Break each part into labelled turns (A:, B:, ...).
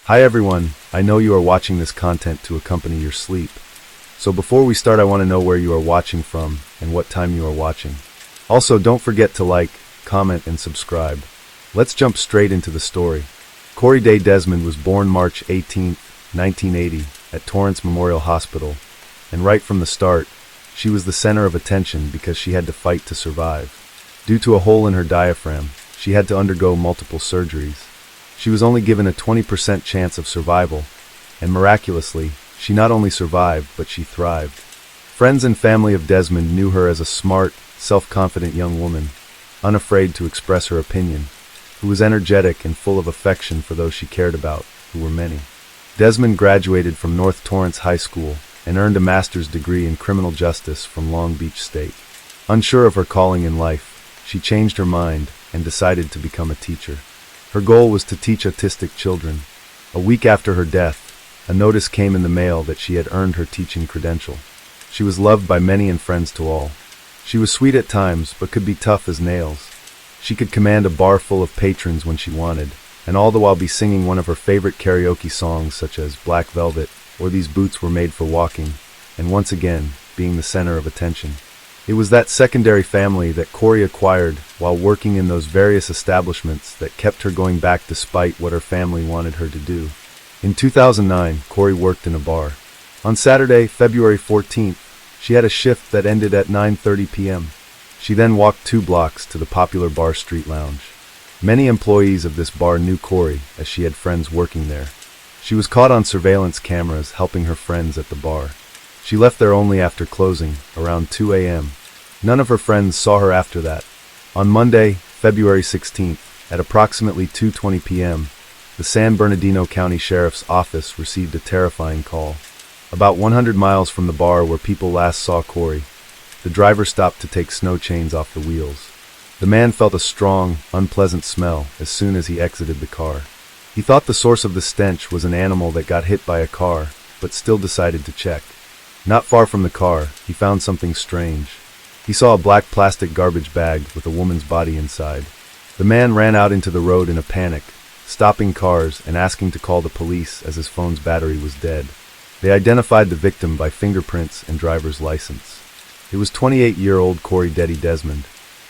A: Hi everyone, I know you are watching this content to accompany your sleep. So before we start, I want to know where you are watching from and what time you are watching. Also, don't forget to like, comment, and subscribe. Let's jump straight into the story. Cory Day Desmond was born March 18, 1980, at Torrance Memorial Hospital, and right from the start, she was the center of attention because she had to fight to survive. Due to a hole in her diaphragm, she had to undergo multiple surgeries. She was only given a 20% chance of survival, and miraculously, she not only survived, but she thrived. Friends and family of Desmond knew her as a smart, self-confident young woman, unafraid to express her opinion, who was energetic and full of affection for those she cared about, who were many. Desmond graduated from North Torrance High School and earned a master's degree in criminal justice from Long Beach State. Unsure of her calling in life, she changed her mind and decided to become a teacher. Her goal was to teach autistic children. A week after her death, a notice came in the mail that she had earned her teaching credential. She was loved by many and friends to all. She was sweet at times, but could be tough as nails. She could command a bar full of patrons when she wanted, and all the while be singing one of her favorite karaoke songs such as Black Velvet or These Boots Were Made for Walking, and once again, being the center of attention. It was that secondary family that Cory acquired while working in those various establishments that kept her going back despite what her family wanted her to do. In 2009, Cory worked in a bar. On Saturday, February 14th, she had a shift that ended at 9:30 p.m. She then walked 2 blocks to the popular Bar Street Lounge. Many employees of this bar knew Cory as she had friends working there. She was caught on surveillance cameras helping her friends at the bar. She left there only after closing, around 2 a.m. None of her friends saw her after that. On Monday, February 16th, at approximately 2:20 p.m., the San Bernardino County Sheriff's Office received a terrifying call. About 100 miles from the bar where people last saw Cory, the driver stopped to take snow chains off the wheels. The man felt a strong, unpleasant smell as soon as he exited the car. He thought the source of the stench was an animal that got hit by a car, but still decided to check. Not far from the car, he found something strange. He saw a black plastic garbage bag with a woman's body inside. The man ran out into the road in a panic, stopping cars and asking to call the police as his phone's battery was dead. They identified the victim by fingerprints and driver's license. It was 28-year-old Cory Day Desmond.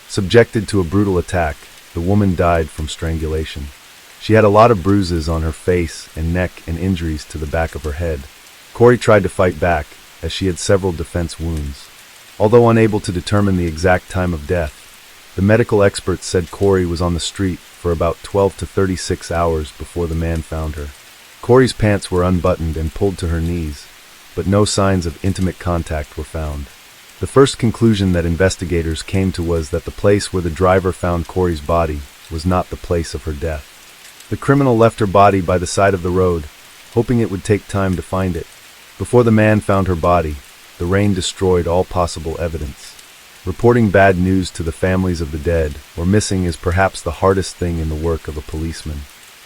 A: Subjected to a brutal attack, the woman died from strangulation. She had a lot of bruises on her face and neck and injuries to the back of her head. Cory tried to fight back, as she had several defense wounds. Although unable to determine the exact time of death, the medical experts said Cory was on the street for about 12 to 36 hours before the man found her. Cory's pants were unbuttoned and pulled to her knees, but no signs of intimate contact were found. The first conclusion that investigators came to was that the place where the driver found Cory's body was not the place of her death. The criminal left her body by the side of the road, hoping it would take time to find it. Before the man found her body, the rain destroyed all possible evidence. Reporting bad news to the families of the dead or missing is perhaps the hardest thing in the work of a policeman.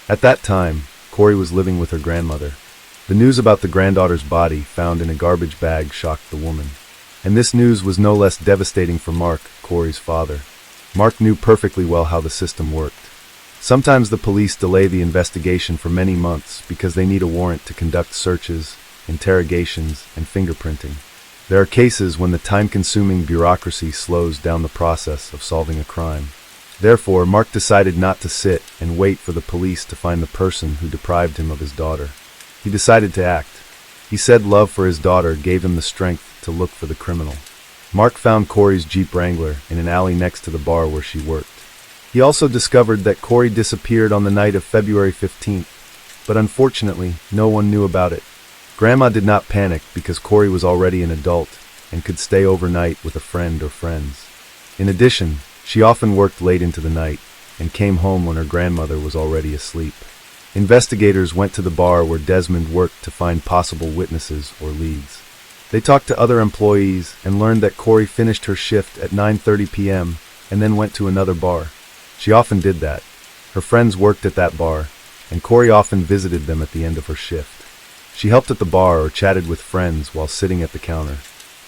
A: At that time, Cory was living with her grandmother. The news about the granddaughter's body found in a garbage bag shocked the woman. And this news was no less devastating for Mark, Cory's father. Mark knew perfectly well how the system worked. Sometimes the police delay the investigation for many months because they need a warrant to conduct searches, interrogations, and fingerprinting. There are cases when the time-consuming bureaucracy slows down the process of solving a crime. Therefore, Mark decided not to sit and wait for the police to find the person who deprived him of his daughter. He decided to act. He said love for his daughter gave him the strength to look for the criminal. Mark found Cory's Jeep Wrangler in an alley next to the bar where she worked. He also discovered that Cory disappeared on the night of February 15th, but unfortunately, no one knew about it. Grandma did not panic because Cory was already an adult and could stay overnight with a friend or friends. In addition, she often worked late into the night and came home when her grandmother was already asleep. Investigators went to the bar where Desmond worked to find possible witnesses or leads. They talked to other employees and learned that Cory finished her shift at 9:30 p.m. and then went to another bar. She often did that. Her friends worked at that bar, and Cory often visited them at the end of her shift. She helped at the bar or chatted with friends while sitting at the counter.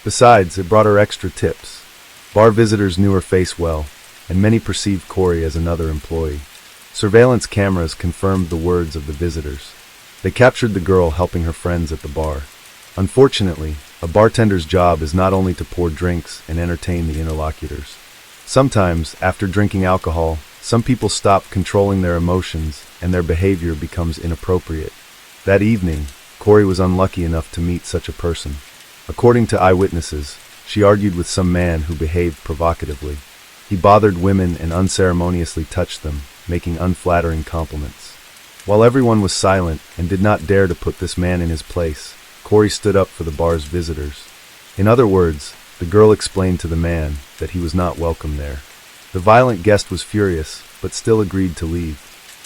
A: Besides, it brought her extra tips. Bar visitors knew her face well, and many perceived Cory as another employee. Surveillance cameras confirmed the words of the visitors. They captured the girl helping her friends at the bar. Unfortunately, a bartender's job is not only to pour drinks and entertain the interlocutors. Sometimes, after drinking alcohol, some people stop controlling their emotions and their behavior becomes inappropriate. That evening, Cory was unlucky enough to meet such a person. According to eyewitnesses, she argued with some man who behaved provocatively. He bothered women and unceremoniously touched them, making unflattering compliments. While everyone was silent and did not dare to put this man in his place, Cory stood up for the bar's visitors. In other words, the girl explained to the man that he was not welcome there. The violent guest was furious, but still agreed to leave.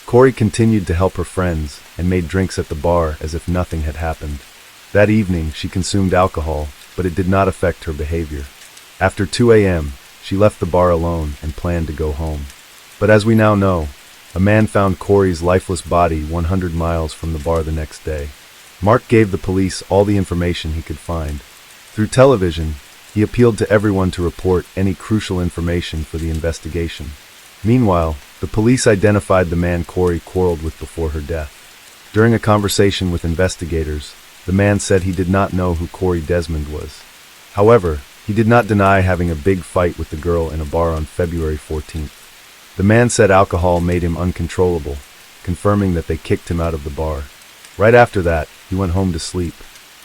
A: Cory continued to help her friends and made drinks at the bar as if nothing had happened. That evening, she consumed alcohol, but it did not affect her behavior. After 2 a.m., she left the bar alone and planned to go home. But as we now know, a man found Cory's lifeless body 100 miles from the bar the next day. Mark gave the police all the information he could find. Through television, he appealed to everyone to report any crucial information for the investigation. Meanwhile, the police identified the man Cory quarreled with before her death. During a conversation with investigators, the man said he did not know who Cory Desmond was. However, he did not deny having a big fight with the girl in a bar on February 14th. The man said alcohol made him uncontrollable, confirming that they kicked him out of the bar. Right after that, he went home to sleep.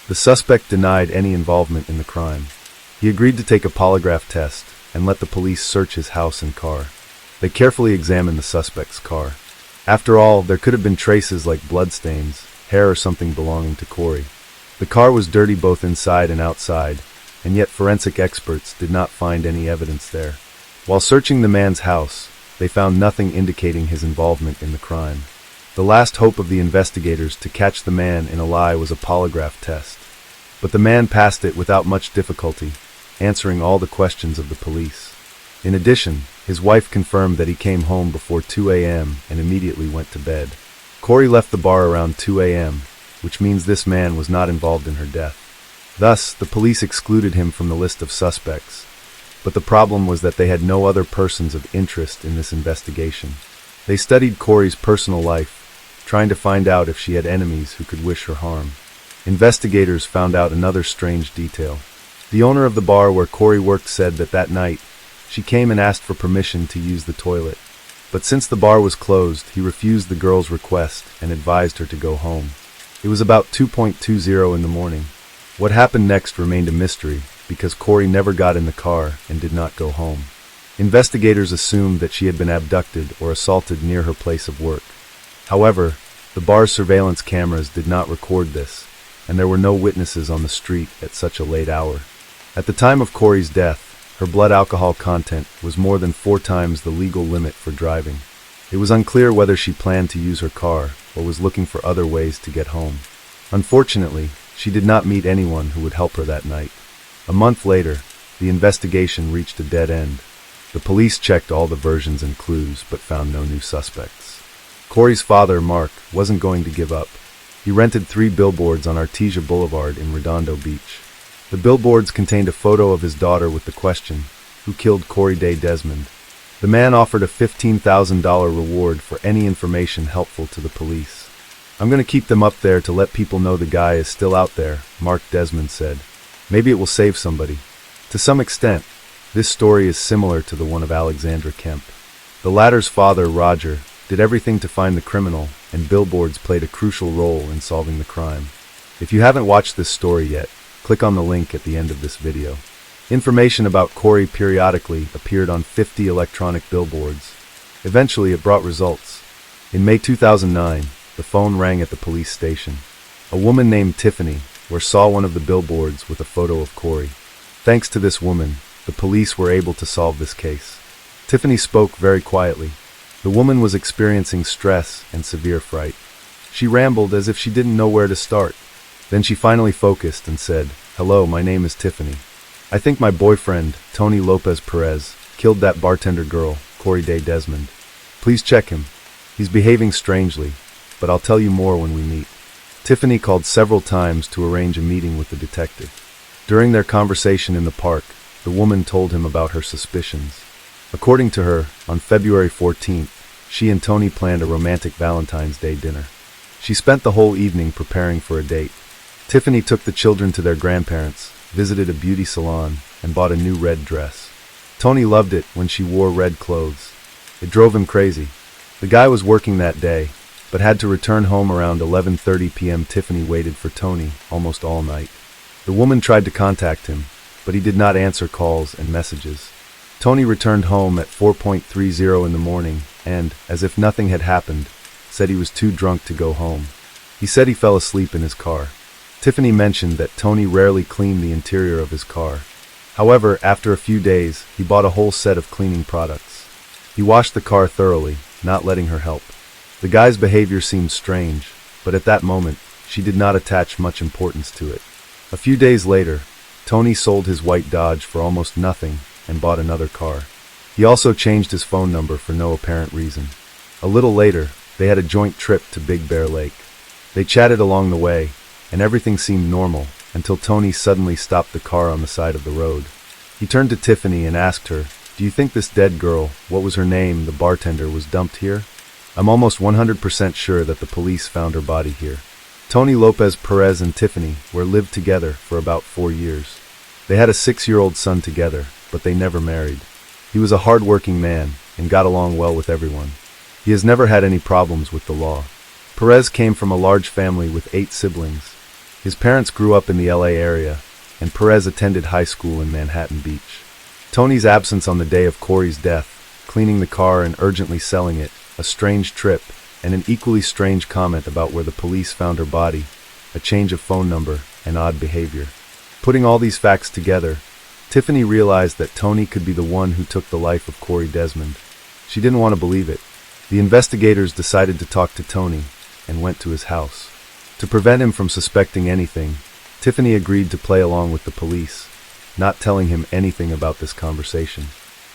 A: The suspect denied any involvement in the crime. He agreed to take a polygraph test and let the police search his house and car. They carefully examined the suspect's car. After all, there could have been traces like bloodstains, hair or something belonging to Cory. The car was dirty both inside and outside, and yet forensic experts did not find any evidence there. While searching the man's house, they found nothing indicating his involvement in the crime. The last hope of the investigators to catch the man in a lie was a polygraph test. But the man passed it without much difficulty, answering all the questions of the police. In addition, his wife confirmed that he came home before 2 a.m. and immediately went to bed. Cory left the bar around 2 a.m., which means this man was not involved in her death. Thus, the police excluded him from the list of suspects. But the problem was that they had no other persons of interest in this investigation. They studied Cory's personal life, trying to find out if she had enemies who could wish her harm. Investigators found out another strange detail. The owner of the bar where Cory worked said that night, she came and asked for permission to use the toilet. But since the bar was closed, he refused the girl's request and advised her to go home. It was about 2:20 in the morning. What happened next remained a mystery, because Cory never got in the car and did not go home. Investigators assumed that she had been abducted or assaulted near her place of work. However, the bar's surveillance cameras did not record this, and there were no witnesses on the street at such a late hour. At the time of Cory's death, her blood alcohol content was more than 4 times the legal limit for driving. It was unclear whether she planned to use her car or was looking for other ways to get home. Unfortunately, she did not meet anyone who would help her that night. A month later, the investigation reached a dead end. The police checked all the versions and clues, but found no new suspects. Cory's father, Mark, wasn't going to give up. He rented 3 billboards on Artesia Boulevard in Redondo Beach. The billboards contained a photo of his daughter with the question, "Who killed Cory Desmond?" The man offered a $15,000 reward for any information helpful to the police. "I'm going to keep them up there to let people know the guy is still out there," Mark Desmond said. "Maybe it will save somebody." To some extent, this story is similar to the one of Alexandra Kemp. The latter's father, Roger, did everything to find the criminal, and billboards played a crucial role in solving the crime. If you haven't watched this story yet, click on the link at the end of this video. Information about Cory periodically appeared on 50 electronic billboards. Eventually, it brought results. In May 2009, the phone rang at the police station. A woman named Tiffany saw one of the billboards with a photo of Cory. Thanks to this woman, the police were able to solve this case. Tiffany spoke very quietly. The woman was experiencing stress and severe fright. She rambled as if she didn't know where to start. Then she finally focused and said, "Hello, my name is Tiffany. I think my boyfriend, Tony Lopez Perez, killed that bartender girl, Cory Desmond. Please check him. He's behaving strangely, but I'll tell you more when we meet." Tiffany called several times to arrange a meeting with the detective. During their conversation in the park, the woman told him about her suspicions. According to her, on February 14th, she and Tony planned a romantic Valentine's Day dinner. She spent the whole evening preparing for a date. Tiffany took the children to their grandparents, visited a beauty salon, and bought a new red dress. Tony loved it when she wore red clothes. It drove him crazy. The guy was working that day, but had to return home around 11:30 p.m. Tiffany waited for Tony almost all night. The woman tried to contact him, but he did not answer calls and messages. Tony returned home at 4:30 in the morning and, as if nothing had happened, said he was too drunk to go home. He said he fell asleep in his car. Tiffany mentioned that Tony rarely cleaned the interior of his car. However, after a few days, he bought a whole set of cleaning products. He washed the car thoroughly, not letting her help. The guy's behavior seemed strange, but at that moment, she did not attach much importance to it. A few days later, Tony sold his white Dodge for almost nothing and bought another car. He also changed his phone number for no apparent reason. A little later, they had a joint trip to Big Bear Lake. They chatted along the way, and everything seemed normal until Tony suddenly stopped the car on the side of the road. He turned to Tiffany and asked her, "Do you think this dead girl, what was her name, the bartender, was dumped here? I'm almost 100% sure that the police found her body here." Tony Lopez Perez and Tiffany were lived together for about 4 years. They had a 6-year-old son together, but they never married. He was a hard-working man and got along well with everyone. He has never had any problems with the law. Perez came from a large family with 8 siblings. His parents grew up in the LA area, and Perez attended high school in Manhattan Beach. Tony's absence on the day of Cory's death, cleaning the car and urgently selling it, a strange trip, and an equally strange comment about where the police found her body, a change of phone number, and odd behavior. Putting all these facts together, Tiffany realized that Tony could be the one who took the life of Cory Desmond. She didn't want to believe it. The investigators decided to talk to Tony and went to his house. To prevent him from suspecting anything, Tiffany agreed to play along with the police, not telling him anything about this conversation.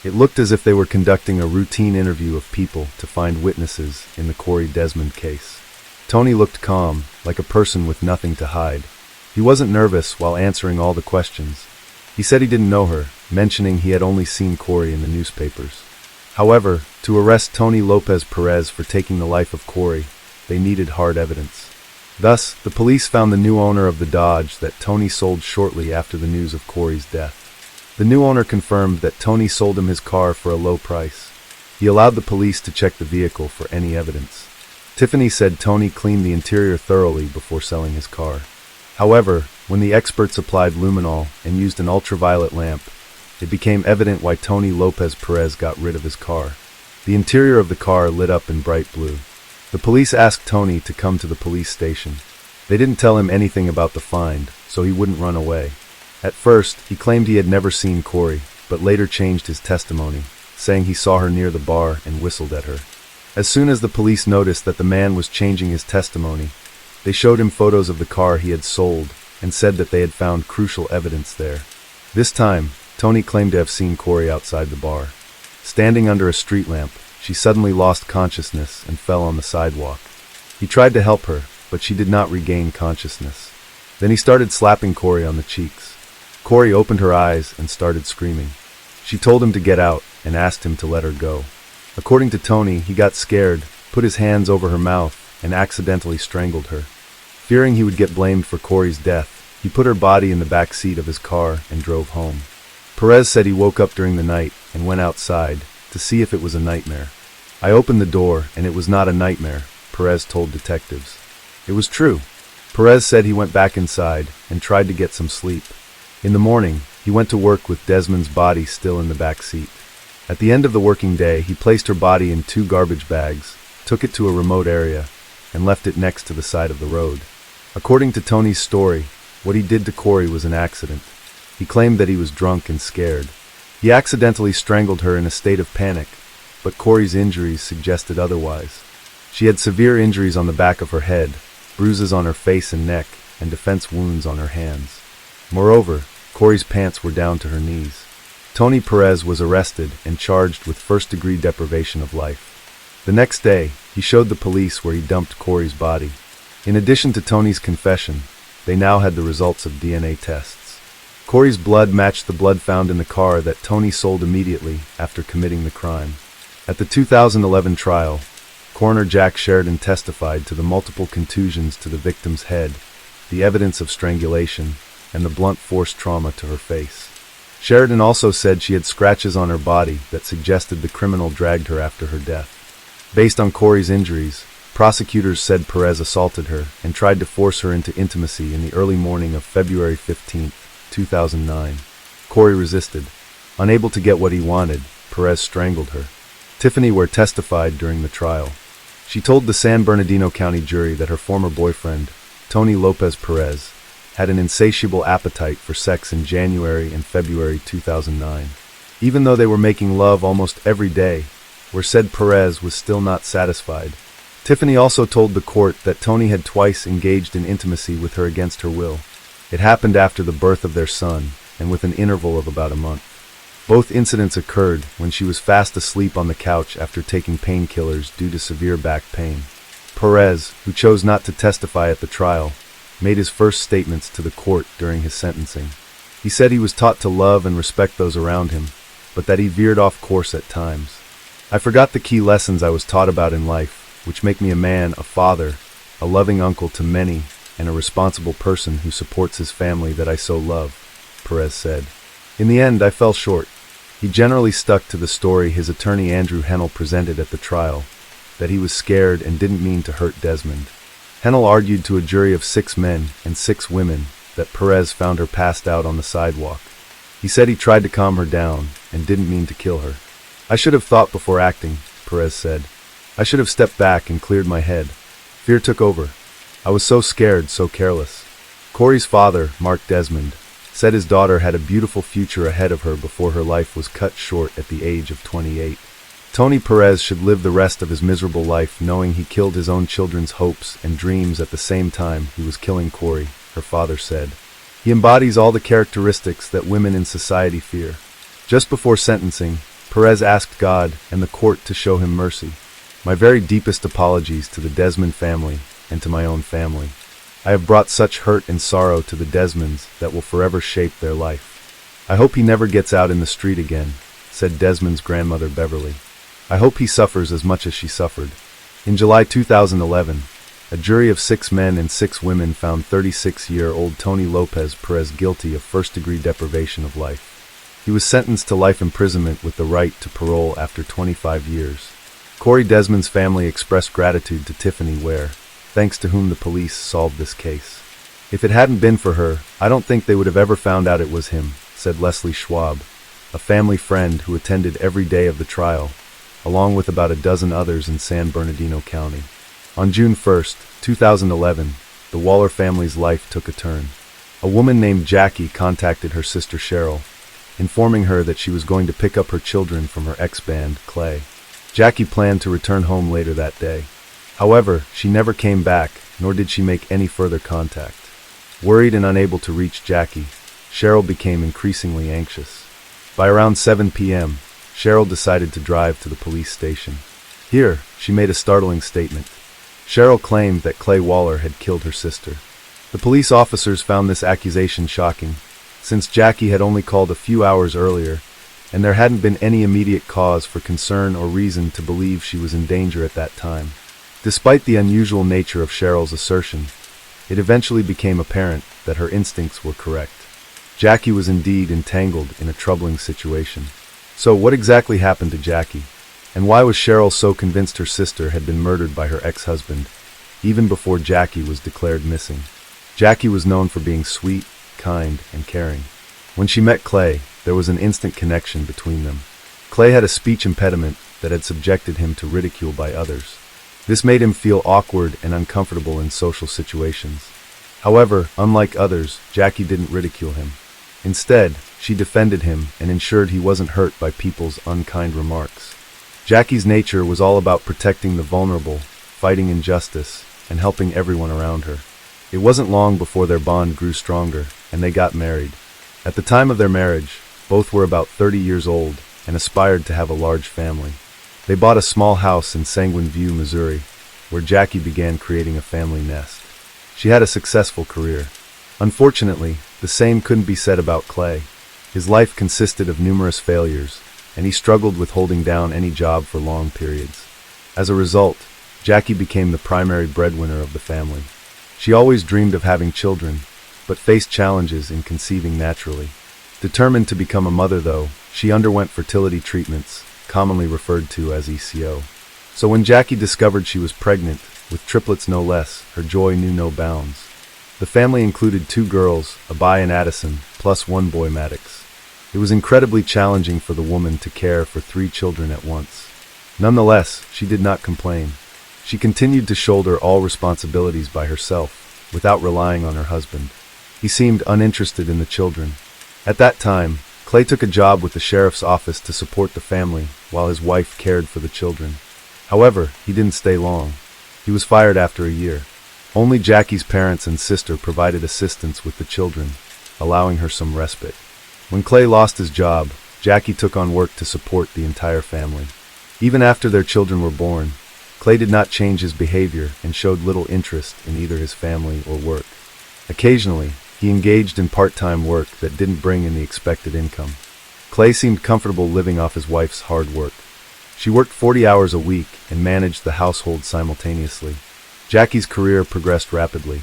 A: It looked as if they were conducting a routine interview of people to find witnesses in the Cory Desmond case. Tony looked calm, like a person with nothing to hide. He wasn't nervous while answering all the questions. He said he didn't know her, mentioning he had only seen Cory in the newspapers. However, to arrest Tony Lopez Perez for taking the life of Cory, they needed hard evidence. Thus, the police found the new owner of the Dodge that Tony sold shortly after the news of Cory's death. The new owner confirmed that Tony sold him his car for a low price. He allowed the police to check the vehicle for any evidence. Tiffany said Tony cleaned the interior thoroughly before selling his car. However, when the experts applied luminol and used an ultraviolet lamp, it became evident why Tony Lopez Perez got rid of his car. The interior of the car lit up in bright blue. The police asked Tony to come to the police station. They didn't tell him anything about the find, so he wouldn't run away. At first, he claimed he had never seen Cory, but later changed his testimony, saying he saw her near the bar and whistled at her. As soon as the police noticed that the man was changing his testimony, they showed him photos of the car he had sold and said that they had found crucial evidence there. This time, Tony claimed to have seen Cory outside the bar. Standing under a street lamp, she suddenly lost consciousness and fell on the sidewalk. He tried to help her, but she did not regain consciousness. Then he started slapping Cory on the cheeks. Cory opened her eyes and started screaming. She told him to get out and asked him to let her go. According to Tony, he got scared, put his hands over her mouth, and accidentally strangled her. Fearing he would get blamed for Cory's death, he put her body in the back seat of his car and drove home. Perez said he woke up during the night and went outside to see if it was a nightmare. "I opened the door and it was not a nightmare," Perez told detectives. It was true. Perez said he went back inside and tried to get some sleep. In the morning, he went to work with Desmond's body still in the back seat. At the end of the working day, he placed her body in 2 garbage bags, took it to a remote area, and left it next to the side of the road. According to Tony's story, what he did to Cory was an accident. He claimed that he was drunk and scared. He accidentally strangled her in a state of panic, but Cory's injuries suggested otherwise. She had severe injuries on the back of her head, bruises on her face and neck, and defense wounds on her hands. Moreover, Cory's pants were down to her knees. Tony Perez was arrested and charged with first-degree deprivation of life. The next day, he showed the police where he dumped Cory's body. In addition to Tony's confession, they now had the results of DNA tests. Cory's blood matched the blood found in the car that Tony sold immediately after committing the crime. At the 2011 trial, Coroner Jack Sheridan testified to the multiple contusions to the victim's head, the evidence of strangulation, and the blunt force trauma to her face. Sheridan also said she had scratches on her body that suggested the criminal dragged her after her death. Based on Cory's injuries, prosecutors said Perez assaulted her and tried to force her into intimacy in the early morning of February 15, 2009. Cory resisted. Unable to get what he wanted, Perez strangled her. Tiffany Ware testified during the trial. She told the San Bernardino County jury that her former boyfriend, Tony Lopez Perez, had an insatiable appetite for sex in January and February 2009. Even though they were making love almost every day, Ware said Perez was still not satisfied. Tiffany also told the court that Tony had twice engaged in intimacy with her against her will. It happened after the birth of their son, and with an interval of about a month. Both incidents occurred when she was fast asleep on the couch after taking painkillers due to severe back pain. Perez, who chose not to testify at the trial, made his first statements to the court during his sentencing. He said he was taught to love and respect those around him, but that he veered off course at times. "I forgot the key lessons I was taught about in life, which make me a man, a father, a loving uncle to many, and a responsible person who supports his family that I so love," Perez said. In the end, I fell short. He generally stuck to the story his attorney Andrew Hennell presented at the trial, that he was scared and didn't mean to hurt Desmond. Hennell argued to a jury of 6 men and 6 women that Perez found her passed out on the sidewalk. He said he tried to calm her down and didn't mean to kill her. "I should have thought before acting," Perez said. "I should have stepped back and cleared my head. Fear took over. I was so scared, so careless." Cory's father, Mark Desmond, said his daughter had a beautiful future ahead of her before her life was cut short at the age of 28. Tony Perez should live the rest of his miserable life knowing he killed his own children's hopes and dreams at the same time he was killing Cory, her father said. He embodies all the characteristics that women in society fear. Just before sentencing, Perez asked God and the court to show him mercy. "My very deepest apologies to the Desmond family and to my own family. I have brought such hurt and sorrow to the Desmonds that will forever shape their life. I hope he never gets out in the street again," said Desmond's grandmother Beverly. "I hope he suffers as much as she suffered." In July 2011, a jury of 6 men and 6 women found 36-year-old Tony Lopez Perez guilty of first-degree deprivation of life. He was sentenced to life imprisonment with the right to parole after 25 years. Cory Desmond's family expressed gratitude to Tiffany Ware, thanks to whom the police solved this case. "If it hadn't been for her, I don't think they would have ever found out it was him," said Leslie Schwab, a family friend who attended every day of the trial, along with about a dozen others in San Bernardino County. On June 1, 2011, the Waller family's life took a turn. A woman named Jackie contacted her sister Cheryl, informing her that she was going to pick up her children from her ex-band, Clay. Jackie planned to return home later that day. However, she never came back, nor did she make any further contact. Worried and unable to reach Jackie, Cheryl became increasingly anxious. By around 7 p.m., Cheryl decided to drive to the police station. Here, she made a startling statement. Cheryl claimed that Clay Waller had killed her sister. The police officers found this accusation shocking, since Jackie had only called a few hours earlier, and there hadn't been any immediate cause for concern or reason to believe she was in danger at that time. Despite the unusual nature of Cheryl's assertion, it eventually became apparent that her instincts were correct. Jackie was indeed entangled in a troubling situation. So what exactly happened to Jackie? And why was Cheryl so convinced her sister had been murdered by her ex-husband, even before Jackie was declared missing? Jackie was known for being sweet, kind, and caring. When she met Clay, there was an instant connection between them. Clay had a speech impediment that had subjected him to ridicule by others. This made him feel awkward and uncomfortable in social situations. However, unlike others, Jackie didn't ridicule him. Instead, she defended him and ensured he wasn't hurt by people's unkind remarks. Jackie's nature was all about protecting the vulnerable, fighting injustice, and helping everyone around her. It wasn't long before their bond grew stronger, and they got married. At the time of their marriage, both were about 30 years old and aspired to have a large family. They bought a small house in Sanguine View, Missouri, where Jackie began creating a family nest. She had a successful career. Unfortunately, the same couldn't be said about Clay. His life consisted of numerous failures, and he struggled with holding down any job for long periods. As a result, Jackie became the primary breadwinner of the family. She always dreamed of having children, but faced challenges in conceiving naturally. Determined to become a mother, though, she underwent fertility treatments, commonly referred to as ECO. So when Jackie discovered she was pregnant, with triplets no less, her joy knew no bounds. The family included 2 girls, Abai and Addison, plus 1 boy, Maddox. It was incredibly challenging for the woman to care for 3 children at once. Nonetheless, she did not complain. She continued to shoulder all responsibilities by herself, without relying on her husband. He seemed uninterested in the children. At that time, Clay took a job with the sheriff's office to support the family, while his wife cared for the children. However, he didn't stay long. He was fired after a year. Only Jackie's parents and sister provided assistance with the children, allowing her some respite. When Clay lost his job, Jackie took on work to support the entire family. Even after their children were born, Clay did not change his behavior and showed little interest in either his family or work. Occasionally, he engaged in part-time work that didn't bring in the expected income. Clay seemed comfortable living off his wife's hard work. She worked 40 hours a week and managed the household simultaneously. Jackie's career progressed rapidly.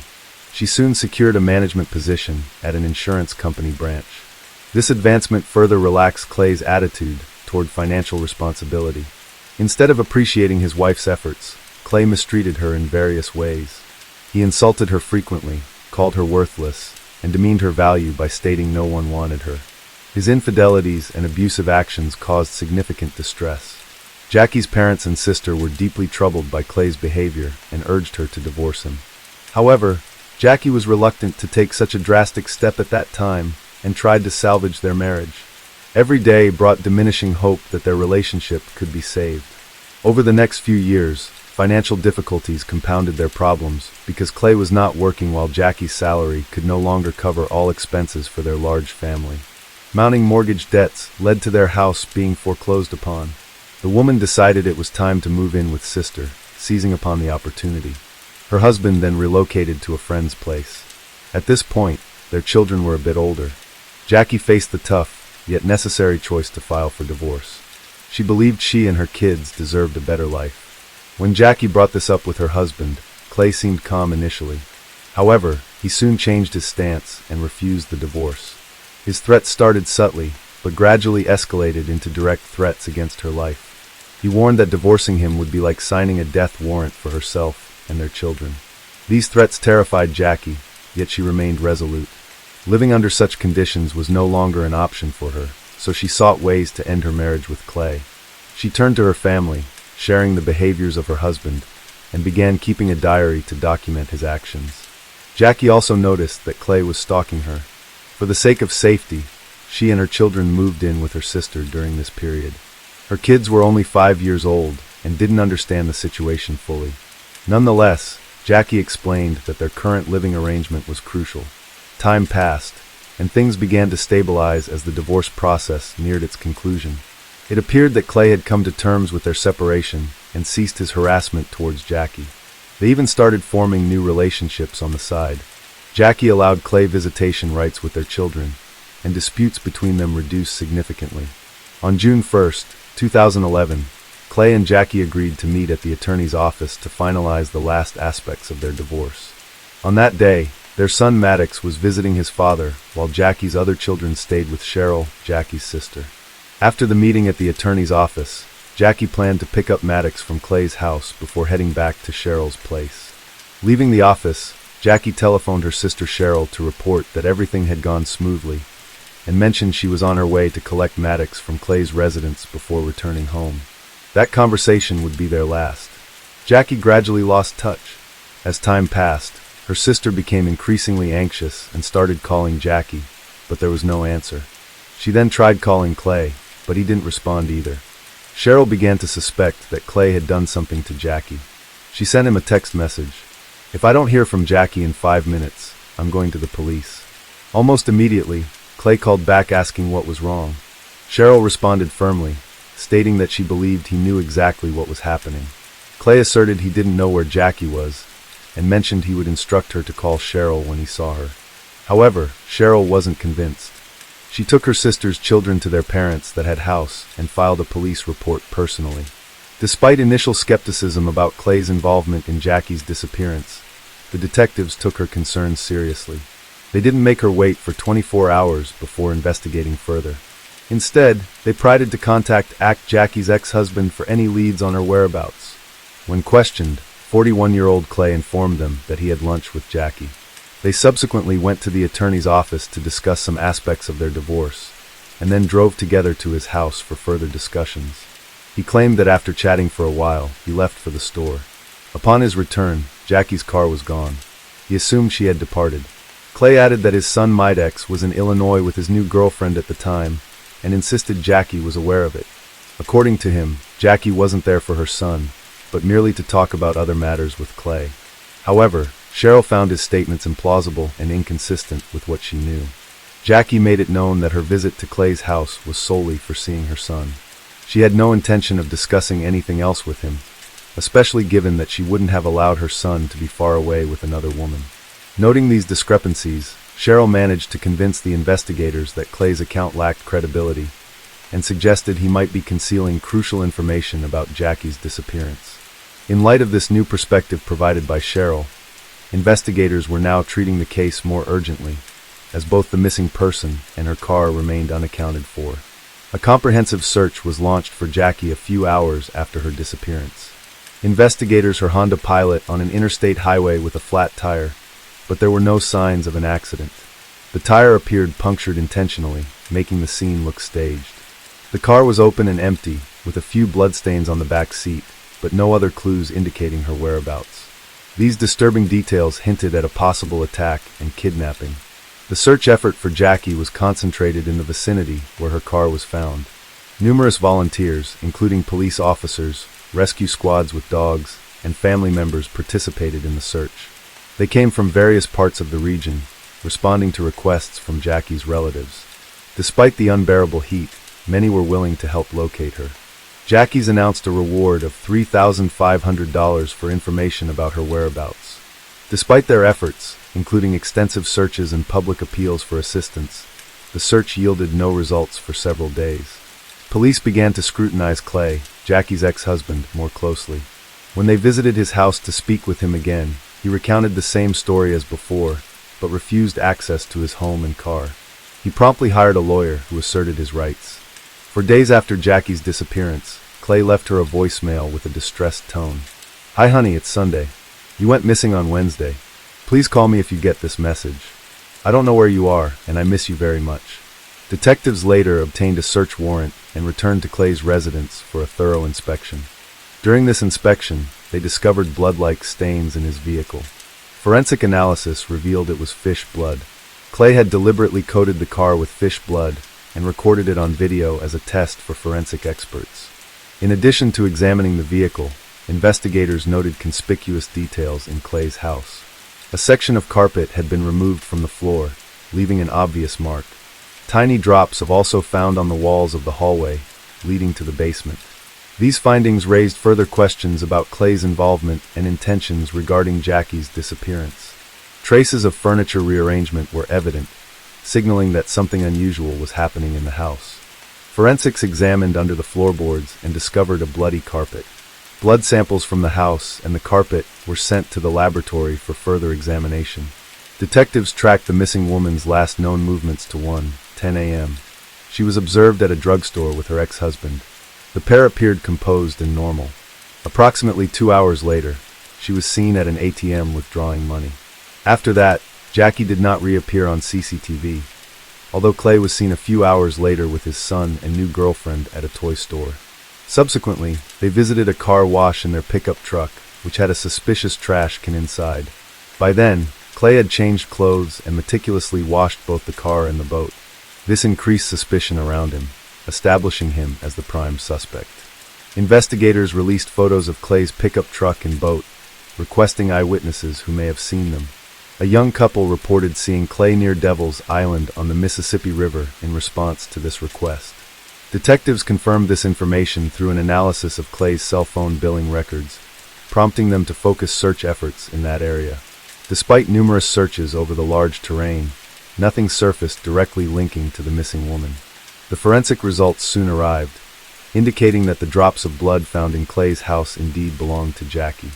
A: She soon secured a management position at an insurance company branch. This advancement further relaxed Clay's attitude toward financial responsibility. Instead of appreciating his wife's efforts, Clay mistreated her in various ways. He insulted her frequently, called her worthless, and demeaned her value by stating no one wanted her. His infidelities and abusive actions caused significant distress. Jackie's parents and sister were deeply troubled by Clay's behavior and urged her to divorce him. However, Jackie was reluctant to take such a drastic step at that time and tried to salvage their marriage. Every day brought diminishing hope that their relationship could be saved. Over the next few years, financial difficulties compounded their problems because Clay was not working while Jackie's salary could no longer cover all expenses for their large family. Mounting mortgage debts led to their house being foreclosed upon. The woman decided it was time to move in with sister, seizing upon the opportunity. Her husband then relocated to a friend's place. At this point, their children were a bit older. Jackie faced the tough, yet necessary choice to file for divorce. She believed she and her kids deserved a better life. When Jackie brought this up with her husband, Clay seemed calm initially. However, he soon changed his stance and refused the divorce. His threats started subtly, but gradually escalated into direct threats against her life. He warned that divorcing him would be like signing a death warrant for herself and their children. These threats terrified Jackie, yet she remained resolute. Living under such conditions was no longer an option for her, so she sought ways to end her marriage with Clay. She turned to her family, sharing the behaviors of her husband, and began keeping a diary to document his actions. Jackie also noticed that Clay was stalking her. For the sake of safety, she and her children moved in with her sister during this period. Her kids were only 5 years old and didn't understand the situation fully. Nonetheless, Jackie explained that their current living arrangement was crucial. Time passed, and things began to stabilize as the divorce process neared its conclusion. It appeared that Clay had come to terms with their separation and ceased his harassment towards Jackie. They even started forming new relationships on the side. Jackie allowed Clay visitation rights with their children, and disputes between them reduced significantly. On June 1st, 2011, Clay and Jackie agreed to meet at the attorney's office to finalize the last aspects of their divorce. On that day, their son Maddox was visiting his father, while Jackie's other children stayed with Cheryl, Jackie's sister. After the meeting at the attorney's office, Jackie planned to pick up Maddox from Clay's house before heading back to Cheryl's place. Leaving the office, Jackie telephoned her sister Cheryl to report that everything had gone smoothly, and mentioned she was on her way to collect Maddox from Clay's residence before returning home. That conversation would be their last. Jackie gradually lost touch. As time passed, her sister became increasingly anxious and started calling Jackie, but there was no answer. She then tried calling Clay, but he didn't respond either. Cheryl began to suspect that Clay had done something to Jackie. She sent him a text message. "If I don't hear from Jackie in 5 minutes, I'm going to the police." Almost immediately, Clay called back asking what was wrong. Cheryl responded firmly, stating that she believed he knew exactly what was happening. Clay asserted he didn't know where Jackie was, and mentioned he would instruct her to call Cheryl when he saw her. However, Cheryl wasn't convinced. She took her sister's children to their parents that had house and filed a police report personally. Despite initial skepticism about Clay's involvement in Jackie's disappearance, the detectives took her concerns seriously. They didn't make her wait for 24 hours before investigating further. Instead, they pried to contact Jackie's ex-husband for any leads on her whereabouts. When questioned, 41-year-old Clay informed them that he had lunch with Jackie. They subsequently went to the attorney's office to discuss some aspects of their divorce, and then drove together to his house for further discussions. He claimed that after chatting for a while, he left for the store. Upon his return, Jackie's car was gone. He assumed she had departed. Clay added that his son Midex was in Illinois with his new girlfriend at the time, and insisted Jackie was aware of it. According to him, Jackie wasn't there for her son, but merely to talk about other matters with Clay. However, Cheryl found his statements implausible and inconsistent with what she knew. Jackie made it known that her visit to Clay's house was solely for seeing her son. She had no intention of discussing anything else with him, especially given that she wouldn't have allowed her son to be far away with another woman. Noting these discrepancies, Cheryl managed to convince the investigators that Clay's account lacked credibility and suggested he might be concealing crucial information about Jackie's disappearance. In light of this new perspective provided by Cheryl, investigators were now treating the case more urgently, as both the missing person and her car remained unaccounted for. A comprehensive search was launched for Jackie a few hours after her disappearance. Investigators her Honda Pilot on an interstate highway with a flat tire, but there were no signs of an accident. The tire appeared punctured intentionally, making the scene look staged. The car was open and empty, with a few bloodstains on the back seat, but no other clues indicating her whereabouts. These disturbing details hinted at a possible attack and kidnapping. The search effort for Jackie was concentrated in the vicinity where her car was found. Numerous volunteers, including police officers, rescue squads with dogs, and family members participated in the search. They came from various parts of the region, responding to requests from Jackie's relatives. Despite the unbearable heat, many were willing to help locate her. Jackie's announced a reward of $3,500 for information about her whereabouts. Despite their efforts, including extensive searches and public appeals for assistance, the search yielded no results for several days. Police began to scrutinize Clay, Jackie's ex-husband, more closely. When they visited his house to speak with him again, he recounted the same story as before, but refused access to his home and car. He promptly hired a lawyer who asserted his rights. For days after Jackie's disappearance, Clay left her a voicemail with a distressed tone. "Hi honey, it's Sunday. You went missing on Wednesday. Please call me if you get this message. I don't know where you are, and I miss you very much." Detectives later obtained a search warrant and returned to Clay's residence for a thorough inspection. During this inspection, they discovered blood-like stains in his vehicle. Forensic analysis revealed it was fish blood. Clay had deliberately coated the car with fish blood and recorded it on video as a test for forensic experts. In addition to examining the vehicle, investigators noted conspicuous details in Clay's house. A section of carpet had been removed from the floor, leaving an obvious mark. Tiny drops have also found on the walls of the hallway, leading to the basement. These findings raised further questions about Clay's involvement and intentions regarding Jackie's disappearance. Traces of furniture rearrangement were evident, signaling that something unusual was happening in the house. Forensics examined under the floorboards and discovered a bloody carpet. Blood samples from the house and the carpet were sent to the laboratory for further examination. Detectives tracked the missing woman's last known movements to 1:10 a.m. She was observed at a drugstore with her ex-husband. The pair appeared composed and normal. Approximately 2 hours later, she was seen at an ATM withdrawing money. After that, Jackie did not reappear on CCTV, although Clay was seen a few hours later with his son and new girlfriend at a toy store. Subsequently, they visited a car wash in their pickup truck, which had a suspicious trash can inside. By then, Clay had changed clothes and meticulously washed both the car and the boat. This increased suspicion around him, establishing him as the prime suspect. Investigators released photos of Clay's pickup truck and boat, requesting eyewitnesses who may have seen them. A young couple reported seeing Clay near Devil's Island on the Mississippi River in response to this request. Detectives confirmed this information through an analysis of Clay's cell phone billing records, prompting them to focus search efforts in that area. Despite numerous searches over the large terrain, nothing surfaced directly linking to the missing woman. The forensic results soon arrived. indicating that the drops of blood found in Clay's house indeed belonged to Jackie.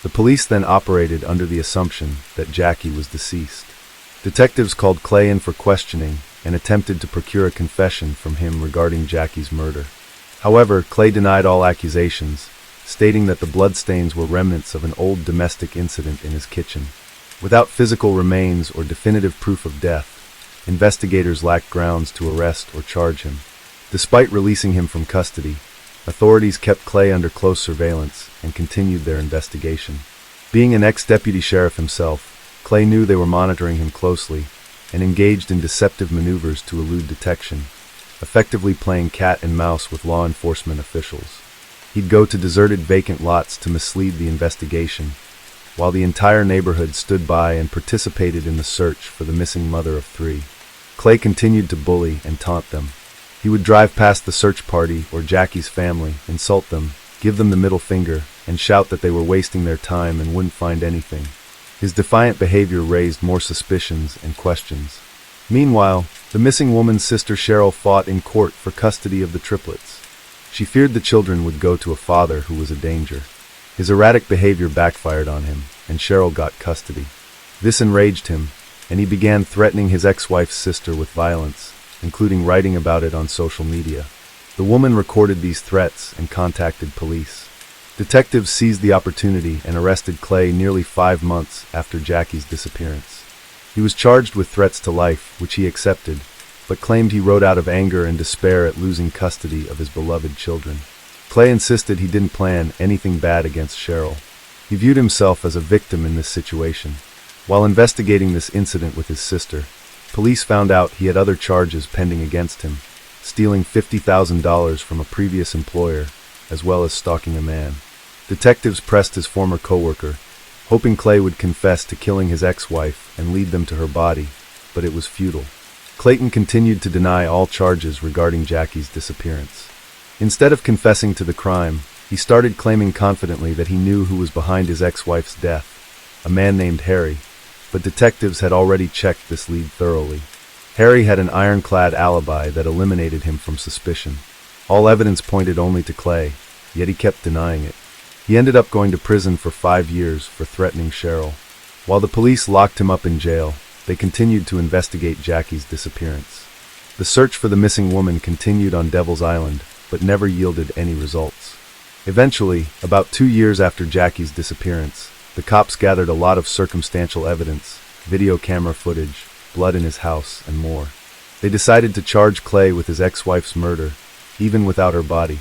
A: The police then operated under the assumption that Jackie was deceased. Detectives called Clay in for questioning and attempted to procure a confession from him regarding Jackie's murder. However, Clay denied all accusations, stating that the bloodstains were remnants of an old domestic incident in his kitchen. Without physical remains or definitive proof of death, investigators lacked grounds to arrest or charge him. Despite releasing him from custody, authorities kept Clay under close surveillance and continued their investigation. Being an ex-deputy sheriff himself, Clay knew they were monitoring him closely and engaged in deceptive maneuvers to elude detection, effectively playing cat and mouse with law enforcement officials. He'd go to deserted vacant lots to mislead the investigation, while the entire neighborhood stood by and participated in the search for the missing mother of three. Clay continued to bully and taunt them. He would drive past the search party or Jackie's family, insult them, give them the middle finger, and shout that they were wasting their time and wouldn't find anything. His defiant behavior raised more suspicions and questions. Meanwhile, the missing woman's sister Cheryl fought in court for custody of the triplets. She feared the children would go to a father who was a danger. His erratic behavior backfired on him, and Cheryl got custody. This enraged him, and he began threatening his ex-wife's sister with violence, including writing about it on social media. The woman recorded these threats and contacted police. Detectives seized the opportunity and arrested Clay nearly 5 months after Jackie's disappearance. He was charged with threats to life, which he accepted, but claimed he wrote out of anger and despair at losing custody of his beloved children. Clay insisted he didn't plan anything bad against Cheryl. He viewed himself as a victim in this situation. While investigating this incident with his sister, police found out he had other charges pending against him, stealing $50,000 from a previous employer, as well as stalking a man. Detectives pressed his former coworker, hoping Clay would confess to killing his ex-wife and lead them to her body, but it was futile. Clayton continued to deny all charges regarding Jackie's disappearance. Instead of confessing to the crime, he started claiming confidently that he knew who was behind his ex-wife's death, a man named Harry, but detectives had already checked this lead thoroughly. Harry had an ironclad alibi that eliminated him from suspicion. All evidence pointed only to Clay, yet he kept denying it. He ended up going to prison for 5 years for threatening Cheryl. While the police locked him up in jail, they continued to investigate Jackie's disappearance. The search for the missing woman continued on Devil's Island, but never yielded any results. Eventually, about 2 years after Jackie's disappearance, the cops gathered a lot of circumstantial evidence, video camera footage, blood in his house, and more. They decided to charge Clay with his ex-wife's murder, even without her body.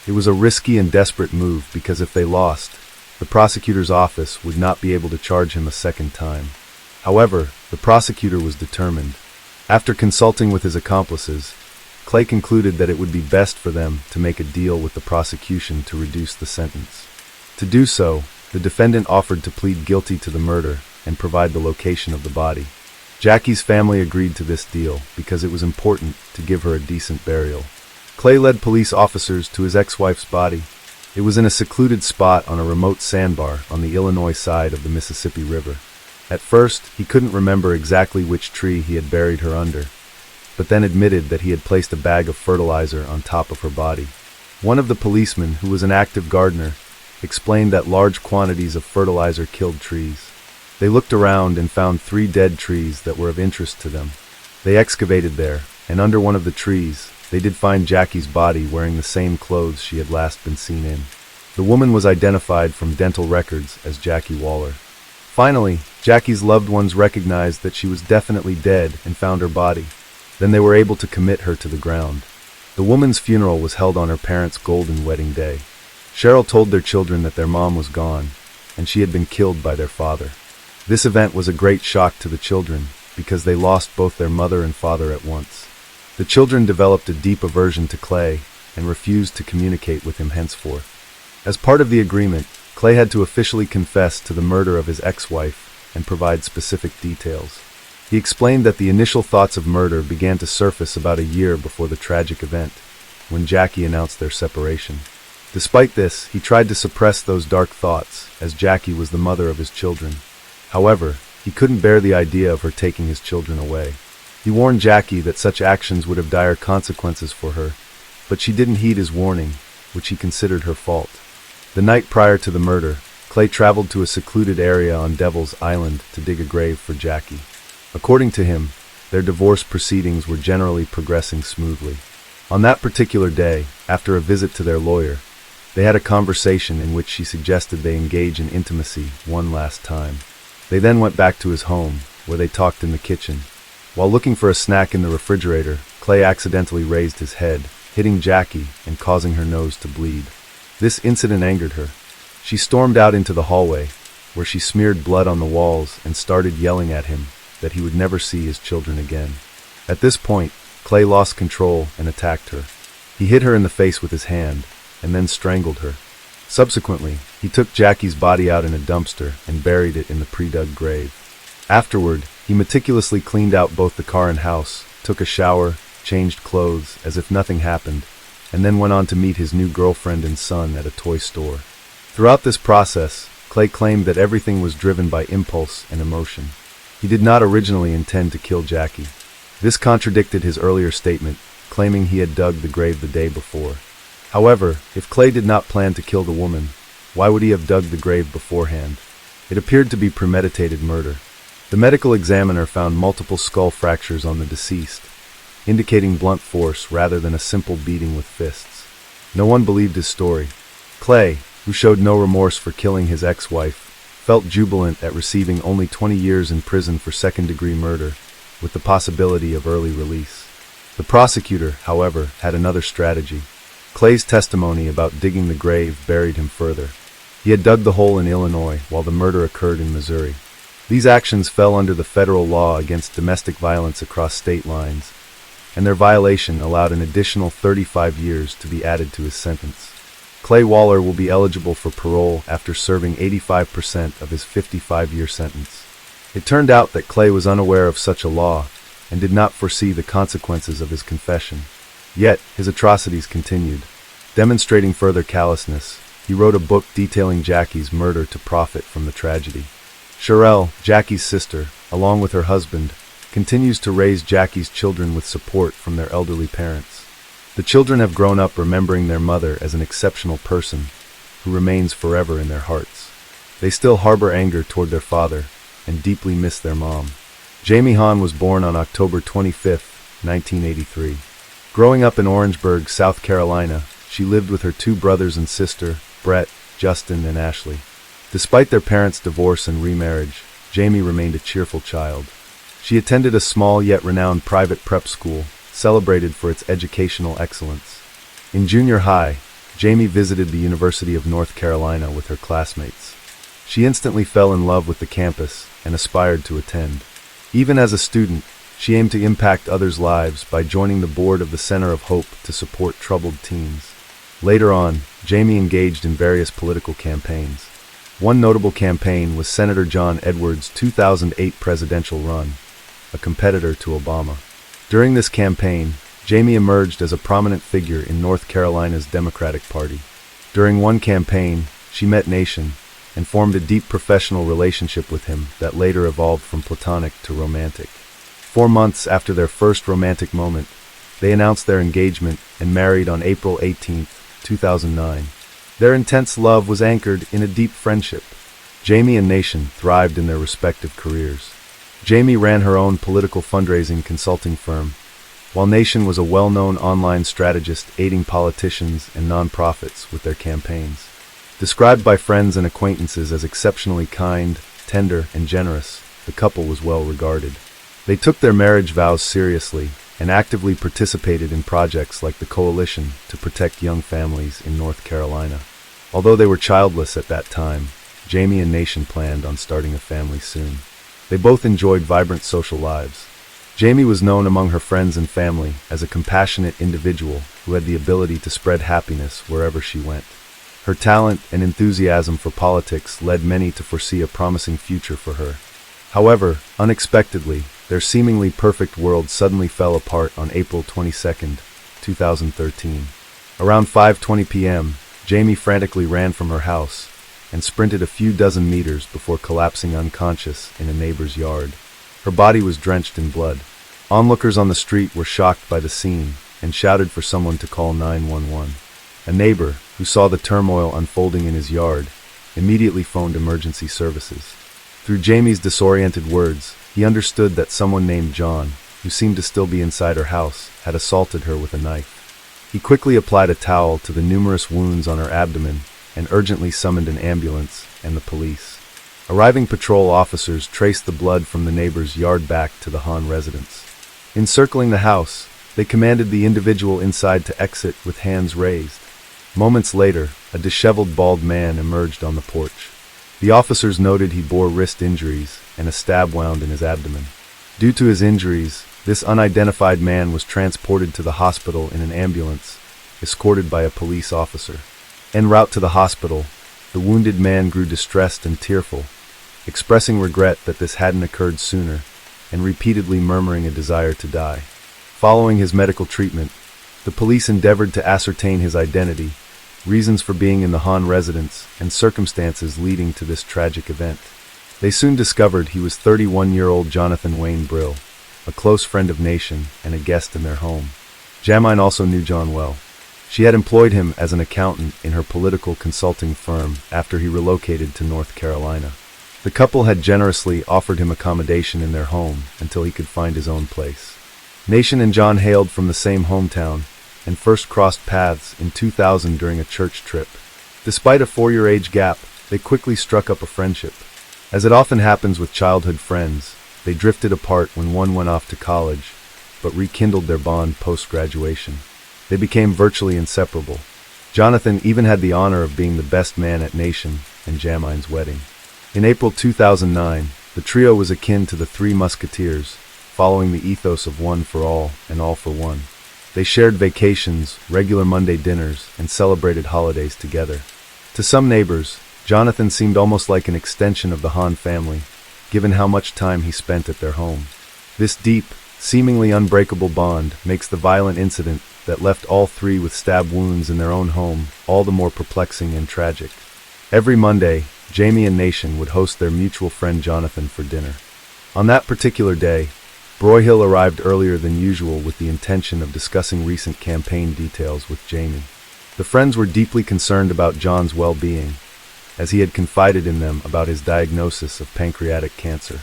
A: It was a risky and desperate move because if they lost, the prosecutor's office would not be able to charge him a second time. However, the prosecutor was determined. After consulting with his accomplices, Clay concluded that it would be best for them to make a deal with the prosecution to reduce the sentence. To do so, the defendant offered to plead guilty to the murder and provide the location of the body. Jackie's family agreed to this deal because it was important to give her a decent burial. Clay led police officers to his ex-wife's body. It was in a secluded spot on a remote sandbar on the Illinois side of the Mississippi River. At first, he couldn't remember exactly which tree he had buried her under, but then admitted that he had placed a bag of fertilizer on top of her body. One of the policemen, who was an active gardener, explained that large quantities of fertilizer killed trees. They looked around and found 3 dead trees that were of interest to them. They excavated there, and under one of the trees, they did find Jackie's body wearing the same clothes she had last been seen in. The woman was identified from dental records as Jackie Waller. Finally, Jackie's loved ones recognized that she was definitely dead and found her body. Then they were able to commit her to the ground. The woman's funeral was held on her parents' golden wedding day. Cheryl told their children that their mom was gone, and she had been killed by their father. This event was a great shock to the children, because they lost both their mother and father at once. The children developed a deep aversion to Clay, and refused to communicate with him henceforth. As part of the agreement, Clay had to officially confess to the murder of his ex-wife, and provide specific details. He explained that the initial thoughts of murder began to surface about a year before the tragic event, when Jackie announced their separation. Despite this, he tried to suppress those dark thoughts, as Jackie was the mother of his children. However, he couldn't bear the idea of her taking his children away. He warned Jackie that such actions would have dire consequences for her, but she didn't heed his warning, which he considered her fault. The night prior to the murder, Clay traveled to a secluded area on Devil's Island to dig a grave for Jackie. According to him, their divorce proceedings were generally progressing smoothly. On that particular day, after a visit to their lawyer, they had a conversation in which she suggested they engage in intimacy one last time. They then went back to his home, where they talked in the kitchen. While looking for a snack in the refrigerator, Clay accidentally raised his head, hitting Jackie and causing her nose to bleed. This incident angered her. She stormed out into the hallway, where she smeared blood on the walls and started yelling at him that he would never see his children again. At this point, Clay lost control and attacked her. He hit her in the face with his hand, and then strangled her. Subsequently, he took Jackie's body out in a dumpster and buried it in the pre-dug grave. Afterward, he meticulously cleaned out both the car and house, took a shower, changed clothes as if nothing happened, and then went on to meet his new girlfriend and son at a toy store. Throughout this process, Clay claimed that everything was driven by impulse and emotion. He did not originally intend to kill Jackie. This contradicted his earlier statement, claiming he had dug the grave the day before. However, if Clay did not plan to kill the woman, why would he have dug the grave beforehand? It appeared to be premeditated murder. The medical examiner found multiple skull fractures on the deceased, indicating blunt force rather than a simple beating with fists. No one believed his story. Clay, who showed no remorse for killing his ex-wife, felt jubilant at receiving only 20 years in prison for second-degree murder, with the possibility of early release. The prosecutor, however, had another strategy. Clay's testimony about digging the grave buried him further. He had dug the hole in Illinois while the murder occurred in Missouri. These actions fell under the federal law against domestic violence across state lines, and their violation allowed an additional 35 years to be added to his sentence. Clay Waller will be eligible for parole after serving 85% of his 55-year sentence. It turned out that Clay was unaware of such a law and did not foresee the consequences of his confession. Yet, his atrocities continued. Demonstrating further callousness, he wrote a book detailing Jackie's murder to profit from the tragedy. Sherelle, Jackie's sister, along with her husband, continues to raise Jackie's children with support from their elderly parents. The children have grown up remembering their mother as an exceptional person who remains forever in their hearts. They still harbor anger toward their father and deeply miss their mom. Jamie Hahn was born on October 25, 1983. Growing up in Orangeburg, South Carolina, she lived with her two brothers and sister, Brett, Justin, and Ashley. Despite their parents' divorce and remarriage, Jamie remained a cheerful child. She attended a small yet renowned private prep school, celebrated for its educational excellence. In junior high, Jamie visited the University of North Carolina with her classmates. She instantly fell in love with the campus and aspired to attend. Even as a student, she aimed to impact others' lives by joining the board of the Center of Hope to support troubled teens. Later on, Jamie engaged in various political campaigns. One notable campaign was Senator John Edwards' 2008 presidential run, a competitor to Obama. During this campaign, Jamie emerged as a prominent figure in North Carolina's Democratic Party. During one campaign, she met Nation and formed a deep professional relationship with him that later evolved from platonic to romantic. 4 months after their first romantic moment, they announced their engagement and married on April 18, 2009. Their intense love was anchored in a deep friendship. Jamie and Nation thrived in their respective careers. Jamie ran her own political fundraising consulting firm, while Nation was a well-known online strategist aiding politicians and nonprofits with their campaigns. Described by friends and acquaintances as exceptionally kind, tender, and generous, the couple was well regarded. They took their marriage vows seriously and actively participated in projects like the Coalition to protect young families in North Carolina. Although they were childless at that time, Jamie and Nation planned on starting a family soon. They both enjoyed vibrant social lives. Jamie was known among her friends and family as a compassionate individual who had the ability to spread happiness wherever she went. Her talent and enthusiasm for politics led many to foresee a promising future for her. However, unexpectedly, their seemingly perfect world suddenly fell apart on April 22, 2013. Around 5:20 p.m., Jamie frantically ran from her house and sprinted a few dozen meters before collapsing unconscious in a neighbor's yard. Her body was drenched in blood. Onlookers on the street were shocked by the scene and shouted for someone to call 911. A neighbor, who saw the turmoil unfolding in his yard, immediately phoned emergency services. Through Jamie's disoriented words, he understood that someone named John, who seemed to still be inside her house, had assaulted her with a knife. He quickly applied a towel to the numerous wounds on her abdomen and urgently summoned an ambulance and the police. Arriving patrol officers traced the blood from the neighbor's yard back to the Hahn residence. Encircling the house, they commanded the individual inside to exit with hands raised. Moments later, a disheveled bald man emerged on the porch. The officers noted he bore wrist injuries and a stab wound in his abdomen. Due to his injuries, this unidentified man was transported to the hospital in an ambulance, escorted by a police officer. En route to the hospital, the wounded man grew distressed and tearful, expressing regret that this hadn't occurred sooner, and repeatedly murmuring a desire to die. Following his medical treatment, the police endeavored to ascertain his identity, reasons for being in the Hahn residence, and circumstances leading to this tragic event. They soon discovered he was 31-year-old Jonathan Wayne Brill, a close friend of Nation and a guest in their home. Jamine also knew John well. She had employed him as an accountant in her political consulting firm after he relocated to North Carolina. The couple had generously offered him accommodation in their home until he could find his own place. Nation and John hailed from the same hometown and first crossed paths in 2000 during a church trip. Despite a 4-year age gap, they quickly struck up a friendship. As it often happens with childhood friends, they drifted apart when one went off to college, but rekindled their bond post-graduation. They became virtually inseparable. Jonathan even had the honor of being the best man at Nation and Jamine's wedding. In April 2009, the trio was akin to the Three Musketeers, following the ethos of one for all and all for one. They shared vacations, regular Monday dinners, and celebrated holidays together. To some neighbors, Jonathan seemed almost like an extension of the Hahn family, given how much time he spent at their home. This deep, seemingly unbreakable bond makes the violent incident that left all three with stab wounds in their own home all the more perplexing and tragic. Every Monday, Jamie and Nation would host their mutual friend Jonathan for dinner. On that particular day, Broyhill arrived earlier than usual with the intention of discussing recent campaign details with Jamie. The friends were deeply concerned about John's well-being, as he had confided in them about his diagnosis of pancreatic cancer,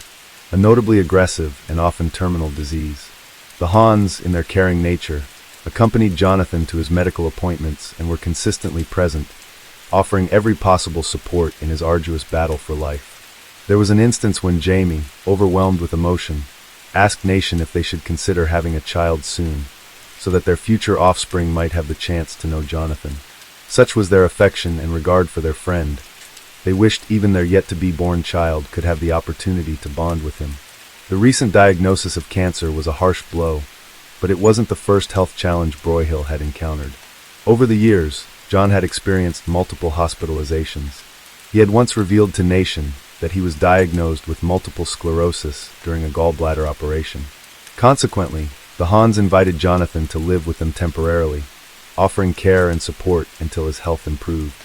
A: a notably aggressive and often terminal disease. The Hahns, in their caring nature, accompanied Jonathan to his medical appointments and were consistently present, offering every possible support in his arduous battle for life. There was an instance when Jamie, overwhelmed with emotion, asked Nation if they should consider having a child soon, so that their future offspring might have the chance to know Jonathan. Such was their affection and regard for their friend. They wished even their yet-to-be-born child could have the opportunity to bond with him. The recent diagnosis of cancer was a harsh blow, but it wasn't the first health challenge Broyhill had encountered. Over the years, John had experienced multiple hospitalizations. He had once revealed to Nation that he was diagnosed with multiple sclerosis during a gallbladder operation. Consequently, the Hahns invited Jonathan to live with them temporarily, offering care and support until his health improved.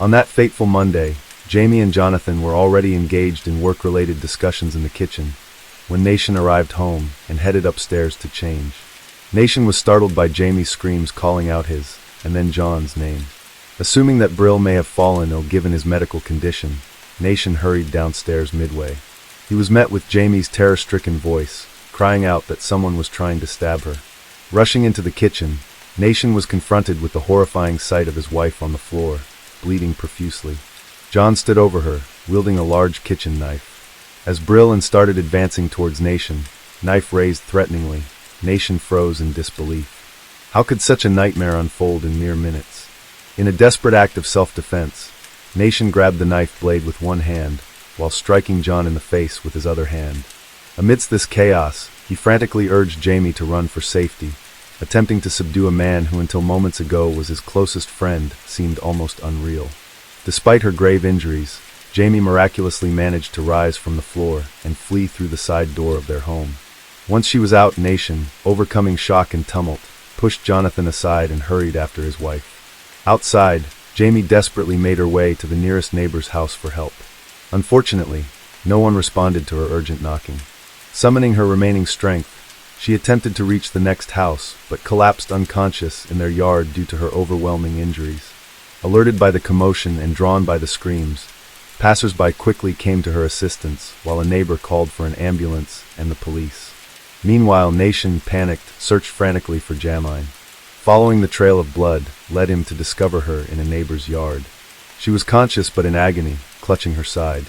A: On that fateful Monday, Jamie and Jonathan were already engaged in work-related discussions in the kitchen when Nation arrived home and headed upstairs to change. Nation was startled by Jamie's screams calling out his, and then John's, name. Assuming that Brill may have fallen ill given his medical condition, Nation hurried downstairs midway. He was met with Jamie's terror-stricken voice, crying out that someone was trying to stab her. Rushing into the kitchen, Nation was confronted with the horrifying sight of his wife on the floor, bleeding profusely. John stood over her, wielding a large kitchen knife. As Brill started advancing towards Nation, knife raised threateningly, Nation froze in disbelief. How could such a nightmare unfold in mere minutes? In a desperate act of self-defense, Nation grabbed the knife blade with one hand, while striking John in the face with his other hand. Amidst this chaos, he frantically urged Jamie to run for safety, attempting to subdue a man who until moments ago was his closest friend seemed almost unreal. Despite her grave injuries, Jamie miraculously managed to rise from the floor and flee through the side door of their home. Once she was out, Nation, overcoming shock and tumult, pushed Jonathan aside and hurried after his wife. Outside, Jamie desperately made her way to the nearest neighbor's house for help. Unfortunately, no one responded to her urgent knocking. Summoning her remaining strength, She attempted to reach the next house, but collapsed unconscious in their yard due to her overwhelming injuries. Alerted by the commotion and drawn by the screams, passers-by quickly came to her assistance, while a neighbor called for an ambulance and the police. Meanwhile, Nation, panicked, searched frantically for Jamine. Following the trail of blood led him to discover her in a neighbor's yard. She was conscious but in agony, clutching her side.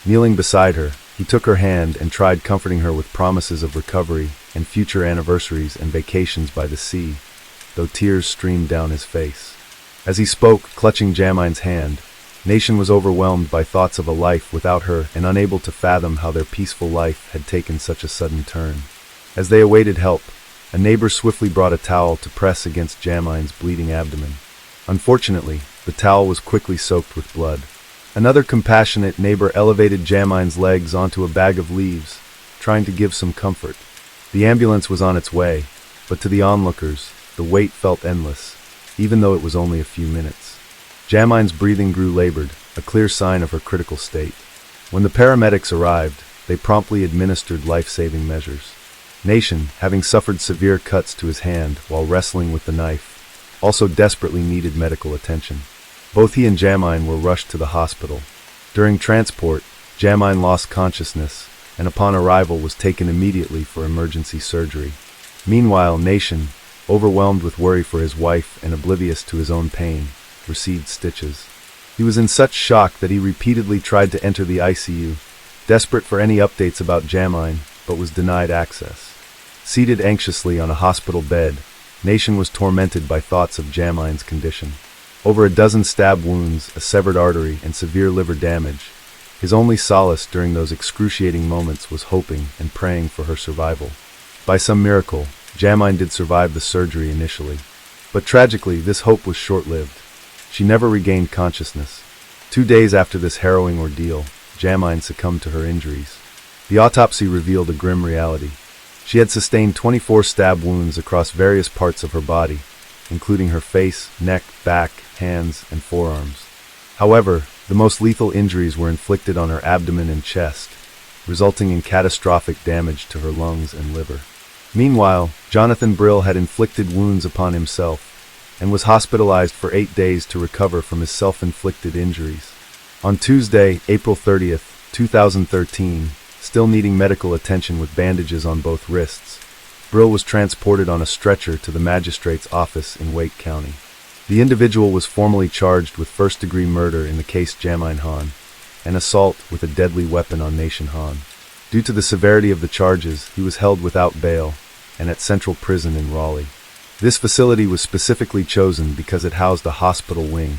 A: Kneeling beside her, he took her hand and tried comforting her with promises of recovery and future anniversaries and vacations by the sea, though tears streamed down his face. As he spoke, clutching Jamine's hand, Nation was overwhelmed by thoughts of a life without her and unable to fathom how their peaceful life had taken such a sudden turn. As they awaited help, a neighbor swiftly brought a towel to press against Jamine's bleeding abdomen. Unfortunately, the towel was quickly soaked with blood. Another compassionate neighbor elevated Jamine's legs onto a bag of leaves, trying to give some comfort. The ambulance was on its way, but to the onlookers, the wait felt endless, even though it was only a few minutes. Jamine's breathing grew labored, a clear sign of her critical state. When the paramedics arrived, they promptly administered life-saving measures. Nation, having suffered severe cuts to his hand while wrestling with the knife, also desperately needed medical attention. Both he and Jamine were rushed to the hospital. During transport, Jamine lost consciousness, and upon arrival was taken immediately for emergency surgery. Meanwhile, Nation, overwhelmed with worry for his wife and oblivious to his own pain, received stitches. He was in such shock that he repeatedly tried to enter the ICU, desperate for any updates about Jamine, but was denied access. Seated anxiously on a hospital bed, Nation was tormented by thoughts of Jamine's condition. Over a dozen stab wounds, a severed artery, and severe liver damage, his only solace during those excruciating moments was hoping and praying for her survival. By some miracle, Jamine did survive the surgery initially. But tragically, this hope was short-lived. She never regained consciousness. 2 days after this harrowing ordeal, Jamine succumbed to her injuries. The autopsy revealed a grim reality. She had sustained 24 stab wounds across various parts of her body, including her face, neck, back, hands, and forearms. However, the most lethal injuries were inflicted on her abdomen and chest, resulting in catastrophic damage to her lungs and liver. Meanwhile, Jonathan Brill had inflicted wounds upon himself and was hospitalized for 8 days to recover from his self-inflicted injuries. On Tuesday, April 30th, 2013, still needing medical attention with bandages on both wrists, Brill was transported on a stretcher to the magistrate's office in Wake County. The individual was formally charged with first-degree murder in the case Jamine Han, and assault with a deadly weapon on Nation Han. Due to the severity of the charges, he was held without bail and at Central Prison in Raleigh. This facility was specifically chosen because it housed a hospital wing,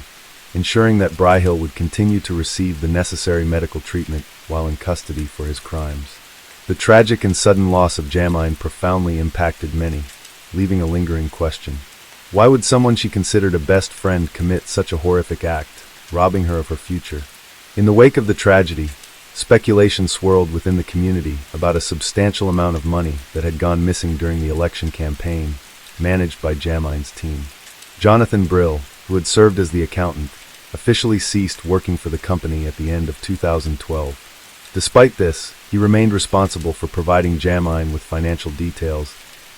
A: ensuring that Bryhill would continue to receive the necessary medical treatment while in custody for his crimes. The tragic and sudden loss of Jamine profoundly impacted many, leaving a lingering question. Why would someone she considered a best friend commit such a horrific act, robbing her of her future? In the wake of the tragedy, speculation swirled within the community about a substantial amount of money that had gone missing during the election campaign, managed by Jamine's team. Jonathan Brill, who had served as the accountant, officially ceased working for the company at the end of 2012. Despite this, he remained responsible for providing Jamine with financial details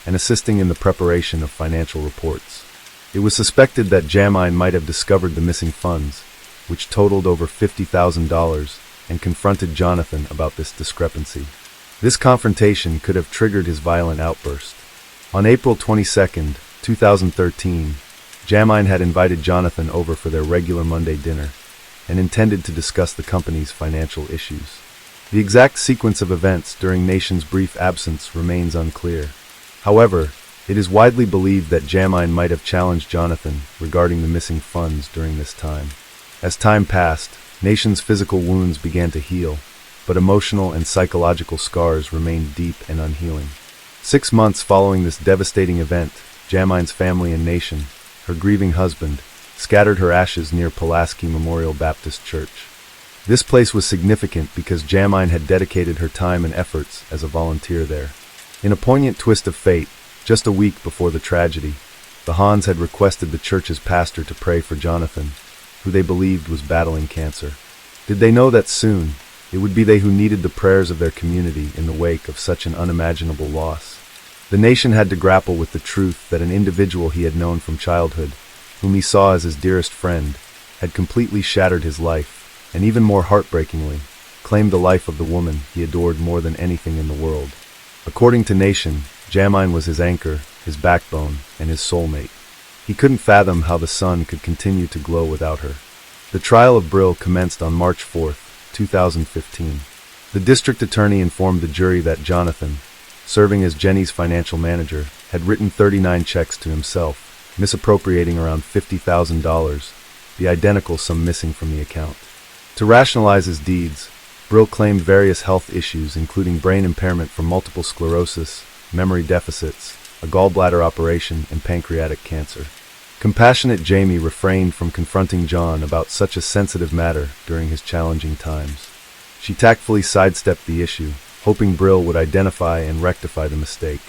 A: and assisting in the preparation of financial reports. It was suspected that Jamine might have discovered the missing funds, which totaled over $50,000, and confronted Jonathan about this discrepancy. This confrontation could have triggered his violent outburst. On April 22, 2013, Jamine had invited Jonathan over for their regular Monday dinner and intended to discuss the company's financial issues. The exact sequence of events during Nation's brief absence remains unclear. However, it is widely believed that Jamine might have challenged Jonathan regarding the missing funds during this time. As time passed, Nation's physical wounds began to heal, but emotional and psychological scars remained deep and unhealing. 6 months following this devastating event, Jamine's family and Nation, her grieving husband, scattered her ashes near Pulaski Memorial Baptist Church. This place was significant because Jamine had dedicated her time and efforts as a volunteer there. In a poignant twist of fate, just a week before the tragedy, the Hans had requested the church's pastor to pray for Jonathan, who they believed was battling cancer. Did they know that soon, it would be they who needed the prayers of their community in the wake of such an unimaginable loss? The nation had to grapple with the truth that an individual he had known from childhood, whom he saw as his dearest friend, had completely shattered his life, and even more heartbreakingly, claimed the life of the woman he adored more than anything in the world. According to Nation, Jamine was his anchor, his backbone, and his soulmate. He couldn't fathom how the sun could continue to glow without her. The trial of Brill commenced on March 4, 2015. The district attorney informed the jury that Jonathan, serving as Jenny's financial manager, had written 39 checks to himself, misappropriating around $50,000, the identical sum missing from the account. To rationalize his deeds, Brill claimed various health issues including brain impairment from multiple sclerosis, memory deficits, a gallbladder operation, and pancreatic cancer. Compassionate Jamie refrained from confronting John about such a sensitive matter during his challenging times. She tactfully sidestepped the issue, hoping Brill would identify and rectify the mistake.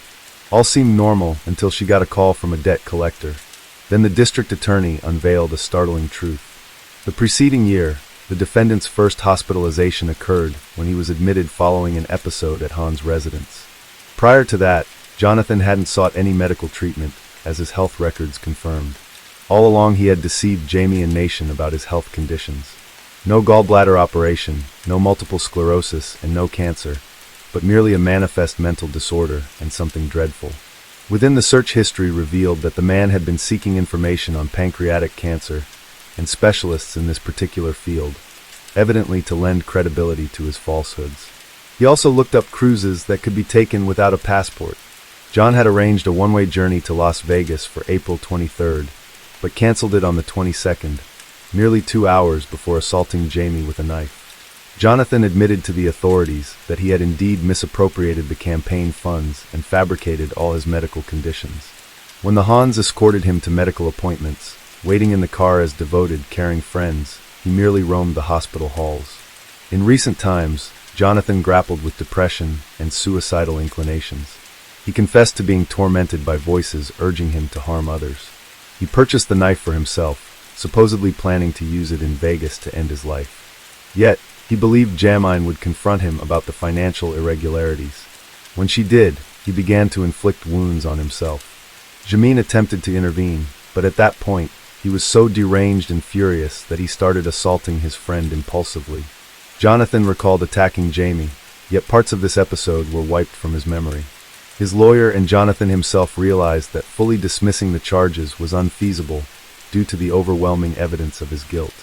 A: All seemed normal until she got a call from a debt collector. Then the district attorney unveiled a startling truth. The preceding year, the defendant's first hospitalization occurred when he was admitted following an episode at Han's residence. Prior to that, Jonathan hadn't sought any medical treatment, as his health records confirmed. All along he had deceived Jamie and Nation about his health conditions. No gallbladder operation, no multiple sclerosis, and no cancer, but merely a manifest mental disorder and something dreadful. Within the search history revealed that the man had been seeking information on pancreatic cancer and specialists in this particular field, evidently to lend credibility to his falsehoods. He also looked up cruises that could be taken without a passport. John had arranged a one-way journey to Las Vegas for April 23rd, but canceled it on the 22nd, merely 2 hours before assaulting Jamie with a knife. Jonathan admitted to the authorities that he had indeed misappropriated the campaign funds and fabricated all his medical conditions. When the Hans escorted him to medical appointments, waiting in the car as devoted, caring friends, he merely roamed the hospital halls. In recent times, Jonathan grappled with depression and suicidal inclinations. He confessed to being tormented by voices urging him to harm others. He purchased the knife for himself, supposedly planning to use it in Vegas to end his life. Yet, he believed Jamine would confront him about the financial irregularities. When she did, he began to inflict wounds on himself. Jamine attempted to intervene, but at that point, he was so deranged and furious that he started assaulting his friend impulsively. Jonathan recalled attacking Jamie, yet parts of this episode were wiped from his memory. His lawyer and Jonathan himself realized that fully dismissing the charges was unfeasible due to the overwhelming evidence of his guilt.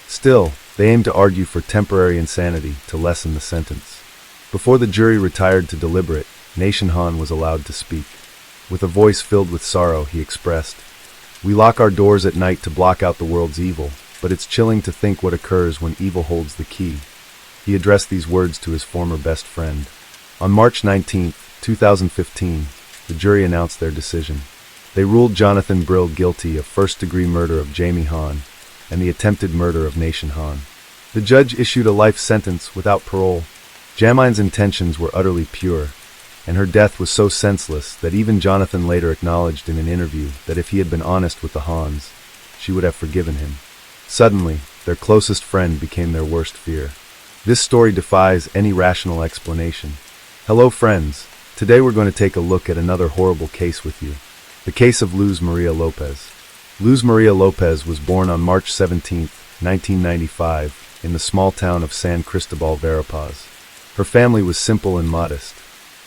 A: Still, they aimed to argue for temporary insanity to lessen the sentence. Before the jury retired to deliberate, Nation Han was allowed to speak. With a voice filled with sorrow, he expressed, "We lock our doors at night to block out the world's evil, but it's chilling to think what occurs when evil holds the key." He addressed these words to his former best friend. On March 19, 2015, the jury announced their decision. They ruled Jonathan Brill guilty of first-degree murder of Jamie Han and the attempted murder of Nation Han. The judge issued a life sentence without parole. Jamine's intentions were utterly pure, and her death was so senseless that even Jonathan later acknowledged in an interview that if he had been honest with the Hans, she would have forgiven him. Suddenly, their closest friend became their worst fear. This story defies any rational explanation. Hello friends, today we're going to take a look at another horrible case with you. The case of Luz Maria Lopez. Luz Maria Lopez was born on March 17, 1995, in the small town of San Cristobal Verapaz. Her family was simple and modest.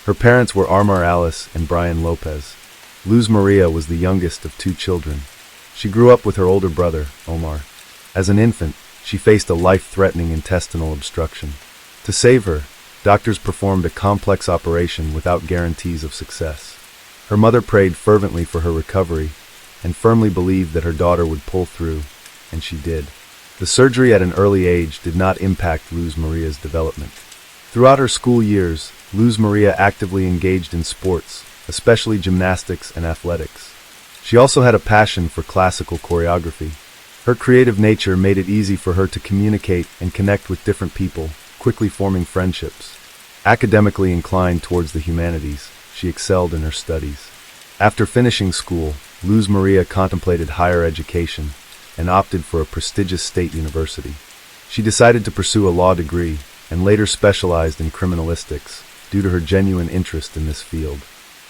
A: Her parents were Armar Alice and Brian Lopez. Luz Maria was the youngest of 2 children. She grew up with her older brother, Omar. As an infant, she faced a life-threatening intestinal obstruction. To save her, doctors performed a complex operation without guarantees of success. Her mother prayed fervently for her recovery and firmly believed that her daughter would pull through, and she did. The surgery at an early age did not impact Luz Maria's development. Throughout her school years, Luz Maria actively engaged in sports, especially gymnastics and athletics. She also had a passion for classical choreography. Her creative nature made it easy for her to communicate and connect with different people, quickly forming friendships. Academically inclined towards the humanities, she excelled in her studies. After finishing school, Luz Maria contemplated higher education and opted for a prestigious state university. She decided to pursue a law degree and later specialized in criminalistics due to her genuine interest in this field.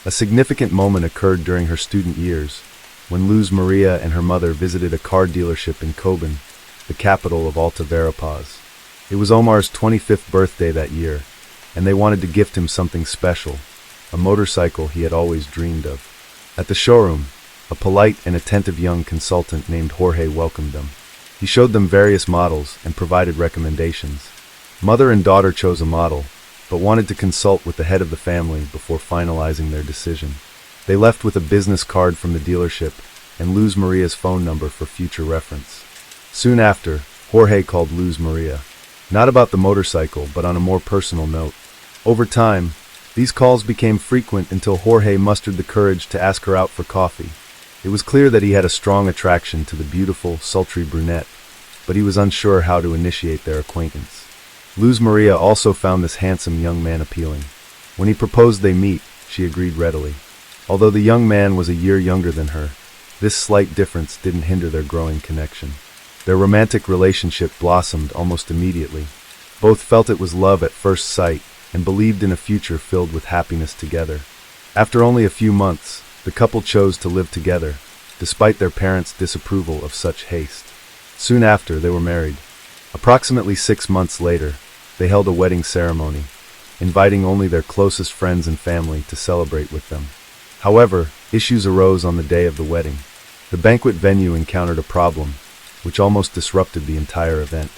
A: A significant moment occurred during her student years, when Luz Maria and her mother visited a car dealership in Coban, the capital of Alta Verapaz. It was Omar's 25th birthday that year, and they wanted to gift him something special, a motorcycle he had always dreamed of. At the showroom, a polite and attentive young consultant named Jorge welcomed them. He showed them various models and provided recommendations. Mother and daughter chose a model, but wanted to consult with the head of the family before finalizing their decision. They left with a business card from the dealership and Luz Maria's phone number for future reference. Soon after, Jorge called Luz Maria, not about the motorcycle, but on a more personal note. Over time, these calls became frequent until Jorge mustered the courage to ask her out for coffee. It was clear that he had a strong attraction to the beautiful, sultry brunette, but he was unsure how to initiate their acquaintance. Luz Maria also found this handsome young man appealing. When he proposed they meet, she agreed readily. Although the young man was a year younger than her, this slight difference didn't hinder their growing connection. Their romantic relationship blossomed almost immediately. Both felt it was love at first sight and believed in a future filled with happiness together. After only a few months, the couple chose to live together, despite their parents' disapproval of such haste. Soon after, they were married. Approximately 6 months later, they held a wedding ceremony, inviting only their closest friends and family to celebrate with them. However, issues arose on the day of the wedding. The banquet venue encountered a problem, which almost disrupted the entire event.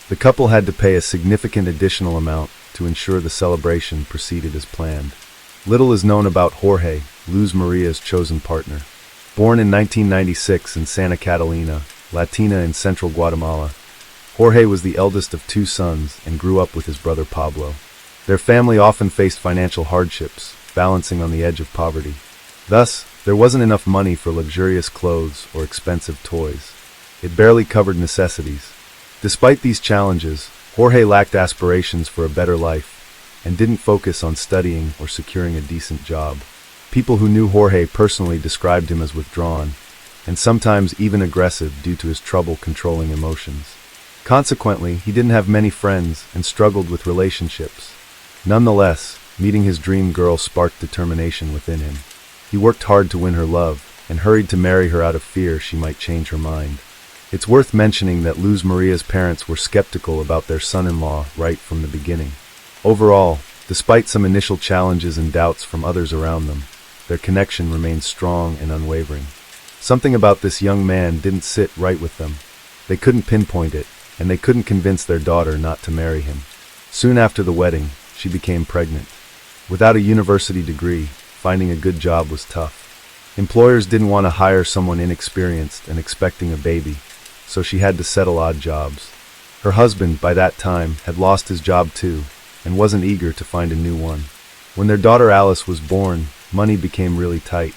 A: The couple had to pay a significant additional amount to ensure the celebration proceeded as planned. Little is known about Jorge, Luz Maria's chosen partner. Born in 1996 in Santa Catalina, Latina in central Guatemala, Jorge was the eldest of 2 sons and grew up with his brother Pablo. Their family often faced financial hardships, balancing on the edge of poverty. Thus, there wasn't enough money for luxurious clothes or expensive toys. It barely covered necessities. Despite these challenges, Jorge lacked aspirations for a better life and didn't focus on studying or securing a decent job. People who knew Jorge personally described him as withdrawn, and sometimes even aggressive due to his trouble controlling emotions. Consequently, he didn't have many friends and struggled with relationships. Nonetheless, meeting his dream girl sparked determination within him. He worked hard to win her love and hurried to marry her out of fear she might change her mind. It's worth mentioning that Luz Maria's parents were skeptical about their son-in-law right from the beginning. Overall, despite some initial challenges and doubts from others around them, their connection remained strong and unwavering. Something about this young man didn't sit right with them. They couldn't pinpoint it, and they couldn't convince their daughter not to marry him. Soon after the wedding, she became pregnant. Without a university degree, finding a good job was tough. Employers didn't want to hire someone inexperienced and expecting a baby, so she had to settle odd jobs. Her husband, by that time, had lost his job too, and wasn't eager to find a new one. When their daughter Alice was born, money became really tight.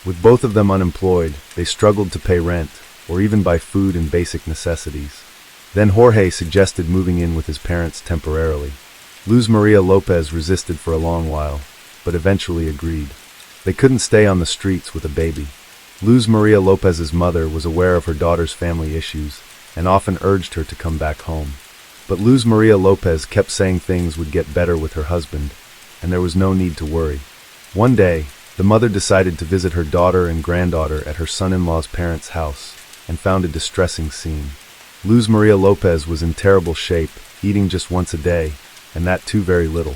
A: With both of them unemployed, they struggled to pay rent, or even buy food and basic necessities. Then Jorge suggested moving in with his parents temporarily. Luz Maria Lopez resisted for a long while, but eventually agreed. They couldn't stay on the streets with a baby. Luz Maria Lopez's mother was aware of her daughter's family issues and often urged her to come back home. But Luz Maria Lopez kept saying things would get better with her husband, and there was no need to worry. One day, the mother decided to visit her daughter and granddaughter at her son-in-law's parents' house and found a distressing scene. Luz Maria Lopez was in terrible shape, eating just once a day, and that too very little.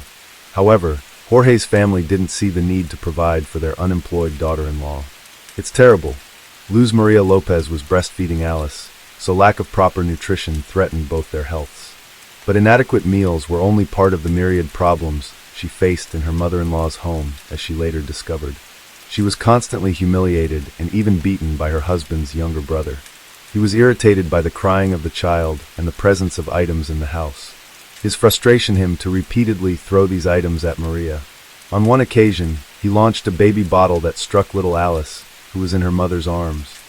A: However, Jorge's family didn't see the need to provide for their unemployed daughter-in-law. It's terrible. Luz Maria Lopez was breastfeeding Alice, so lack of proper nutrition threatened both their healths. But inadequate meals were only part of the myriad problems she faced in her mother-in-law's home, as she later discovered. She was constantly humiliated and even beaten by her husband's younger brother. He was irritated by the crying of the child and the presence of items in the house. His frustration him to repeatedly throw these items at Maria. On one occasion, he launched a baby bottle that struck little Alice, who was in her mother's arms.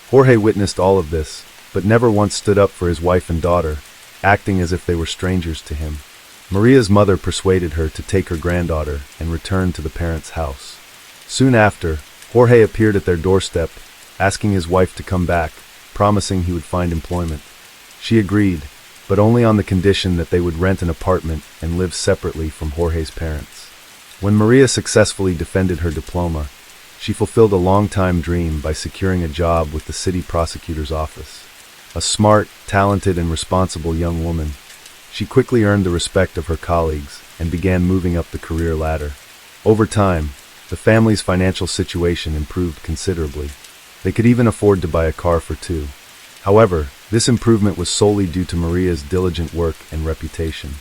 A: Jorge witnessed all of this, but never once stood up for his wife and daughter, acting as if they were strangers to him. Maria's mother persuaded her to take her granddaughter and return to the parents' house. Soon after, Jorge appeared at their doorstep, asking his wife to come back, promising he would find employment. She agreed, but only on the condition that they would rent an apartment and live separately from Jorge's parents. When Maria successfully defended her diploma, she fulfilled a long-time dream by securing a job with the city prosecutor's office. A smart, talented, and responsible young woman, she quickly earned the respect of her colleagues and began moving up the career ladder. Over time, the family's financial situation improved considerably. They could even afford to buy a car for two. However, this improvement was solely due to Maria's diligent work and reputation.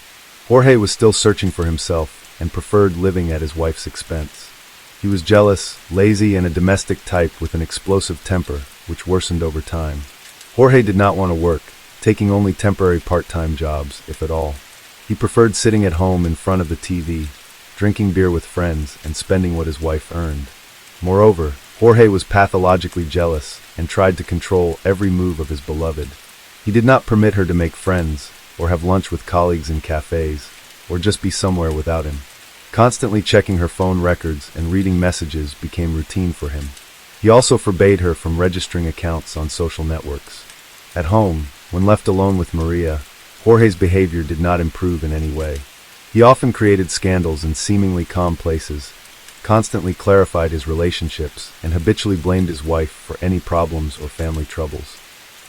A: Jorge was still searching for himself and preferred living at his wife's expense. He was jealous, lazy, and a domestic type with an explosive temper, which worsened over time. Jorge did not want to work, taking only temporary part-time jobs, if at all. He preferred sitting at home in front of the TV, drinking beer with friends, and spending what his wife earned. Moreover, Jorge was pathologically jealous and tried to control every move of his beloved. He did not permit her to make friends, or have lunch with colleagues in cafes, or just be somewhere without him. Constantly checking her phone records and reading messages became routine for him. He also forbade her from registering accounts on social networks. At home, when left alone with Maria, Jorge's behavior did not improve in any way. He often created scandals in seemingly calm places, constantly clarified his relationships, and habitually blamed his wife for any problems or family troubles.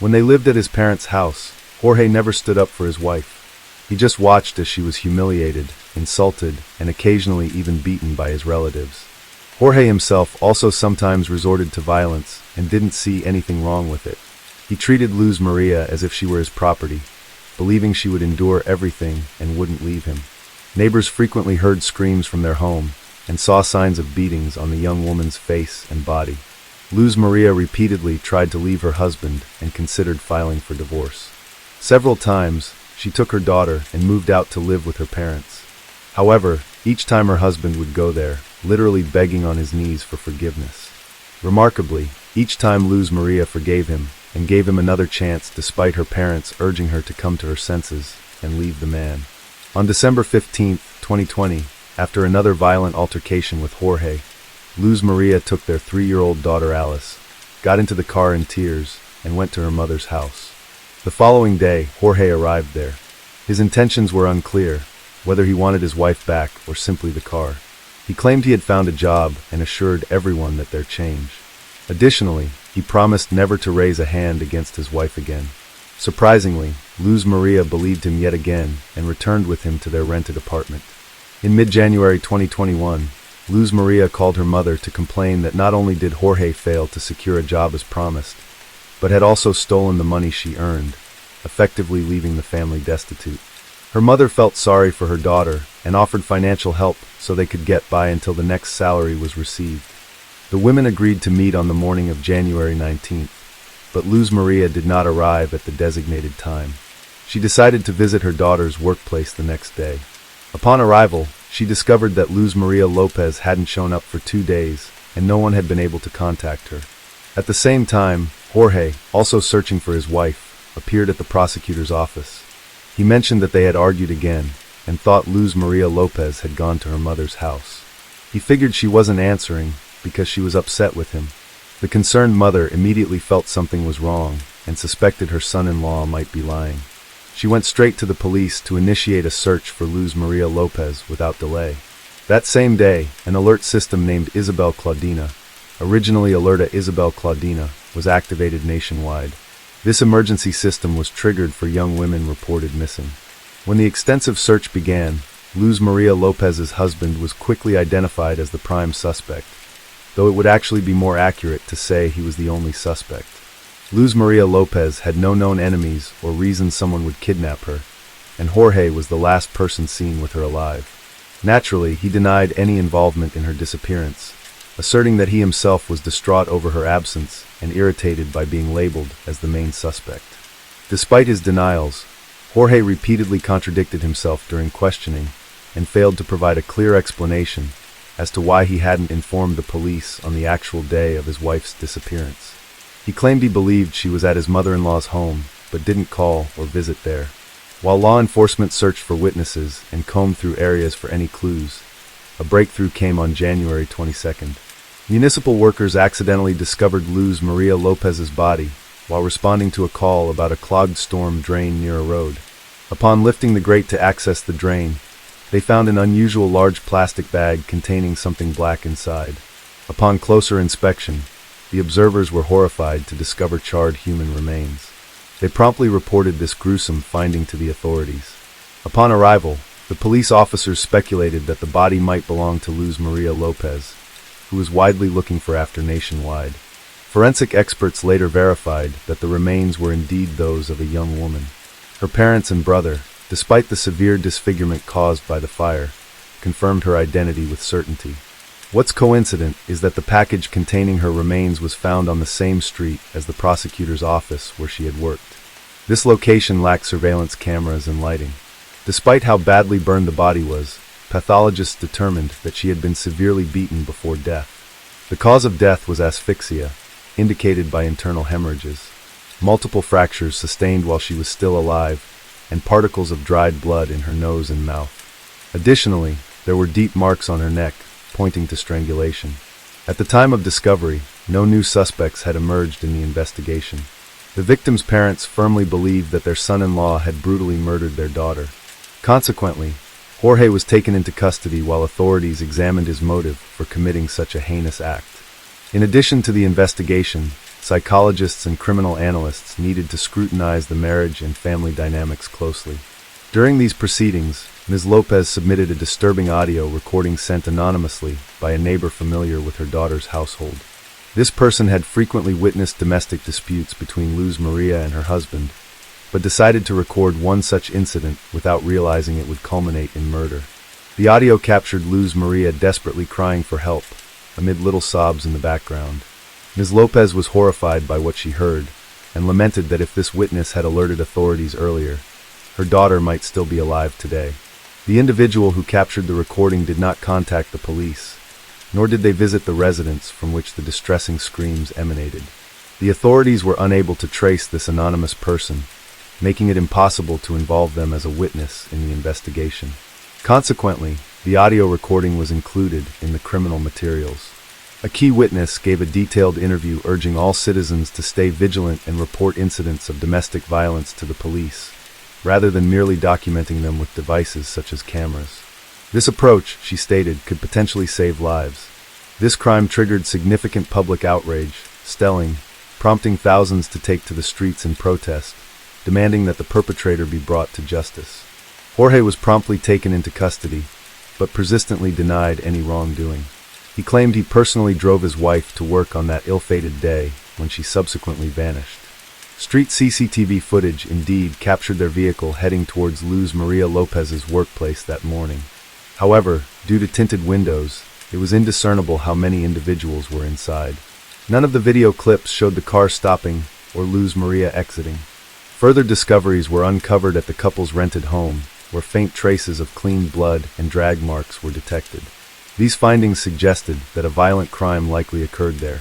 A: When they lived at his parents' house, Jorge never stood up for his wife. He just watched as she was humiliated, insulted, and occasionally even beaten by his relatives. Jorge himself also sometimes resorted to violence and didn't see anything wrong with it. He treated Luz Maria as if she were his property, believing she would endure everything and wouldn't leave him. Neighbors frequently heard screams from their home and saw signs of beatings on the young woman's face and body. Luz Maria repeatedly tried to leave her husband and considered filing for divorce. Several times, she took her daughter and moved out to live with her parents. However, each time her husband would go there, literally begging on his knees for forgiveness. Remarkably, each time Luz Maria forgave him and gave him another chance despite her parents urging her to come to her senses and leave the man. On December 15, 2020, after another violent altercation with Jorge, Luz Maria took their 3-year-old daughter Alice, got into the car in tears, and went to her mother's house. The following day, Jorge arrived there. His intentions were unclear, whether he wanted his wife back or simply the car. He claimed he had found a job and assured everyone that they'd change. Additionally, he promised never to raise a hand against his wife again. Surprisingly, Luz Maria believed him yet again and returned with him to their rented apartment. In mid-January 2021, Luz Maria called her mother to complain that not only did Jorge fail to secure a job as promised, but had also stolen the money she earned, effectively leaving the family destitute. Her mother felt sorry for her daughter and offered financial help so they could get by until the next salary was received. The women agreed to meet on the morning of January 19th, but Luz Maria did not arrive at the designated time. She decided to visit her daughter's workplace the next day. Upon arrival, she discovered that Luz Maria Lopez hadn't shown up for 2 days, and no one had been able to contact her. At the same time, Jorge, also searching for his wife, appeared at the prosecutor's office. He mentioned that they had argued again, and thought Luz Maria Lopez had gone to her mother's house. He figured she wasn't answering because she was upset with him. The concerned mother immediately felt something was wrong and suspected her son-in-law might be lying. She went straight to the police to initiate a search for Luz Maria Lopez without delay. That same day, an alert system named Isabel Claudina, originally Alerta Isabel Claudina, was activated nationwide. This emergency system was triggered for young women reported missing. When the extensive search began, Luz Maria Lopez's husband was quickly identified as the prime suspect, though it would actually be more accurate to say he was the only suspect. Luz Maria Lopez had no known enemies or reasons someone would kidnap her, and Jorge was the last person seen with her alive. Naturally, he denied any involvement in her disappearance, asserting that he himself was distraught over her absence and irritated by being labeled as the main suspect. Despite his denials, Jorge repeatedly contradicted himself during questioning and failed to provide a clear explanation as to why he hadn't informed the police on the actual day of his wife's disappearance. He claimed he believed she was at his mother-in-law's home, but didn't call or visit there. While law enforcement searched for witnesses and combed through areas for any clues, a breakthrough came on January 22nd. Municipal workers accidentally discovered Luz Maria Lopez's body while responding to a call about a clogged storm drain near a road. Upon lifting the grate to access the drain, They found an unusual large plastic bag containing something black inside. Upon closer inspection, the observers were horrified to discover charred human remains. They promptly reported this gruesome finding to the authorities. Upon arrival, the police officers speculated that the body might belong to Luz Maria Lopez, who was widely looking for after nationwide. Forensic experts later verified that the remains were indeed those of a young woman. Her parents and brother, despite the severe disfigurement caused by the fire, confirmed her identity with certainty. What's coincident is that the package containing her remains was found on the same street as the prosecutor's office where she had worked. This location lacked surveillance cameras and lighting. Despite how badly burned the body was, pathologists determined that she had been severely beaten before death. The cause of death was asphyxia, indicated by internal hemorrhages, multiple fractures sustained while she was still alive, and particles of dried blood in her nose and mouth. Additionally, there were deep marks on her neck, pointing to strangulation. At the time of discovery, no new suspects had emerged in the investigation. The victim's parents firmly believed that their son-in-law had brutally murdered their daughter. Consequently, Jorge was taken into custody while authorities examined his motive for committing such a heinous act. In addition to the investigation, psychologists and criminal analysts needed to scrutinize the marriage and family dynamics closely. During these proceedings, Ms. Lopez submitted a disturbing audio recording sent anonymously by a neighbor familiar with her daughter's household. This person had frequently witnessed domestic disputes between Luz Maria and her husband, but decided to record one such incident without realizing it would culminate in murder. The audio captured Luz Maria desperately crying for help, amid little sobs in the background. Ms. Lopez was horrified by what she heard, and lamented that if this witness had alerted authorities earlier, her daughter might still be alive today. The individual who captured the recording did not contact the police, nor did they visit the residence from which the distressing screams emanated. The authorities were unable to trace this anonymous person, making it impossible to involve them as a witness in the investigation. Consequently, the audio recording was included in the criminal materials. A key witness gave a detailed interview urging all citizens to stay vigilant and report incidents of domestic violence to the police, rather than merely documenting them with devices such as cameras. This approach, she stated, could potentially save lives. This crime triggered significant public outrage, prompting thousands to take to the streets in protest, demanding that the perpetrator be brought to justice. Jorge was promptly taken into custody, but persistently denied any wrongdoing. He claimed he personally drove his wife to work on that ill-fated day, when she subsequently vanished. Street CCTV footage indeed captured their vehicle heading towards Luz Maria Lopez's workplace that morning. However, due to tinted windows, it was indiscernible how many individuals were inside. None of the video clips showed the car stopping or Luz Maria exiting. Further discoveries were uncovered at the couple's rented home, where faint traces of clean blood and drag marks were detected. These findings suggested that a violent crime likely occurred there.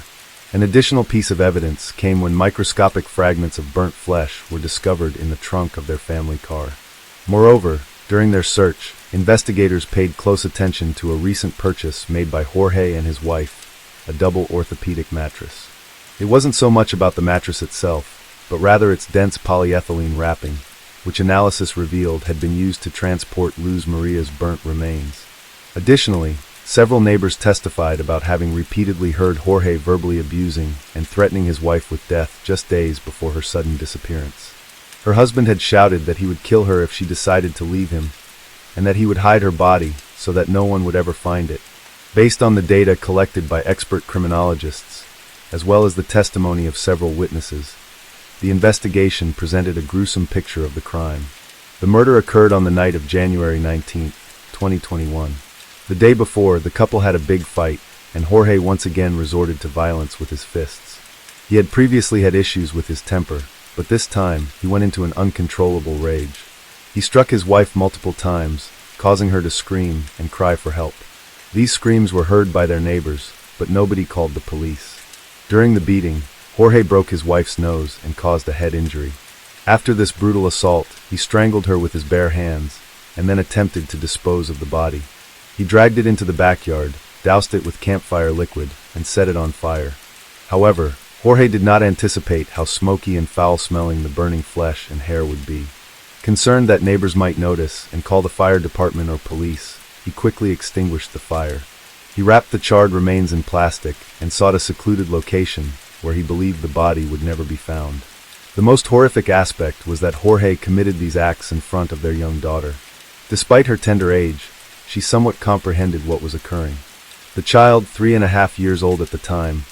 A: An additional piece of evidence came when microscopic fragments of burnt flesh were discovered in the trunk of their family car. Moreover, during their search, investigators paid close attention to a recent purchase made by Jorge and his wife, a double orthopedic mattress. It wasn't so much about the mattress itself, but rather its dense polyethylene wrapping, which analysis revealed had been used to transport Luz Maria's burnt remains. Additionally, several neighbors testified about having repeatedly heard Jorge verbally abusing and threatening his wife with death just days before her sudden disappearance. Her husband had shouted that he would kill her if she decided to leave him, and that he would hide her body so that no one would ever find it. Based on the data collected by expert criminologists, as well as the testimony of several witnesses, the investigation presented a gruesome picture of the crime. The murder occurred on the night of January 19, 2021. The day before, the couple had a big fight, and Jorge once again resorted to violence with his fists. He had previously had issues with his temper, but this time he went into an uncontrollable rage. He struck his wife multiple times, causing her to scream and cry for help. These screams were heard by their neighbors, but nobody called the police. During the beating, Jorge broke his wife's nose and caused a head injury. After this brutal assault, he strangled her with his bare hands, and then attempted to dispose of the body. He dragged it into the backyard, doused it with campfire liquid, and set it on fire. However, Jorge did not anticipate how smoky and foul-smelling the burning flesh and hair would be. Concerned that neighbors might notice and call the fire department or police, he quickly extinguished the fire. He wrapped the charred remains in plastic and sought a secluded location where he believed the body would never be found. The most horrific aspect was that Jorge committed these acts in front of their young daughter. Despite her tender age, she somewhat comprehended what was occurring. The child, 3.5 years old at the time,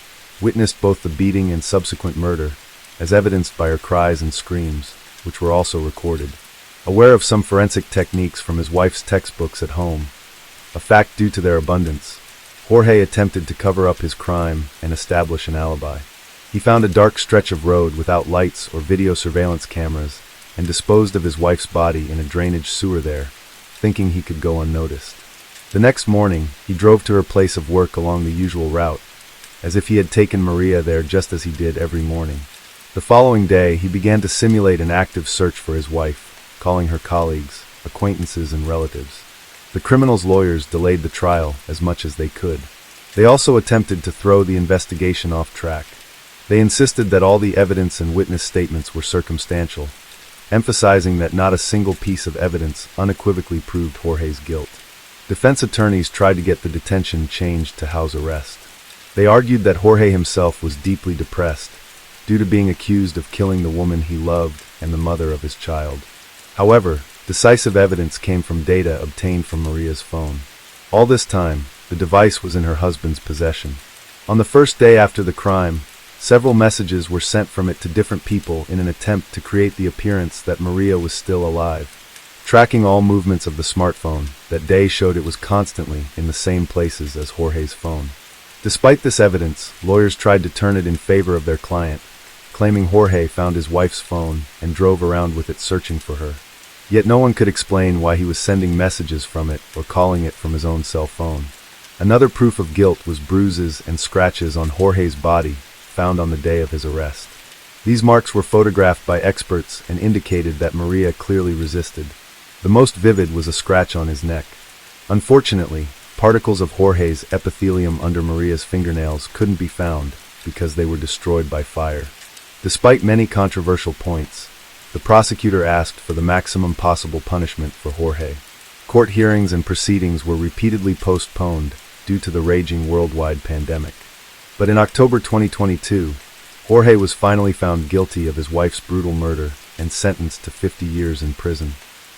A: witnessed both the beating and subsequent murder, as evidenced by her cries and screams, which were also recorded. Aware of some forensic techniques from his wife's textbooks at home, a fact due to their abundance, Jorge attempted to cover up his crime and establish an alibi. He found a dark stretch of road without lights or video surveillance cameras and disposed of his wife's body in a drainage sewer there, thinking he could go unnoticed. The next morning, he drove to her place of work along the usual route, as if he had taken Maria there just as he did every morning. The following day, he began to simulate an active search for his wife, calling her colleagues, acquaintances, and relatives. The criminal's lawyers delayed the trial as much as they could. They also attempted to throw the investigation off track. They insisted that all the evidence and witness statements were circumstantial, emphasizing that not a single piece of evidence unequivocally proved Jorge's guilt. Defense attorneys tried to get the detention changed to house arrest. They argued that Jorge himself was deeply depressed, due to being accused of killing the woman he loved and the mother of his child. However, decisive evidence came from data obtained from Maria's phone. All this time, the device was in her husband's possession. On the first day after the crime, several messages were sent from it to different people in an attempt to create the appearance that Maria was still alive. Tracking all movements of the smartphone, that day showed it was constantly in the same places as Jorge's phone. Despite this evidence, lawyers tried to turn it in favor of their client, claiming Jorge found his wife's phone and drove around with it searching for her. Yet no one could explain why he was sending messages from it or calling it from his own cell phone. Another proof of guilt was bruises and scratches on Jorge's body found on the day of his arrest. These marks were photographed by experts and indicated that Maria clearly resisted. The most vivid was a scratch on his neck. Unfortunately, particles of Jorge's epithelium under Maria's fingernails couldn't be found because they were destroyed by fire. Despite many controversial points, the prosecutor asked for the maximum possible punishment for Jorge. Court hearings and proceedings were repeatedly postponed due to the raging worldwide pandemic. But in October 2022, Jorge was finally found guilty of his wife's brutal murder and sentenced to 50 years in prison.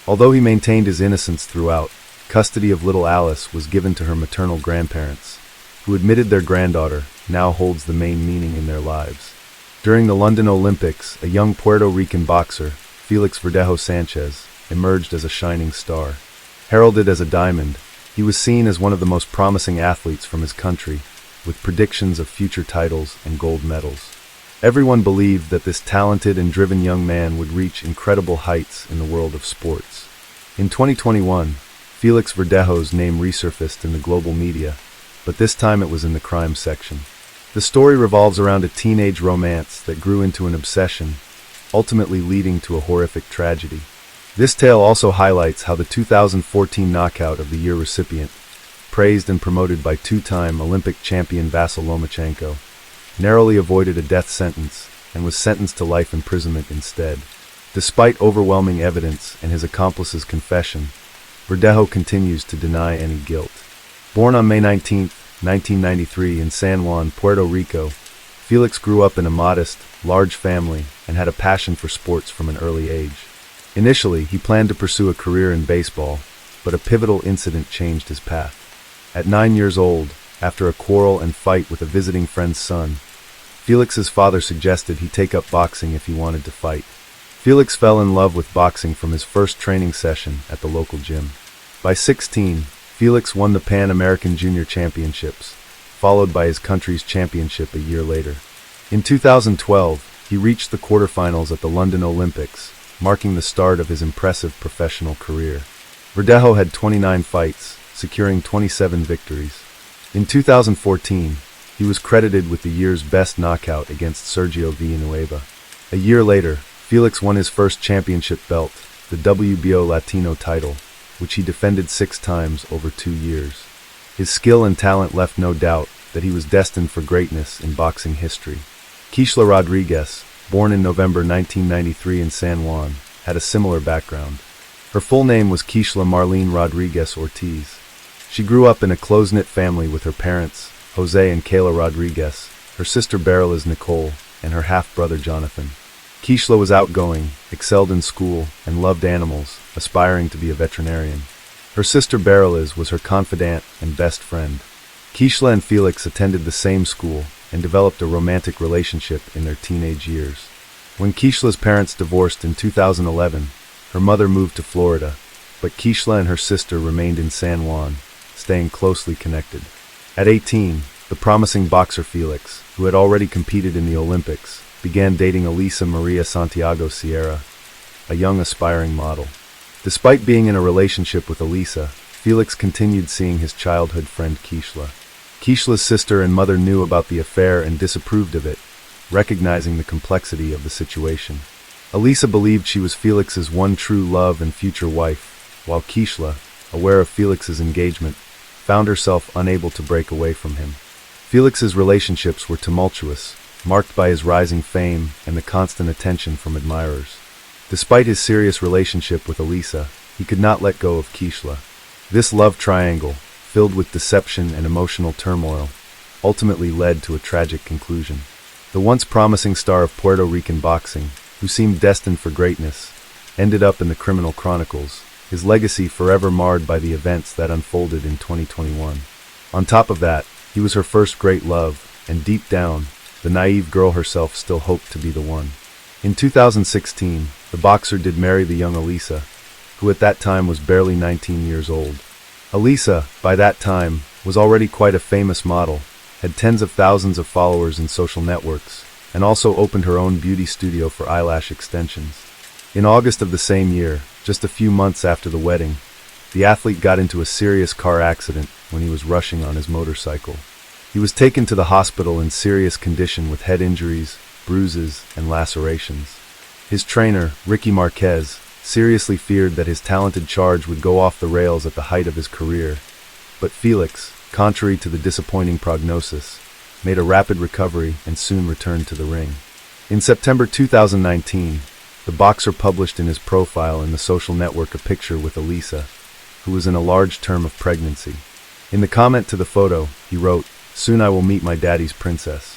A: Although he maintained his innocence throughout, custody of little Alice was given to her maternal grandparents, who admitted their granddaughter now holds the main meaning in their lives. During the London Olympics, a young Puerto Rican boxer, Felix Verdejo Sanchez, emerged as a shining star. Heralded as a diamond, he was seen as one of the most promising athletes from his country, with predictions of future titles and gold medals. Everyone believed that this talented and driven young man would reach incredible heights in the world of sports. In 2021, Felix Verdejo's name resurfaced in the global media, but this time it was in the crime section. The story revolves around a teenage romance that grew into an obsession, ultimately leading to a horrific tragedy. This tale also highlights how the 2014 Knockout of the Year recipient, praised and promoted by two-time Olympic champion Vasyl Lomachenko, narrowly avoided a death sentence and was sentenced to life imprisonment instead. Despite overwhelming evidence and his accomplice's confession, Verdejo continues to deny any guilt. Born on May 19, 1993 in San Juan, Puerto Rico, Felix grew up in a modest, large family and had a passion for sports from an early age. Initially, he planned to pursue a career in baseball, but a pivotal incident changed his path. At 9 years old, after a quarrel and fight with a visiting friend's son, Felix's father suggested he take up boxing if he wanted to fight. Felix fell in love with boxing from his first training session at the local gym. By 16, Felix won the Pan American Junior Championships, followed by his country's championship a year later. In 2012, he reached the quarterfinals at the London Olympics, marking the start of his impressive professional career. Verdejo had 29 fights, securing 27 victories. In 2014, he was credited with the year's best knockout against Sergio Villanueva. A year later, Felix won his first championship belt, the WBO Latino title, which he defended 6 times over 2 years. His skill and talent left no doubt that he was destined for greatness in boxing history. Keishla Rodriguez, born in November 1993 in San Juan, had a similar background. Her full name was Keishla Marlene Rodriguez Ortiz. She grew up in a close-knit family with her parents, Jose and Kayla Rodriguez, her sister Beryl is Nicole, and her half-brother Jonathan. Keishla was outgoing, excelled in school, and loved animals, aspiring to be a veterinarian. Her sister Beryl was her confidant and best friend. Keishla and Felix attended the same school and developed a romantic relationship in their teenage years. When Keishla's parents divorced in 2011, her mother moved to Florida, but Keishla and her sister remained in San Juan, staying closely connected. At 18, the promising boxer Felix, who had already competed in the Olympics, began dating Elisa Maria Santiago Sierra, a young aspiring model. Despite being in a relationship with Elisa, Felix continued seeing his childhood friend Keishla. Keishla's sister and mother knew about the affair and disapproved of it, recognizing the complexity of the situation. Elisa believed she was Felix's one true love and future wife, while Keishla, aware of Felix's engagement, found herself unable to break away from him. Felix's relationships were tumultuous, marked by his rising fame and the constant attention from admirers. Despite his serious relationship with Elisa, he could not let go of Keishla. This love triangle, filled with deception and emotional turmoil, ultimately led to a tragic conclusion. The once promising star of Puerto Rican boxing, who seemed destined for greatness, ended up in the criminal chronicles, his legacy forever marred by the events that unfolded in 2021. On top of that, he was her first great love, and deep down, the naive girl herself still hoped to be the one. In 2016, the boxer did marry the young Elisa, who at that time was barely 19 years old. Elisa, by that time, was already quite a famous model, had tens of thousands of followers in social networks, and also opened her own beauty studio for eyelash extensions. In August of the same year, just a few months after the wedding, the athlete got into a serious car accident when he was rushing on his motorcycle. He was taken to the hospital in serious condition with head injuries, bruises, and lacerations. His trainer, Ricky Marquez, seriously feared that his talented charge would go off the rails at the height of his career, but Felix, contrary to the disappointing prognosis, made a rapid recovery and soon returned to the ring. In September 2019, the boxer published in his profile in the social network a picture with Elisa, who was in a large term of pregnancy. In the comment to the photo, he wrote, "Soon I will meet my daddy's princess."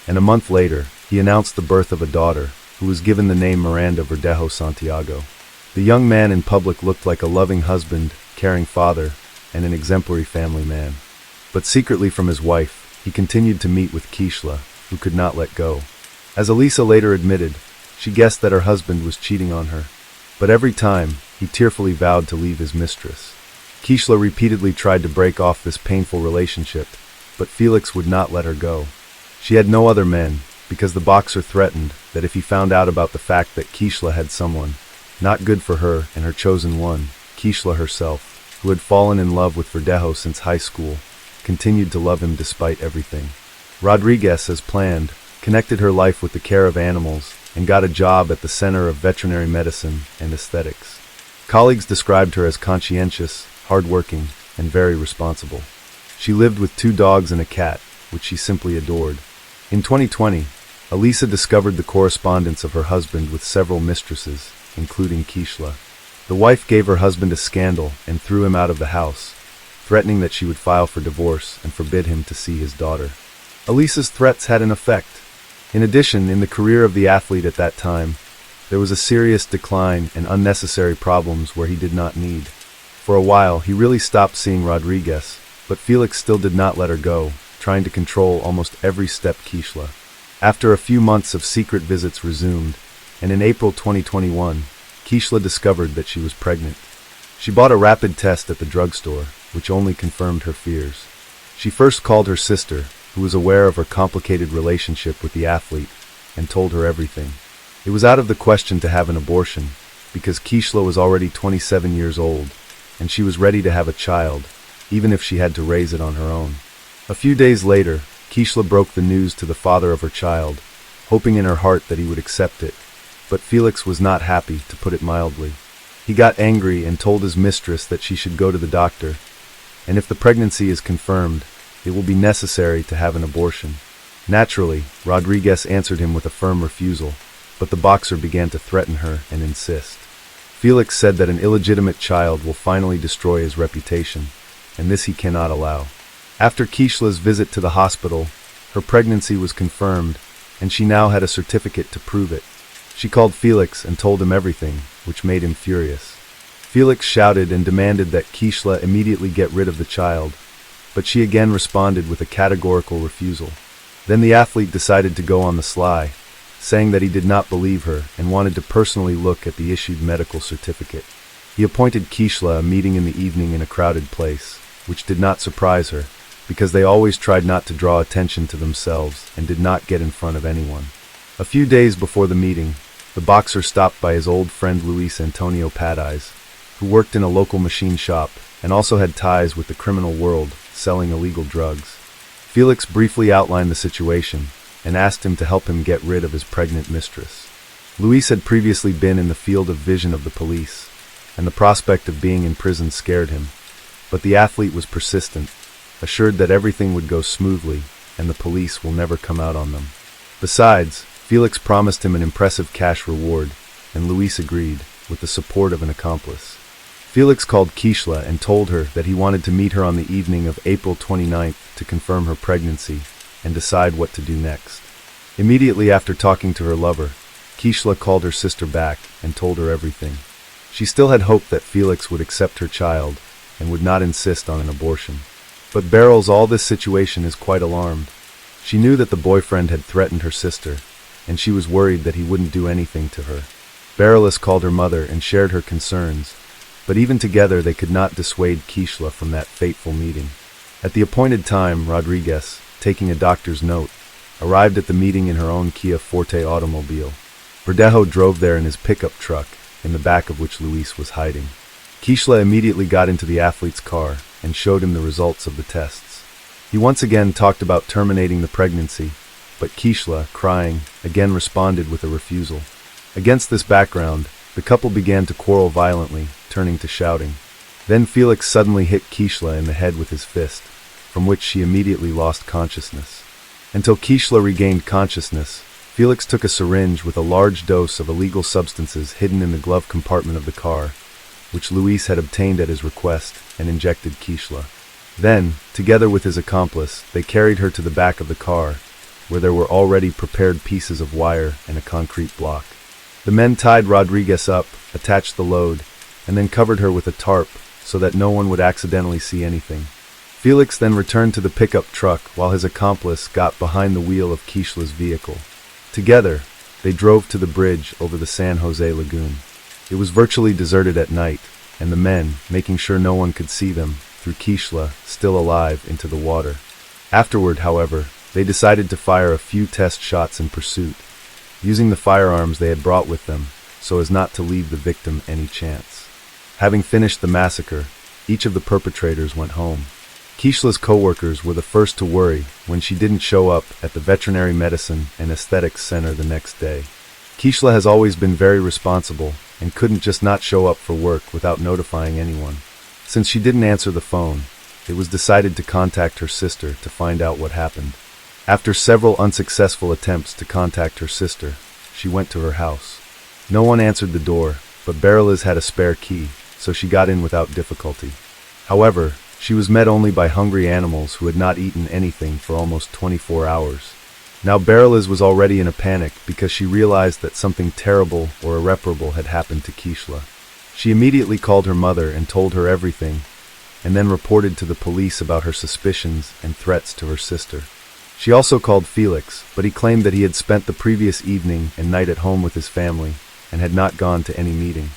A: And a month later, he announced the birth of a daughter, who was given the name Miranda Verdejo Santiago. The young man in public looked like a loving husband, caring father, and an exemplary family man. But secretly from his wife, he continued to meet with Keishla, who could not let go. As Elisa later admitted, she guessed that her husband was cheating on her. But every time, he tearfully vowed to leave his mistress. Keishla repeatedly tried to break off this painful relationship, but Felix would not let her go. She had no other men, because the boxer threatened that if he found out about the fact that Keishla had someone, not good for her and her chosen one, Keishla herself, who had fallen in love with Verdejo since high school, continued to love him despite everything. Rodriguez, as planned, connected her life with the care of animals and got a job at the Center of Veterinary Medicine and Aesthetics. Colleagues described her as conscientious, hardworking, and very responsible. She lived with 2 dogs and a cat, which she simply adored. In 2020, Elisa discovered the correspondence of her husband with several mistresses, including Keishla. The wife gave her husband a scandal and threw him out of the house, threatening that she would file for divorce and forbid him to see his daughter. Elisa's threats had an effect. In addition, in the career of the athlete at that time, there was a serious decline and unnecessary problems where he did not need. For a while, he really stopped seeing Rodriguez, but Felix still did not let her go, trying to control almost every step Keishla. After a few months of secret visits resumed, and in April 2021, Keishla discovered that she was pregnant. She bought a rapid test at the drugstore, which only confirmed her fears. She first called her sister, who was aware of her complicated relationship with the athlete, and told her everything. It was out of the question to have an abortion, because Keishla was already 27 years old, and she was ready to have a child, even if she had to raise it on her own. A few days later, Keishla broke the news to the father of her child, hoping in her heart that he would accept it, but Felix was not happy, to put it mildly. He got angry and told his mistress that she should go to the doctor, and if the pregnancy is confirmed, it will be necessary to have an abortion. Naturally, Rodriguez answered him with a firm refusal, but the boxer began to threaten her and insist. Felix said that an illegitimate child will finally destroy his reputation, and this he cannot allow. After Kishla's visit to the hospital, her pregnancy was confirmed, and she now had a certificate to prove it. She called Felix and told him everything, which made him furious. Felix shouted and demanded that Kishla immediately get rid of the child, but she again responded with a categorical refusal. Then the athlete decided to go on the sly, saying that he did not believe her and wanted to personally look at the issued medical certificate. He appointed Kishla a meeting in the evening in a crowded place, which did not surprise her, because they always tried not to draw attention to themselves and did not get in front of anyone. A few days before the meeting, the boxer stopped by his old friend Luis Antonio Padeyes, who worked in a local machine shop and also had ties with the criminal world, selling illegal drugs. Felix briefly outlined the situation and asked him to help him get rid of his pregnant mistress. Luis had previously been in the field of vision of the police, and the prospect of being in prison scared him, but the athlete was persistent, assured that everything would go smoothly and the police will never come out on them. Besides, Felix promised him an impressive cash reward, and Luis agreed, with the support of an accomplice. Felix called Kishla and told her that he wanted to meet her on the evening of April 29th to confirm her pregnancy and decide what to do next. Immediately after talking to her lover, Kishla called her sister back and told her everything. She still had hoped that Felix would accept her child and would not insist on an abortion. But Beryl's all this situation is quite alarmed. She knew that the boyfriend had threatened her sister, and she was worried that he wouldn't do anything to her. Beryl called her mother and shared her concerns, but even together they could not dissuade Kishla from that fateful meeting. At the appointed time, Rodriguez, taking a doctor's note, arrived at the meeting in her own Kia Forte automobile. Verdejo drove there in his pickup truck, in the back of which Luis was hiding. Kishla immediately got into the athlete's car and showed him the results of the tests. He once again talked about terminating the pregnancy, but Kishla, crying, again responded with a refusal. Against this background, the couple began to quarrel violently, turning to shouting. Then Felix suddenly hit Kishla in the head with his fist, from which she immediately lost consciousness. Until Kishla regained consciousness, Felix took a syringe with a large dose of illegal substances hidden in the glove compartment of the car, which Luis had obtained at his request, and injected Kishla. Then, together with his accomplice, they carried her to the back of the car, where there were already prepared pieces of wire and a concrete block. The men tied Rodriguez up, attached the load, and then covered her with a tarp so that no one would accidentally see anything. Felix then returned to the pickup truck while his accomplice got behind the wheel of Kishla's vehicle. Together, they drove to the bridge over the San Jose Lagoon. It was virtually deserted at night, and the men, making sure no one could see them, threw Kishla, still alive, into the water. Afterward, however, they decided to fire a few test shots in pursuit, using the firearms they had brought with them, so as not to leave the victim any chance. Having finished the massacre, each of the perpetrators went home. Kishla's co-workers were the first to worry when she didn't show up at the Veterinary Medicine and Aesthetics Center the next day. Kishla has always been very responsible and couldn't just not show up for work without notifying anyone. Since she didn't answer the phone, it was decided to contact her sister to find out what happened. After several unsuccessful attempts to contact her sister, she went to her house. No one answered the door, but Beryl had a spare key, so she got in without difficulty. However, she was met only by hungry animals who had not eaten anything for almost 24 hours. Now Beryl was already in a panic because she realized that something terrible or irreparable had happened to Kishla. She immediately called her mother and told her everything, and then reported to the police about her suspicions and threats to her sister. She also called Felix, but he claimed that he had spent the previous evening and night at home with his family and had not gone to any meeting.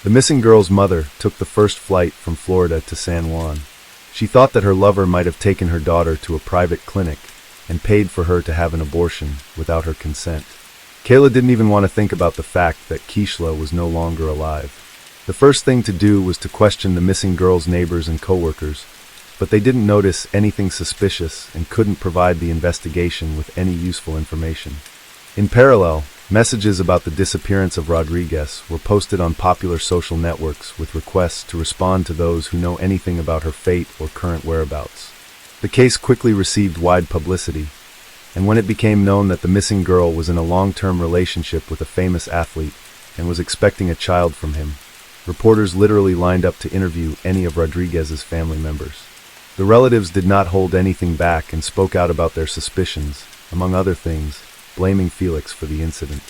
A: The missing girl's mother took the first flight from Florida to San Juan. She thought that her lover might have taken her daughter to a private clinic and paid for her to have an abortion without her consent. Kayla didn't even want to think about the fact that Kishla was no longer alive. The first thing to do was to question the missing girl's neighbors and coworkers, but they didn't notice anything suspicious and couldn't provide the investigation with any useful information. In parallel, messages about the disappearance of Rodriguez were posted on popular social networks with requests to respond to those who know anything about her fate or current whereabouts. The case quickly received wide publicity, and when it became known that the missing girl was in a long-term relationship with a famous athlete and was expecting a child from him, Reporters literally lined up to interview any of Rodriguez's family members. The relatives did not hold anything back and spoke out about their suspicions, among other things, blaming Felix for the incident.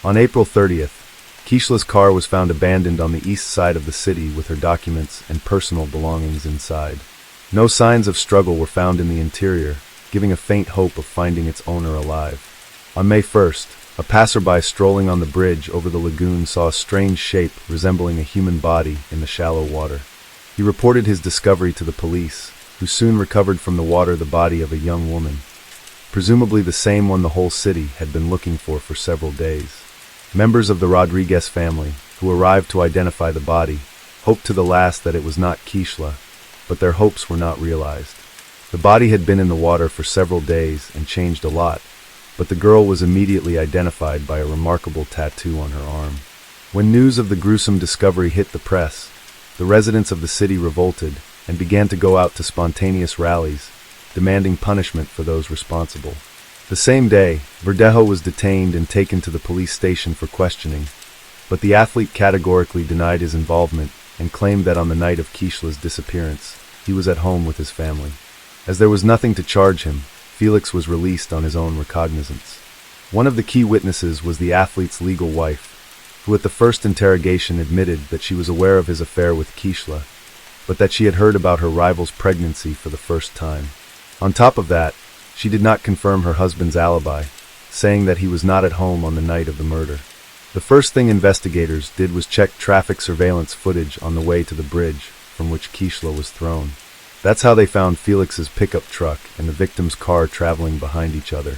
A: On April 30th, Kishla's car was found abandoned on the east side of the city with her documents and personal belongings inside. No signs of struggle were found in the interior, giving a faint hope of finding its owner alive. On May 1st, a passerby strolling on the bridge over the lagoon saw a strange shape resembling a human body in the shallow water. He reported his discovery to the police, who soon recovered from the water the body of a young woman, presumably the same one the whole city had been looking for several days. Members of the Rodriguez family, who arrived to identify the body, hoped to the last that it was not Kishla, but their hopes were not realized. The body had been in the water for several days and changed a lot, but the girl was immediately identified by a remarkable tattoo on her arm. When news of the gruesome discovery hit the press, the residents of the city revolted and began to go out to spontaneous rallies, demanding punishment for those responsible. The same day, Verdejo was detained and taken to the police station for questioning, but the athlete categorically denied his involvement and claimed that on the night of Kishla's disappearance, he was at home with his family. As there was nothing to charge him, Felix was released on his own recognizance. One of the key witnesses was the athlete's legal wife, who at the first interrogation admitted that she was aware of his affair with Kishla, but that she had heard about her rival's pregnancy for the first time. On top of that, she did not confirm her husband's alibi, saying that he was not at home on the night of the murder. The first thing investigators did was check traffic surveillance footage on the way to the bridge from which Kishla was thrown. That's how they found Felix's pickup truck and the victim's car traveling behind each other,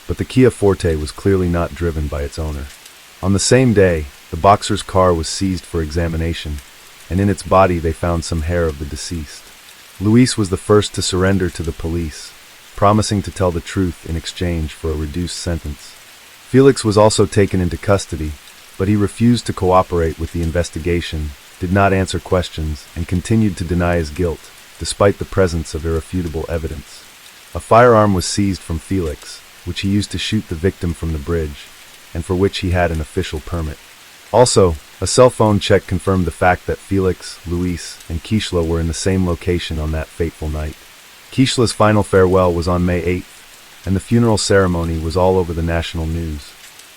A: but the Kia Forte was clearly not driven by its owner. On the same day, the boxer's car was seized for examination, and in its body they found some hair of the deceased. Luis was the first to surrender to the police, promising to tell the truth in exchange for a reduced sentence. Felix was also taken into custody, but he refused to cooperate with the investigation, did not answer questions, and continued to deny his guilt, despite the presence of irrefutable evidence. A firearm was seized from Felix, which he used to shoot the victim from the bridge, and for which he had an official permit. Also, a cell phone check confirmed the fact that Felix, Luis, and Kishla were in the same location on that fateful night. Kishla's final farewell was on May 8th, and the funeral ceremony was all over the national news.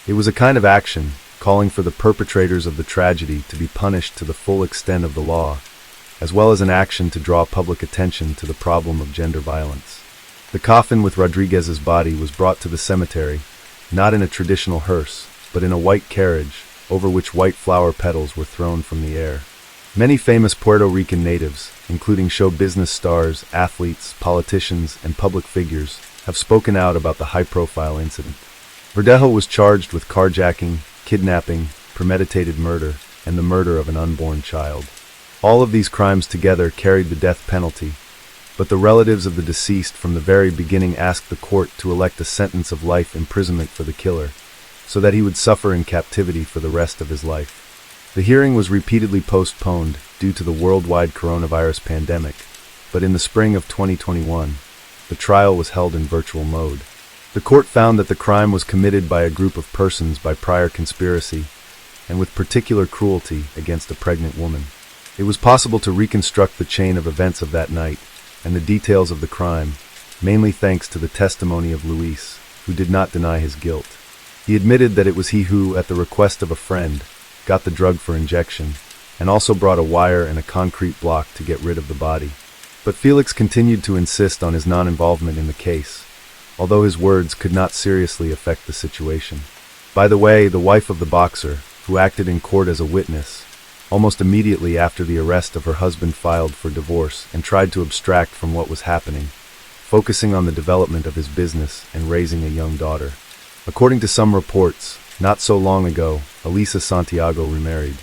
A: It was a kind of action, calling for the perpetrators of the tragedy to be punished to the full extent of the law, as well as an action to draw public attention to the problem of gender violence. The coffin with Rodriguez's body was brought to the cemetery, not in a traditional hearse, but in a white carriage, over which white flower petals were thrown from the air. Many famous Puerto Rican natives, including show business stars, athletes, politicians, and public figures, have spoken out about the high-profile incident. Verdejo was charged with carjacking, kidnapping, premeditated murder, and the murder of an unborn child. All of these crimes together carried the death penalty, but the relatives of the deceased from the very beginning asked the court to elect a sentence of life imprisonment for the killer, so that he would suffer in captivity for the rest of his life. The hearing was repeatedly postponed due to the worldwide coronavirus pandemic, but in the spring of 2021, the trial was held in virtual mode. The court found that the crime was committed by a group of persons by prior conspiracy, and with particular cruelty against a pregnant woman. It was possible to reconstruct the chain of events of that night, and the details of the crime, mainly thanks to the testimony of Luis, who did not deny his guilt. He admitted that it was he who, at the request of a friend, got the drug for injection, and also brought a wire and a concrete block to get rid of the body. But Felix continued to insist on his non-involvement in the case, although his words could not seriously affect the situation. By the way, the wife of the boxer, who acted in court as a witness, almost immediately after the arrest of her husband filed for divorce and tried to abstract from what was happening, focusing on the development of his business and raising a young daughter. According to some reports, not so long ago, Elisa Santiago remarried.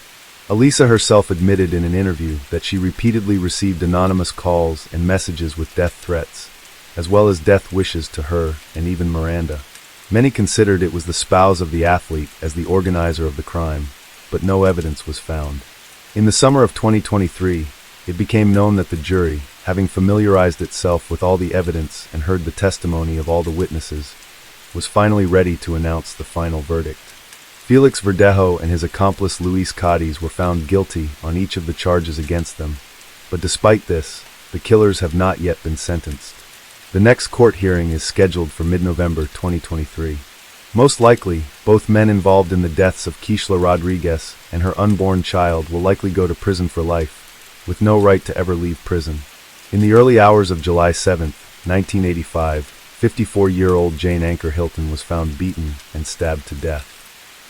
A: Elisa herself admitted in an interview that she repeatedly received anonymous calls and messages with death threats, as well as death wishes to her and even Miranda. Many considered it was the spouse of the athlete as the organizer of the crime, but no evidence was found. In the summer of 2023, it became known that the jury, having familiarized itself with all the evidence and heard the testimony of all the witnesses, was finally ready to announce the final verdict. Felix Verdejo and his accomplice Luis Cadiz were found guilty on each of the charges against them, but despite this, the killers have not yet been sentenced. The next court hearing is scheduled for mid-November 2023. Most likely, both men involved in the deaths of Kishla Rodriguez and her unborn child will likely go to prison for life, with no right to ever leave prison. In the early hours of July 7, 1985, 54-year-old Jane Anchor Hilton was found beaten and stabbed to death.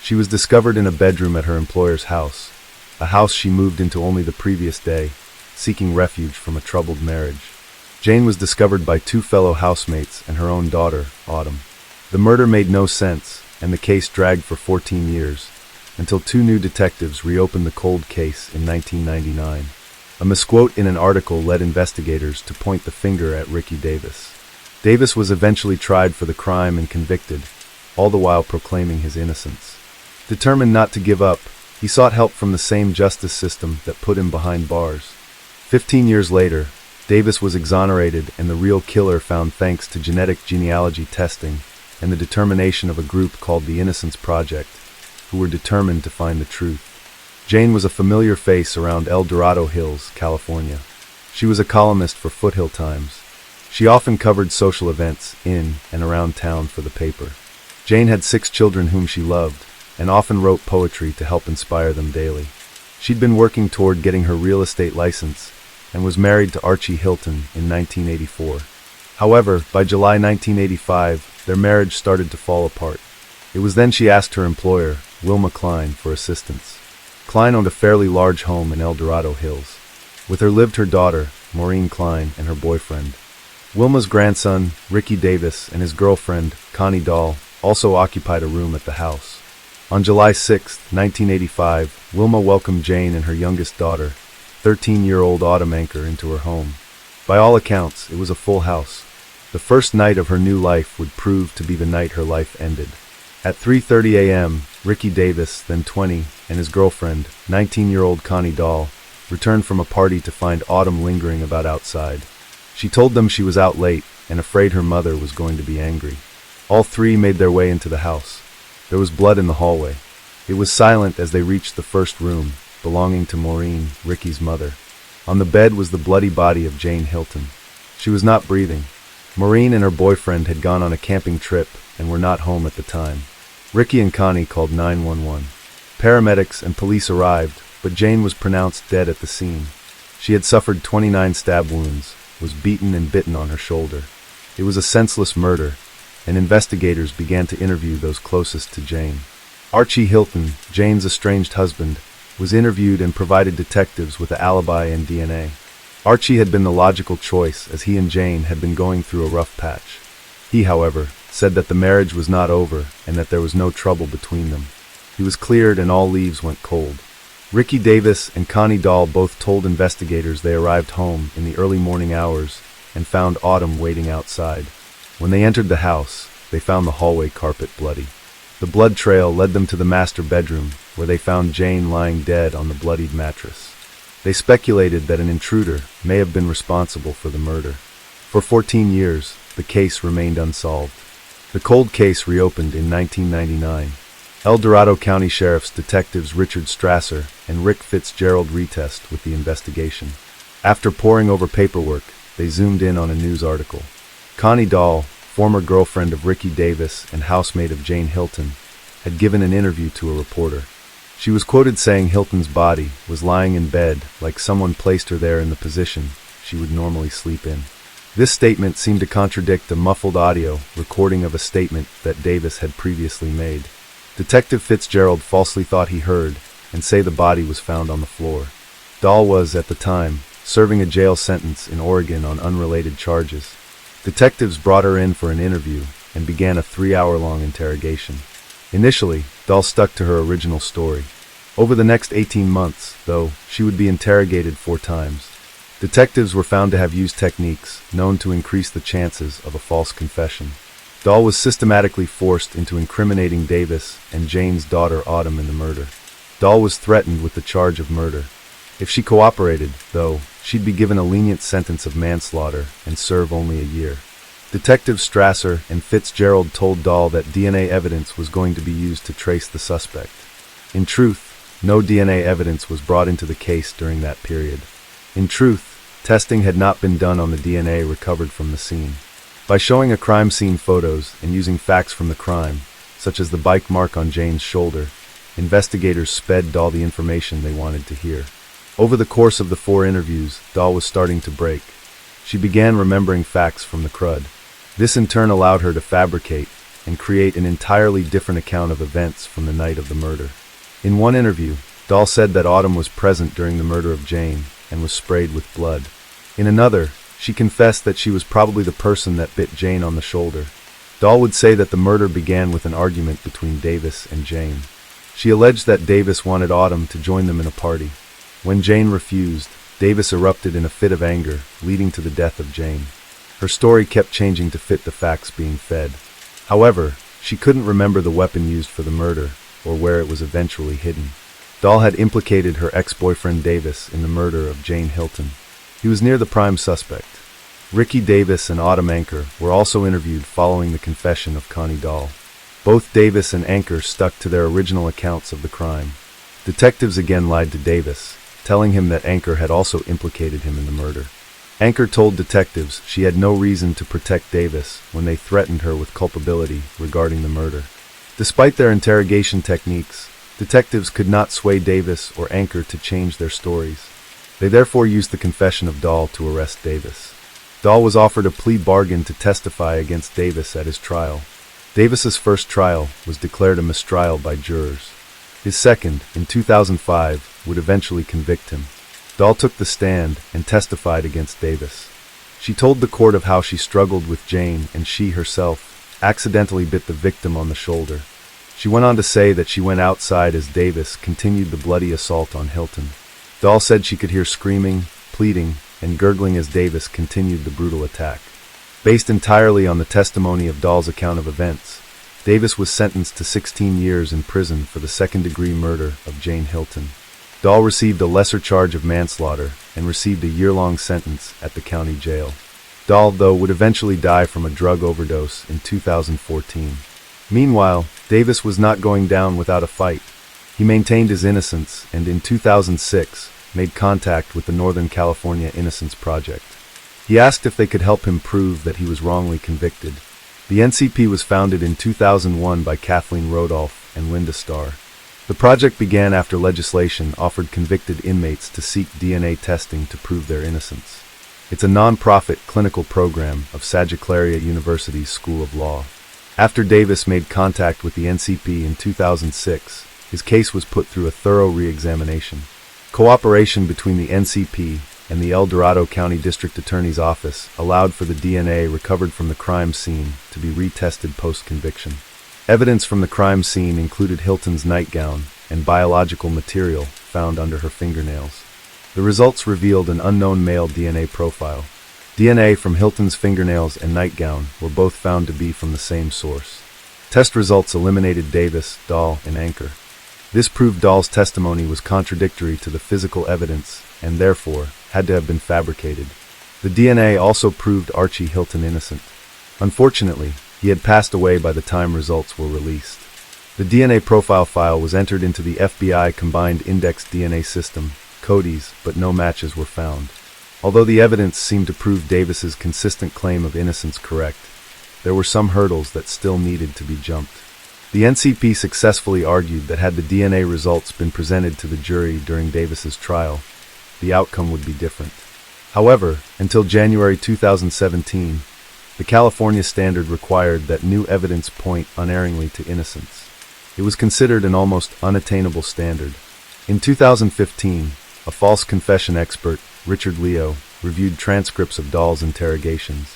A: She was discovered in a bedroom at her employer's house, a house she moved into only the previous day, seeking refuge from a troubled marriage. Jane was discovered by two fellow housemates and her own daughter, Autumn. The murder made no sense, and the case dragged for 14 years, until two new detectives reopened the cold case in 1999. A misquote in an article led investigators to point the finger at Ricky Davis. Davis was eventually tried for the crime and convicted, all the while proclaiming his innocence. Determined not to give up, he sought help from the same justice system that put him behind bars. 15 years later, Davis was exonerated and the real killer found thanks to genetic genealogy testing and the determination of a group called the Innocence Project, who were determined to find the truth. Jane was a familiar face around El Dorado Hills, California. She was a columnist for Foothill Times. She often covered social events in and around town for the paper. Jane had 6 children whom she loved, and often wrote poetry to help inspire them daily. She'd been working toward getting her real estate license, and was married to Archie Hilton in 1984. However, by July 1985, their marriage started to fall apart. It was then she asked her employer, Wilma Klein, for assistance. Klein owned a fairly large home in El Dorado Hills. With her lived her daughter, Maureen Klein, and her boyfriend. Wilma's grandson, Ricky Davis, and his girlfriend, Connie Dahl, also occupied a room at the house. On July 6, 1985, Wilma welcomed Jane and her youngest daughter, 13-year-old Autumn Anchor, into her home. By all accounts, it was a full house. The first night of her new life would prove to be the night her life ended. At 3:30 a.m., Ricky Davis, then 20, and his girlfriend, 19-year-old Connie Dahl, returned from a party to find Autumn lingering about outside. She told them she was out late and afraid her mother was going to be angry. All three made their way into the house. There was blood in the hallway. It was silent as they reached the first room, belonging to Maureen, Ricky's mother. On the bed was the bloody body of Jane Hilton. She was not breathing. Maureen and her boyfriend had gone on a camping trip and were not home at the time. Ricky and Connie called 911. Paramedics and police arrived, but Jane was pronounced dead at the scene. She had suffered 29 stab wounds, was beaten and bitten on her shoulder. It was a senseless murder, and investigators began to interview those closest to Jane. Archie Hilton, Jane's estranged husband, was interviewed and provided detectives with an alibi and DNA. Archie had been the logical choice as he and Jane had been going through a rough patch. He, however, said that the marriage was not over and that there was no trouble between them. He was cleared and all leaves went cold. Ricky Davis and Connie Dahl both told investigators they arrived home in the early morning hours and found Autumn waiting outside. When they entered the house, they found the hallway carpet bloody. The blood trail led them to the master bedroom, where they found Jane lying dead on the bloodied mattress. They speculated that an intruder may have been responsible for the murder. For 14 years, the case remained unsolved. The cold case reopened in 1999. El Dorado County Sheriff's detectives Richard Strasser and Rick Fitzgerald retest with the investigation. After poring over paperwork, they zoomed in on a news article. Connie Dahl, former girlfriend of Ricky Davis and housemate of Jane Hilton, had given an interview to a reporter. She was quoted saying Hilton's body was lying in bed like someone placed her there in the position she would normally sleep in. This statement seemed to contradict a muffled audio recording of a statement that Davis had previously made. Detective Fitzgerald falsely thought he heard and say the body was found on the floor. Dahl was, at the time, serving a jail sentence in Oregon on unrelated charges. Detectives brought her in for an interview and began a 3-hour-long interrogation. Initially, Dahl stuck to her original story. Over the next 18 months, though, she would be interrogated 4 times. Detectives were found to have used techniques known to increase the chances of a false confession. Dahl was systematically forced into incriminating Davis and Jane's daughter Autumn in the murder. Dahl was threatened with the charge of murder. If she cooperated, though, she'd be given a lenient sentence of manslaughter and serve only a year. Detectives Strasser and Fitzgerald told Dahl that DNA evidence was going to be used to trace the suspect. In truth, no DNA evidence was brought into the case during that period. In truth, testing had not been done on the DNA recovered from the scene. By showing a crime scene photos and using facts from the crime, such as the bike mark on Jane's shoulder, investigators sped Dahl the information they wanted to hear. Over the course of the 4 interviews, Dahl was starting to break. She began remembering facts from the crud. This in turn allowed her to fabricate and create an entirely different account of events from the night of the murder. In one interview, Dahl said that Autumn was present during the murder of Jane and was sprayed with blood. In another, she confessed that she was probably the person that bit Jane on the shoulder. Dahl would say that the murder began with an argument between Davis and Jane. She alleged that Davis wanted Autumn to join them in a party. When Jane refused, Davis erupted in a fit of anger, leading to the death of Jane. Her story kept changing to fit the facts being fed. However, she couldn't remember the weapon used for the murder, or where it was eventually hidden. Dahl had implicated her ex-boyfriend Davis in the murder of Jane Hilton. He was near the prime suspect. Ricky Davis and Autumn Anker were also interviewed following the confession of Connie Dahl. Both Davis and Anker stuck to their original accounts of the crime. Detectives again lied to Davis, telling him that Anker had also implicated him in the murder. Anker told detectives she had no reason to protect Davis when they threatened her with culpability regarding the murder. Despite their interrogation techniques, detectives could not sway Davis or Anker to change their stories. They therefore used the confession of Dahl to arrest Davis. Dahl was offered a plea bargain to testify against Davis at his trial. Davis's first trial was declared a mistrial by jurors. His second, in 2005, would eventually convict him. Dahl took the stand and testified against Davis. She told the court of how she struggled with Jane and she herself accidentally bit the victim on the shoulder. She went on to say that she went outside as Davis continued the bloody assault on Hilton. Dahl said she could hear screaming, pleading, and gurgling as Davis continued the brutal attack. Based entirely on the testimony of Dahl's account of events, Davis was sentenced to 16 years in prison for the second-degree murder of Jane Hilton. Dahl received a lesser charge of manslaughter and received a year-long sentence at the county jail. Dahl, though, would eventually die from a drug overdose in 2014. Meanwhile, Davis was not going down without a fight. He maintained his innocence and in 2006 made contact with the Northern California Innocence Project. He asked if they could help him prove that he was wrongly convicted. The NCP was founded in 2001 by Kathleen Rodolph and Linda Starr. The project began after legislation offered convicted inmates to seek DNA testing to prove their innocence. It's a non-profit clinical program of Sagittaria University's School of Law. After Davis made contact with the NCP in 2006, his case was put through a thorough re-examination. Cooperation between the NCP and the El Dorado County District Attorney's Office allowed for the DNA recovered from the crime scene to be retested post-conviction. Evidence from the crime scene included Hilton's nightgown and biological material found under her fingernails. The results revealed an unknown male DNA profile. DNA from Hilton's fingernails and nightgown were both found to be from the same source. Test results eliminated Davis, Dahl, and Anker. This proved Dahl's testimony was contradictory to the physical evidence and therefore had to have been fabricated. The DNA also proved Archie Hilton innocent. Unfortunately, he had passed away by the time results were released. The DNA profile file was entered into the FBI Combined Index DNA System, CODIS, but no matches were found. Although the evidence seemed to prove Davis's consistent claim of innocence correct, there were some hurdles that still needed to be jumped. The NCP successfully argued that had the DNA results been presented to the jury during Davis's trial, the outcome would be different. However, until January 2017, the California standard required that new evidence point unerringly to innocence. It was considered an almost unattainable standard. In 2015, a false confession expert, Richard Leo, reviewed transcripts of Dahl's interrogations.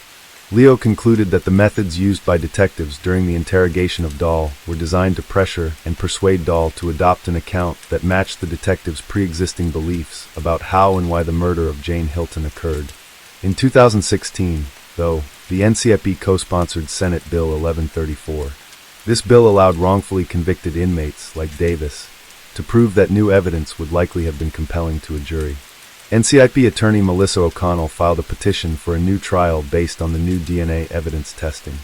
A: Leo concluded that the methods used by detectives during the interrogation of Dahl were designed to pressure and persuade Dahl to adopt an account that matched the detectives' pre-existing beliefs about how and why the murder of Jane Hilton occurred. In 2016, though, the NCP co-sponsored Senate Bill 1134. This bill allowed wrongfully convicted inmates, like Davis, to prove that new evidence would likely have been compelling to a jury. NCIP attorney Melissa O'Connell filed a petition for a new trial based on the new DNA evidence testing.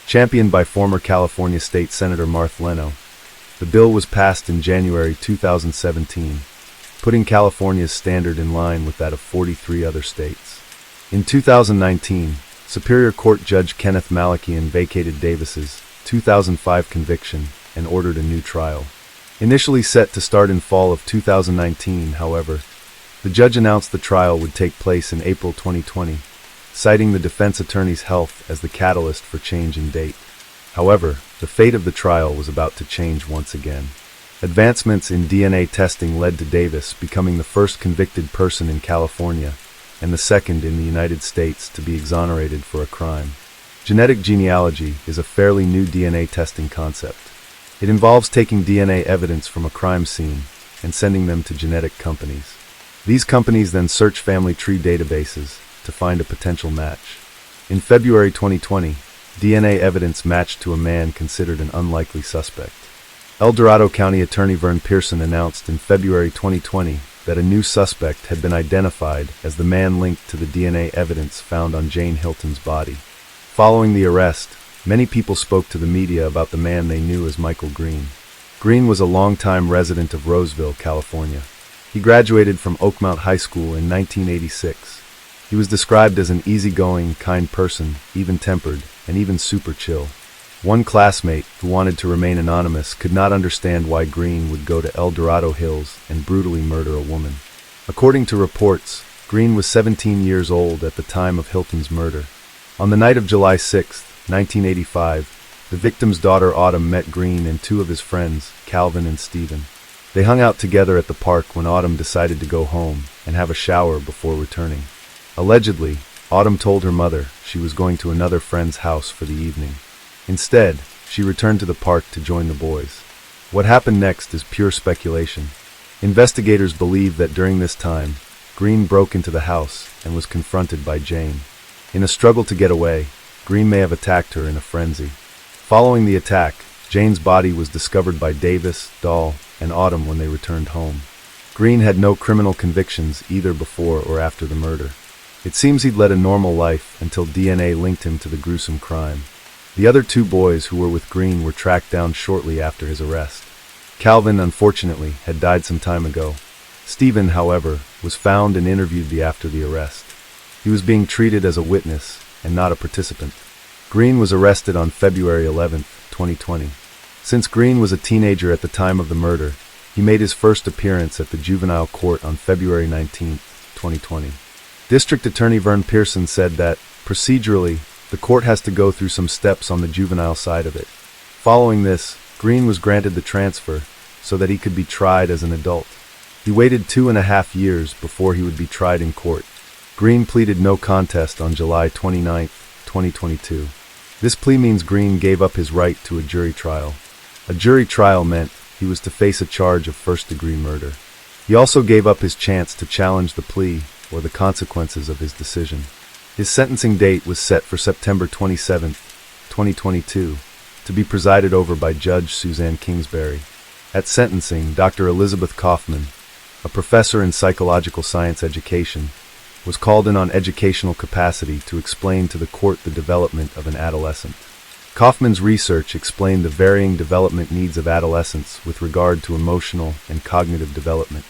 A: Championed by former California State Senator Martha Leno, the bill was passed in January 2017, putting California's standard in line with that of 43 other states. In 2019, Superior Court Judge Kenneth Malakian vacated Davis's 2005 conviction and ordered a new trial. Initially set to start in fall of 2019, however, the judge announced the trial would take place in April 2020, citing the defense attorney's health as the catalyst for change in date. However, the fate of the trial was about to change once again. Advancements in DNA testing led to Davis becoming the first convicted person in California and the second in the United States to be exonerated for a crime. Genetic genealogy is a fairly new DNA testing concept. It involves taking DNA evidence from a crime scene and sending them to genetic companies. These companies then search family tree databases to find a potential match. In February 2020, DNA evidence matched to a man considered an unlikely suspect. El Dorado County Attorney Vern Pearson announced in February 2020 that a new suspect had been identified as the man linked to the DNA evidence found on Jane Hilton's body. Following the arrest, many people spoke to the media about the man they knew as Michael Green. Green was a longtime resident of Roseville, California. He graduated from Oakmount High School in 1986. He was described as an easygoing, kind person, even-tempered, and even super chill. One classmate, who wanted to remain anonymous, could not understand why Green would go to El Dorado Hills and brutally murder a woman. According to reports, Green was 17 years old at the time of Hilton's murder. On the night of July 6, 1985, the victim's daughter Autumn met Green and two of his friends, Calvin and Stephen. They hung out together at the park when Autumn decided to go home and have a shower before returning. Allegedly, Autumn told her mother she was going to another friend's house for the evening. Instead, she returned to the park to join the boys. What happened next is pure speculation. Investigators believe that during this time, Green broke into the house and was confronted by Jane. In a struggle to get away, Green may have attacked her in a frenzy. Following the attack, Jane's body was discovered by Davis, Dahl, and Autumn when they returned home. Green had no criminal convictions either before or after the murder. It seems he'd led a normal life until DNA linked him to the gruesome crime. The other two boys who were with Green were tracked down shortly after his arrest. Calvin, unfortunately, had died some time ago. Stephen, however, was found and interviewed after the arrest. He was being treated as a witness and not a participant. Green was arrested on February 11, 2020. Since Green was a teenager at the time of the murder, he made his first appearance at the juvenile court on February 19, 2020. District Attorney Vern Pearson said that, procedurally, the court has to go through some steps on the juvenile side of it. Following this, Green was granted the transfer so that he could be tried as an adult. He waited 2.5 years before he would be tried in court. Green pleaded no contest on July 29, 2022. This plea means Green gave up his right to a jury trial. A jury trial meant he was to face a charge of first-degree murder. He also gave up his chance to challenge the plea or the consequences of his decision. His sentencing date was set for September 27, 2022, to be presided over by Judge Suzanne Kingsbury. At sentencing, Dr. Elizabeth Kaufman, a professor in psychological science education, was called in on educational capacity to explain to the court the development of an adolescent. Kaufman's research explained the varying development needs of adolescents with regard to emotional and cognitive development.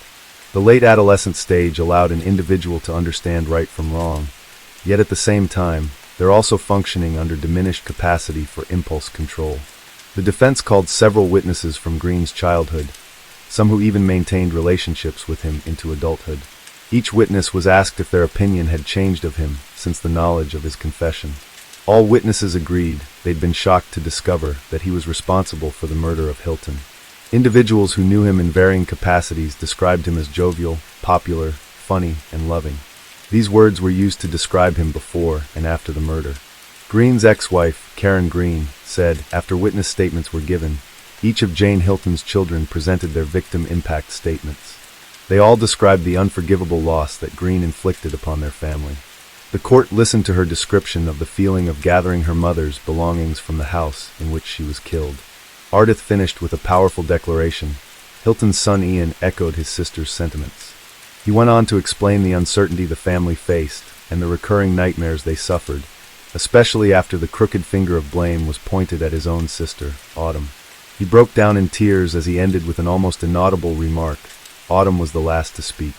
A: The late adolescent stage allowed an individual to understand right from wrong, yet at the same time, they're also functioning under diminished capacity for impulse control. The defense called several witnesses from Green's childhood, some who even maintained relationships with him into adulthood. Each witness was asked if their opinion had changed of him since the knowledge of his confession. All witnesses agreed they'd been shocked to discover that he was responsible for the murder of Hilton. Individuals who knew him in varying capacities described him as jovial, popular, funny, and loving. These words were used to describe him before and after the murder. Green's ex-wife, Karen Green, said after witness statements were given, each of Jane Hilton's children presented their victim impact statements. They all described the unforgivable loss that Green inflicted upon their family. The court listened to her description of the feeling of gathering her mother's belongings from the house in which she was killed. Ardith finished with a powerful declaration. Hilton's son Ian echoed his sister's sentiments. He went on to explain the uncertainty the family faced and the recurring nightmares they suffered, especially after the crooked finger of blame was pointed at his own sister, Autumn. He broke down in tears as he ended with an almost inaudible remark. Autumn was the last to speak.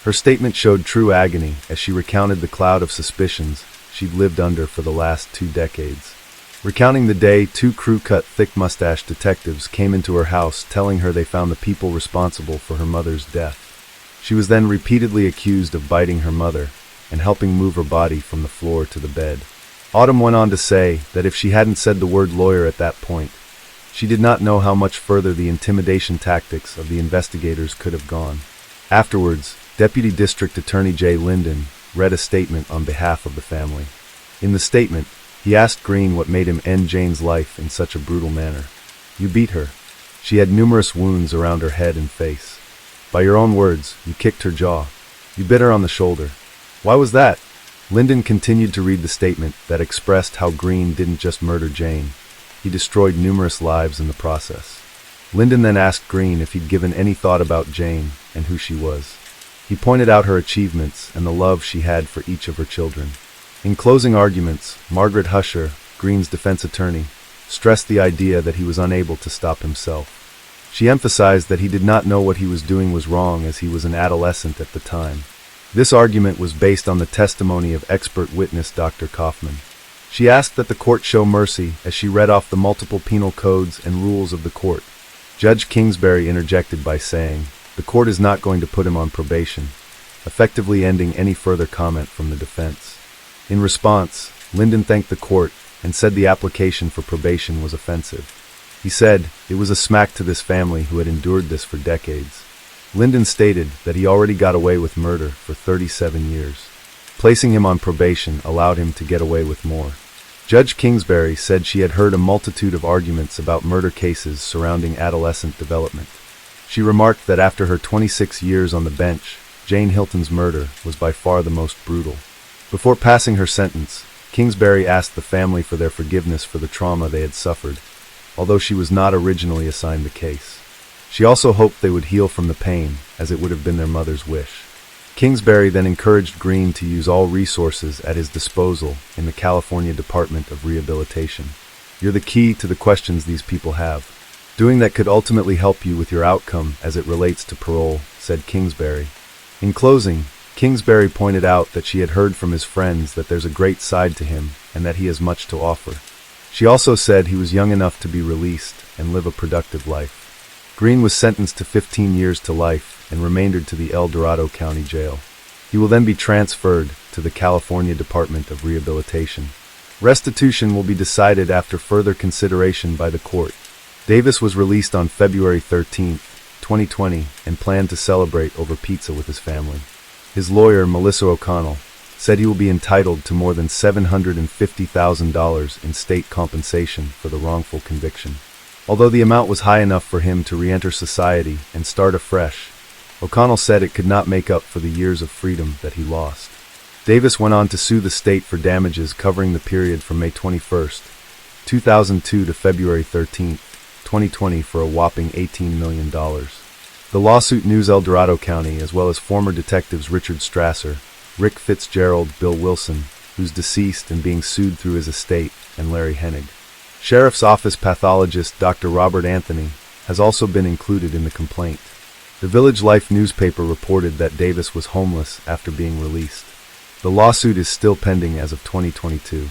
A: Her statement showed true agony as she recounted the cloud of suspicions she'd lived under for the last 2 decades. Recounting the day 2 crew-cut, thick-mustached detectives came into her house telling her they found the people responsible for her mother's death. She was then repeatedly accused of biting her mother and helping move her body from the floor to the bed. Autumn went on to say that if she hadn't said the word lawyer at that point, she did not know how much further the intimidation tactics of the investigators could have gone. Afterwards, Deputy District Attorney Jay Linden read a statement on behalf of the family. In the statement, he asked Green what made him end Jane's life in such a brutal manner. "You beat her. She had numerous wounds around her head and face. By your own words, you kicked her jaw. You bit her on the shoulder. Why was that?" Linden continued to read the statement that expressed how Green didn't just murder Jane. He destroyed numerous lives in the process. Linden then asked Green if he'd given any thought about Jane and who she was. He pointed out her achievements and the love she had for each of her children. In closing arguments, Margaret Husher, Green's defense attorney, stressed the idea that he was unable to stop himself. She emphasized that he did not know what he was doing was wrong as he was an adolescent at the time. This argument was based on the testimony of expert witness Dr. Kaufman. She asked that the court show mercy as she read off the multiple penal codes and rules of the court. Judge Kingsbury interjected by saying, "The court is not going to put him on probation," effectively ending any further comment from the defense. In response, Linden thanked the court and said the application for probation was offensive. He said it was a smack to this family who had endured this for decades. Linden stated that he already got away with murder for 37 years. Placing him on probation allowed him to get away with more. Judge Kingsbury said she had heard a multitude of arguments about murder cases surrounding adolescent development. She remarked that after her 26 years on the bench, Jane Hilton's murder was by far the most brutal. Before passing her sentence, Kingsbury asked the family for their forgiveness for the trauma they had suffered, although she was not originally assigned the case. She also hoped they would heal from the pain, as it would have been their mother's wish. Kingsbury then encouraged Green to use all resources at his disposal in the California Department of Rehabilitation. "You're the key to the questions these people have. Doing that could ultimately help you with your outcome as it relates to parole," said Kingsbury. In closing, Kingsbury pointed out that she had heard from his friends that there's a great side to him and that he has much to offer. She also said he was young enough to be released and live a productive life. Green was sentenced to 15 years to life and remaindered to the El Dorado County Jail. He will then be transferred to the California Department of Rehabilitation. Restitution will be decided after further consideration by the court. Davis was released on February 13, 2020, and planned to celebrate over pizza with his family. His lawyer, Melissa O'Connell, said he will be entitled to more than $750,000 in state compensation for the wrongful conviction. Although the amount was high enough for him to re-enter society and start afresh, O'Connell said it could not make up for the years of freedom that he lost. Davis went on to sue the state for damages covering the period from May 21, 2002 to February 13, 2020 for a whopping $18 million. The lawsuit News El Dorado County, as well as former detectives Richard Strasser, Rick Fitzgerald, Bill Wilson, who's deceased and being sued through his estate, and Larry Hennig. Sheriff's Office pathologist Dr. Robert Anthony has also been included in the complaint. The Village Life newspaper reported that Davis was homeless after being released. The lawsuit is still pending as of 2022.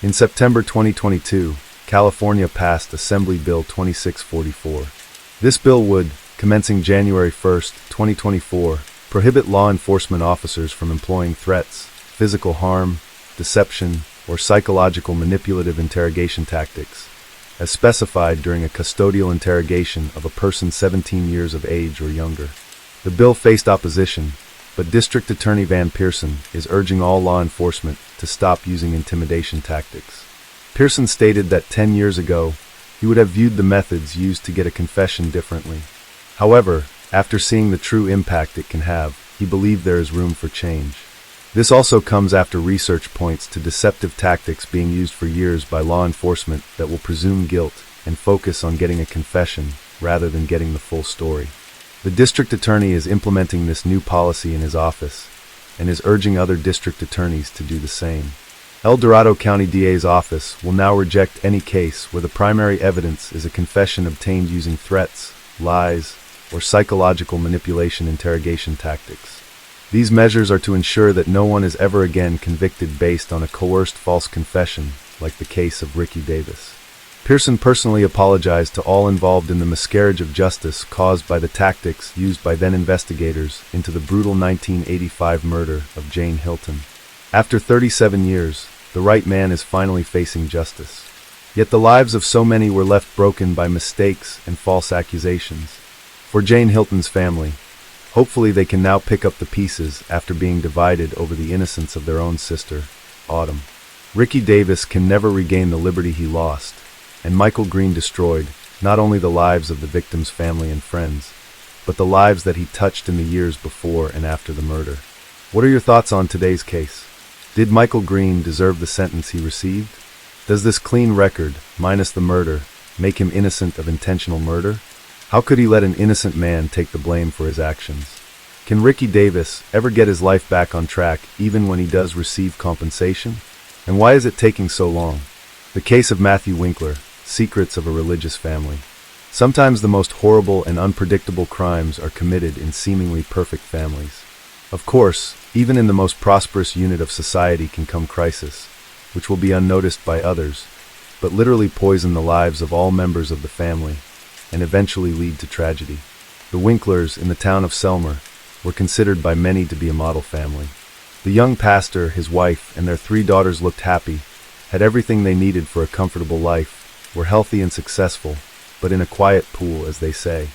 A: In September 2022, California passed Assembly Bill 2644. This bill would, commencing January 1, 2024, prohibit law enforcement officers from employing threats, physical harm, deception, or psychological manipulative interrogation tactics, as specified during a custodial interrogation of a person 17 years of age or younger. The bill faced opposition, but District Attorney Van Pearson is urging all law enforcement to stop using intimidation tactics. Pearson stated that 10 years ago, he would have viewed the methods used to get a confession differently. However, after seeing the true impact it can have, he believed there is room for change. This also comes after research points to deceptive tactics being used for years by law enforcement that will presume guilt and focus on getting a confession rather than getting the full story. The district attorney is implementing this new policy in his office and is urging other district attorneys to do the same. El Dorado County DA's office will now reject any case where the primary evidence is a confession obtained using threats, lies, or psychological manipulation interrogation tactics. These measures are to ensure that no one is ever again convicted based on a coerced false confession, like the case of Ricky Davis. Pearson personally apologized to all involved in the miscarriage of justice caused by the tactics used by then investigators into the brutal 1985 murder of Jane Hilton. After 37 years, the right man is finally facing justice. Yet the lives of so many were left broken by mistakes and false accusations. For Jane Hilton's family, hopefully they can now pick up the pieces after being divided over the innocence of their own sister, Autumn. Ricky Davis can never regain the liberty he lost, and Michael Green destroyed not only the lives of the victim's family and friends, but the lives that he touched in the years before and after the murder. What are your thoughts on today's case? Did Michael Green deserve the sentence he received? Does this clean record, minus the murder, make him innocent of intentional murder? How could he let an innocent man take the blame for his actions? Can Ricky Davis ever get his life back on track even when he does receive compensation? And why is it taking so long? The case of Matthew Winkler, Secrets of a Religious Family. Sometimes the most horrible and unpredictable crimes are committed in seemingly perfect families. Of course, even in the most prosperous unit of society can come crisis, which will be unnoticed by others, but literally poison the lives of all members of the family, and eventually lead to tragedy. The Winklers in the town of Selmer were considered by many to be a model family. The young pastor, his wife, and their 3 daughters looked happy, had everything they needed for a comfortable life, were healthy and successful, but in a quiet pool, as they say.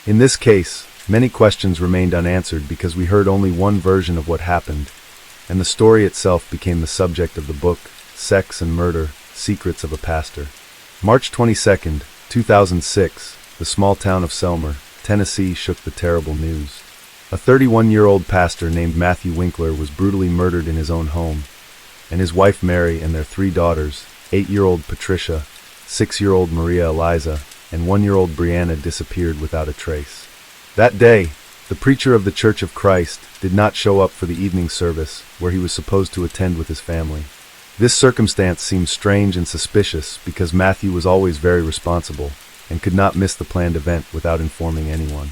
A: In this case, many questions remained unanswered because we heard only one version of what happened, and the story itself became the subject of the book, Sex and Murder, Secrets of a Pastor. March 22, 2006, the small town of Selmer, Tennessee shook the terrible news. A 31-year-old pastor named Matthew Winkler was brutally murdered in his own home, and his wife Mary and their 3 daughters, 8-year-old Patricia, 6-year-old Maria Eliza, and 1-year-old Brianna disappeared without a trace. That day, the preacher of the Church of Christ did not show up for the evening service where he was supposed to attend with his family. This circumstance seemed strange and suspicious because Matthew was always very responsible and could not miss the planned event without informing anyone.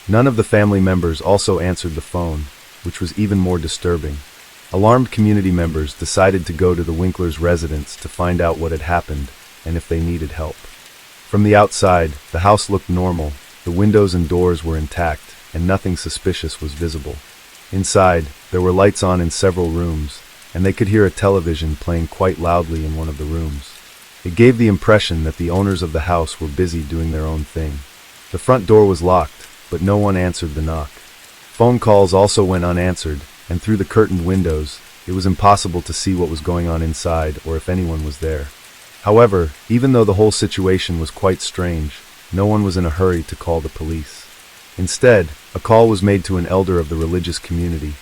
A: None of the family members also answered the phone, which was even more disturbing. Alarmed community members decided to go to the Winklers' residence to find out what had happened and if they needed help. From the outside, the house looked normal. The windows and doors were intact, and nothing suspicious was visible. Inside, there were lights on in several rooms, and they could hear a television playing quite loudly in one of the rooms. It gave the impression that the owners of the house were busy doing their own thing. The front door was locked, but no one answered the knock. Phone calls also went unanswered, and through the curtained windows, it was impossible to see what was going on inside or if anyone was there. However, even though the whole situation was quite strange, no one was in a hurry to call the police. Instead, a call was made to an elder of the religious community,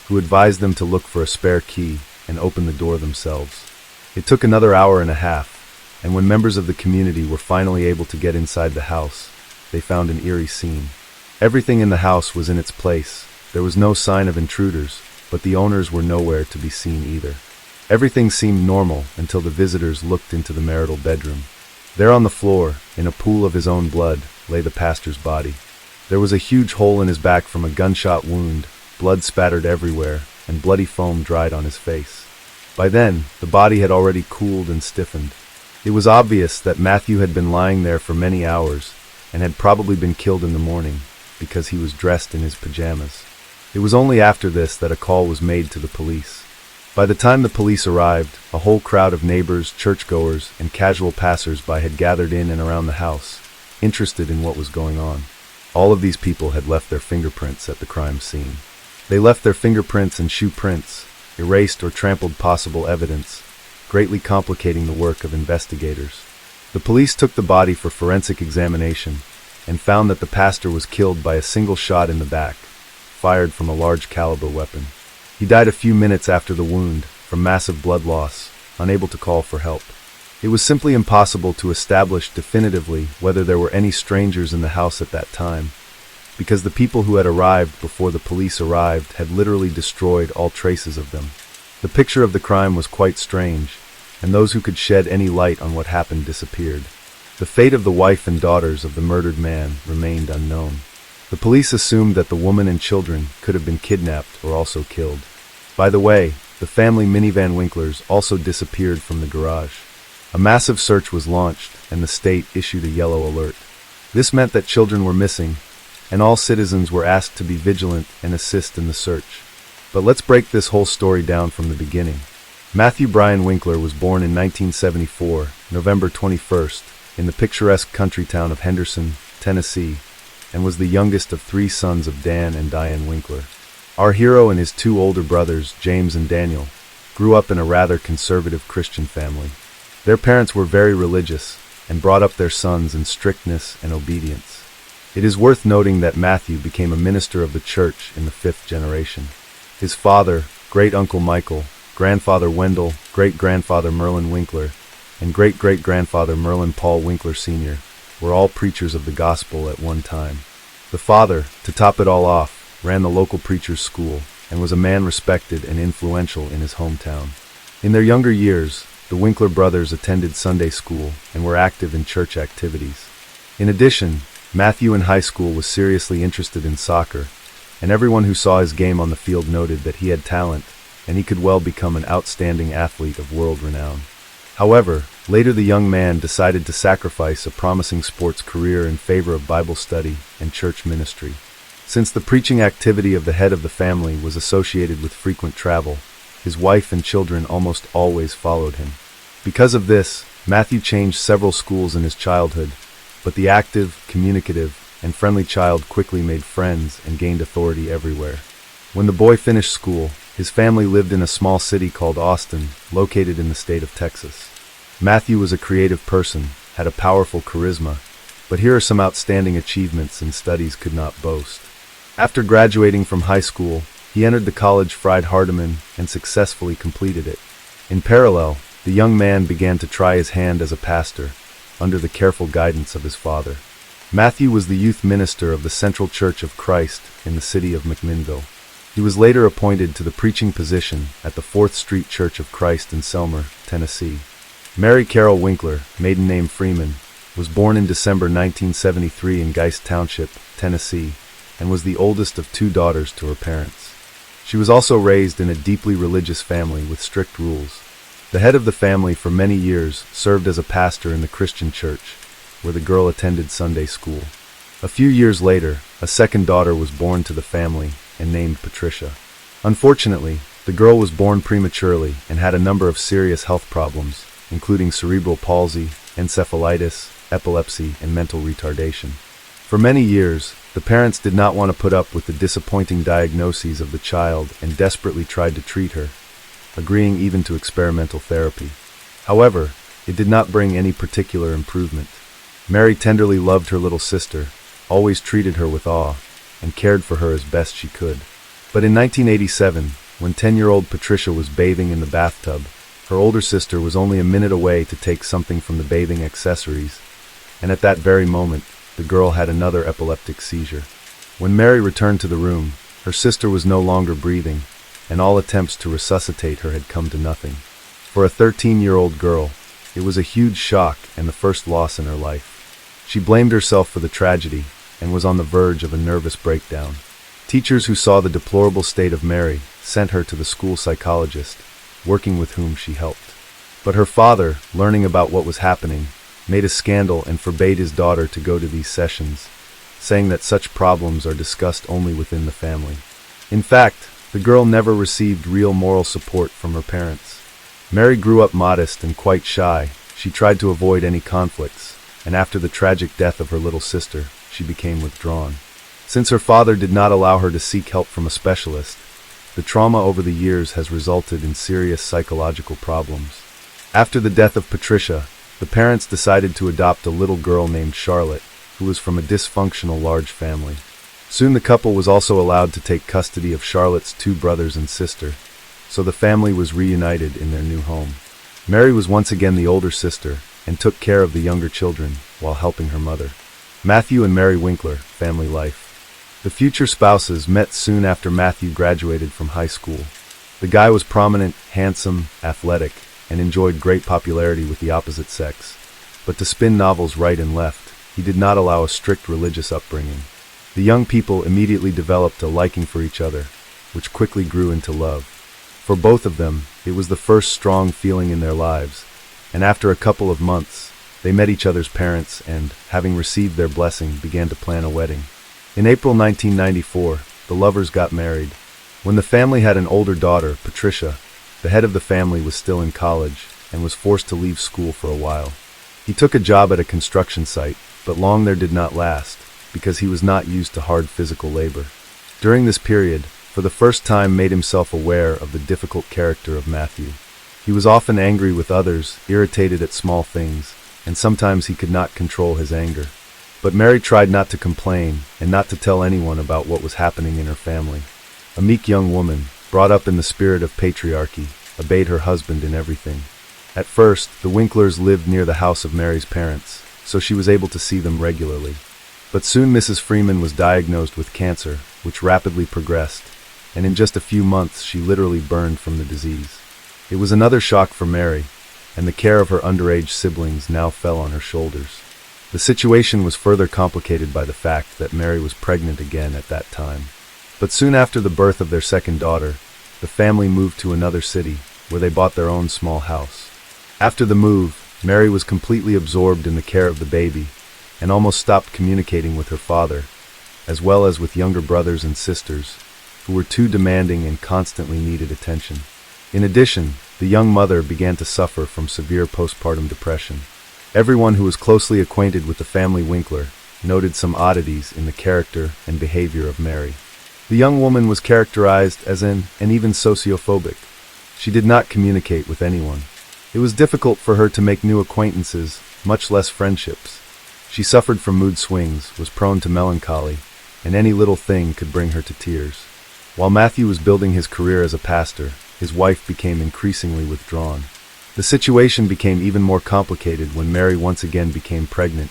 A: who advised them to look for a spare key and open the door themselves. It took another hour and a half, and when members of the community were finally able to get inside the house, they found an eerie scene. Everything in the house was in its place. There was no sign of intruders, but the owners were nowhere to be seen either. Everything seemed normal until the visitors looked into the marital bedroom. There on the floor, in a pool of his own blood, lay the pastor's body. There was a huge hole in his back from a gunshot wound, blood spattered everywhere, and bloody foam dried on his face. By then, the body had already cooled and stiffened. It was obvious that Matthew had been lying there for many hours, and had probably been killed in the morning, because he was dressed in his pajamas. It was only after this that a call was made to the police. By the time the police arrived, a whole crowd of neighbors, churchgoers, and casual passers-by had gathered in and around the house, interested in what was going on. All of these people had left their fingerprints at the crime scene. They left their fingerprints and shoe prints, erased or trampled possible evidence, greatly complicating the work of investigators. The police took the body for forensic examination and found that the pastor was killed by a single shot in the back, fired from a large caliber weapon. He died a few minutes after the wound, from massive blood loss, unable to call for help. It was simply impossible to establish definitively whether there were any strangers in the house at that time, because the people who had arrived before the police arrived had literally destroyed all traces of them. The picture of the crime was quite strange, and those who could shed any light on what happened disappeared. The fate of the wife and daughters of the murdered man remained unknown. The police assumed that the woman and children could have been kidnapped or also killed. By the way, the family minivan Winklers also disappeared from the garage. A massive search was launched, and the state issued a yellow alert. This meant that children were missing, and all citizens were asked to be vigilant and assist in the search. But let's break this whole story down from the beginning. Matthew Bryan Winkler was born in 1974, November 21st, in the picturesque country town of Henderson, Tennessee, and was the youngest of 3 sons of Dan and Diane Winkler. Our hero and his 2 older brothers, James and Daniel, grew up in a rather conservative Christian family. Their parents were very religious and brought up their sons in strictness and obedience. It is worth noting that Matthew became a minister of the church in the 5th generation. His father, great-uncle Michael, grandfather Wendell, great-grandfather Merlin Winkler, and great-great-grandfather Merlin Paul Winkler Sr. were all preachers of the gospel at one time. The father, to top it all off, ran the local preacher's school and was a man respected and influential in his hometown. In their younger years, the Winkler brothers attended Sunday school and were active in church activities. In addition, Matthew in high school was seriously interested in soccer, and everyone who saw his game on the field noted that he had talent and he could well become an outstanding athlete of world renown. However, later the young man decided to sacrifice a promising sports career in favor of Bible study and church ministry. Since the preaching activity of the head of the family was associated with frequent travel, his wife and children almost always followed him. Because of this, Matthew changed several schools in his childhood, but the active, communicative, and friendly child quickly made friends and gained authority everywhere. When the boy finished school, his family lived in a small city called Austin, located in the state of Texas. Matthew was a creative person, had a powerful charisma, but here are some outstanding achievements in studies could not boast. After graduating from high school, he entered the college Fried Hardeman and successfully completed it. In parallel, the young man began to try his hand as a pastor, under the careful guidance of his father. Matthew was the youth minister of the Central Church of Christ in the city of McMinnville. He was later appointed to the preaching position at the 4th Street Church of Christ in Selmer, Tennessee. Mary Carol Winkler, maiden name Freeman, was born in December 1973 in Geist Township, Tennessee, and was the oldest of 2 daughters to her parents. She was also raised in a deeply religious family with strict rules. The head of the family for many years served as a pastor in the Christian church, where the girl attended Sunday school. A few years later, a second daughter was born to the family and named Patricia. Unfortunately, the girl was born prematurely and had a number of serious health problems, including cerebral palsy, encephalitis, epilepsy, and mental retardation. For many years, the parents did not want to put up with the disappointing diagnoses of the child and desperately tried to treat her, agreeing even to experimental therapy. However, it did not bring any particular improvement. Mary tenderly loved her little sister, always treated her with awe, and cared for her as best she could. But in 1987, when 10-year-old Patricia was bathing in the bathtub, her older sister was only a minute away to take something from the bathing accessories, and at that very moment, the girl had another epileptic seizure. When Mary returned to the room, her sister was no longer breathing, and all attempts to resuscitate her had come to nothing. For a 13-year-old girl, it was a huge shock and the first loss in her life. She blamed herself for the tragedy and was on the verge of a nervous breakdown. Teachers who saw the deplorable state of Mary sent her to the school psychologist, working with whom she helped. But her father, learning about what was happening, made a scandal and forbade his daughter to go to these sessions, saying that such problems are discussed only within the family. In fact, the girl never received real moral support from her parents. Mary grew up modest and quite shy. She tried to avoid any conflicts, and after the tragic death of her little sister, she became withdrawn. Since her father did not allow her to seek help from a specialist, the trauma over the years has resulted in serious psychological problems. After the death of Patricia, the parents decided to adopt a little girl named Charlotte, who was from a dysfunctional large family. Soon the couple was also allowed to take custody of Charlotte's 2 brothers and sister, so the family was reunited in their new home. Mary was once again the older sister and took care of the younger children while helping her mother. Matthew and Mary Winkler, family life. The future spouses met soon after Matthew graduated from high school. The guy was prominent, handsome, athletic, and enjoyed great popularity with the opposite sex. But to spin novels right and left, he did not allow a strict religious upbringing. The young people immediately developed a liking for each other, which quickly grew into love. For both of them, it was the first strong feeling in their lives, and after a couple of months, they met each other's parents and, having received their blessing, began to plan a wedding. In April 1994, the lovers got married. When the family had an older daughter, Patricia, the head of the family was still in college and was forced to leave school for a while. He took a job at a construction site, but long there did not last, because he was not used to hard physical labor. During this period, for the first time made himself aware of the difficult character of Matthew. He was often angry with others, irritated at small things, and sometimes he could not control his anger. But Mary tried not to complain and not to tell anyone about what was happening in her family. A meek young woman, brought up in the spirit of patriarchy, obeyed her husband in everything. At first, the Winklers lived near the house of Mary's parents, so she was able to see them regularly. But soon Mrs. Freeman was diagnosed with cancer, which rapidly progressed, and in just a few months she literally burned from the disease. It was another shock for Mary, and the care of her underage siblings now fell on her shoulders. The situation was further complicated by the fact that Mary was pregnant again at that time. But soon after the birth of their second daughter, the family moved to another city, where they bought their own small house. After the move, Mary was completely absorbed in the care of the baby, and almost stopped communicating with her father, as well as with younger brothers and sisters, who were too demanding and constantly needed attention. In addition, the young mother began to suffer from severe postpartum depression. Everyone who was closely acquainted with the family Winkler noted some oddities in the character and behavior of Mary. The young woman was characterized as and even sociophobic. She did not communicate with anyone. It was difficult for her to make new acquaintances, much less friendships. She suffered from mood swings, was prone to melancholy, and any little thing could bring her to tears. While Matthew was building his career as a pastor, his wife became increasingly withdrawn. The situation became even more complicated when Mary once again became pregnant,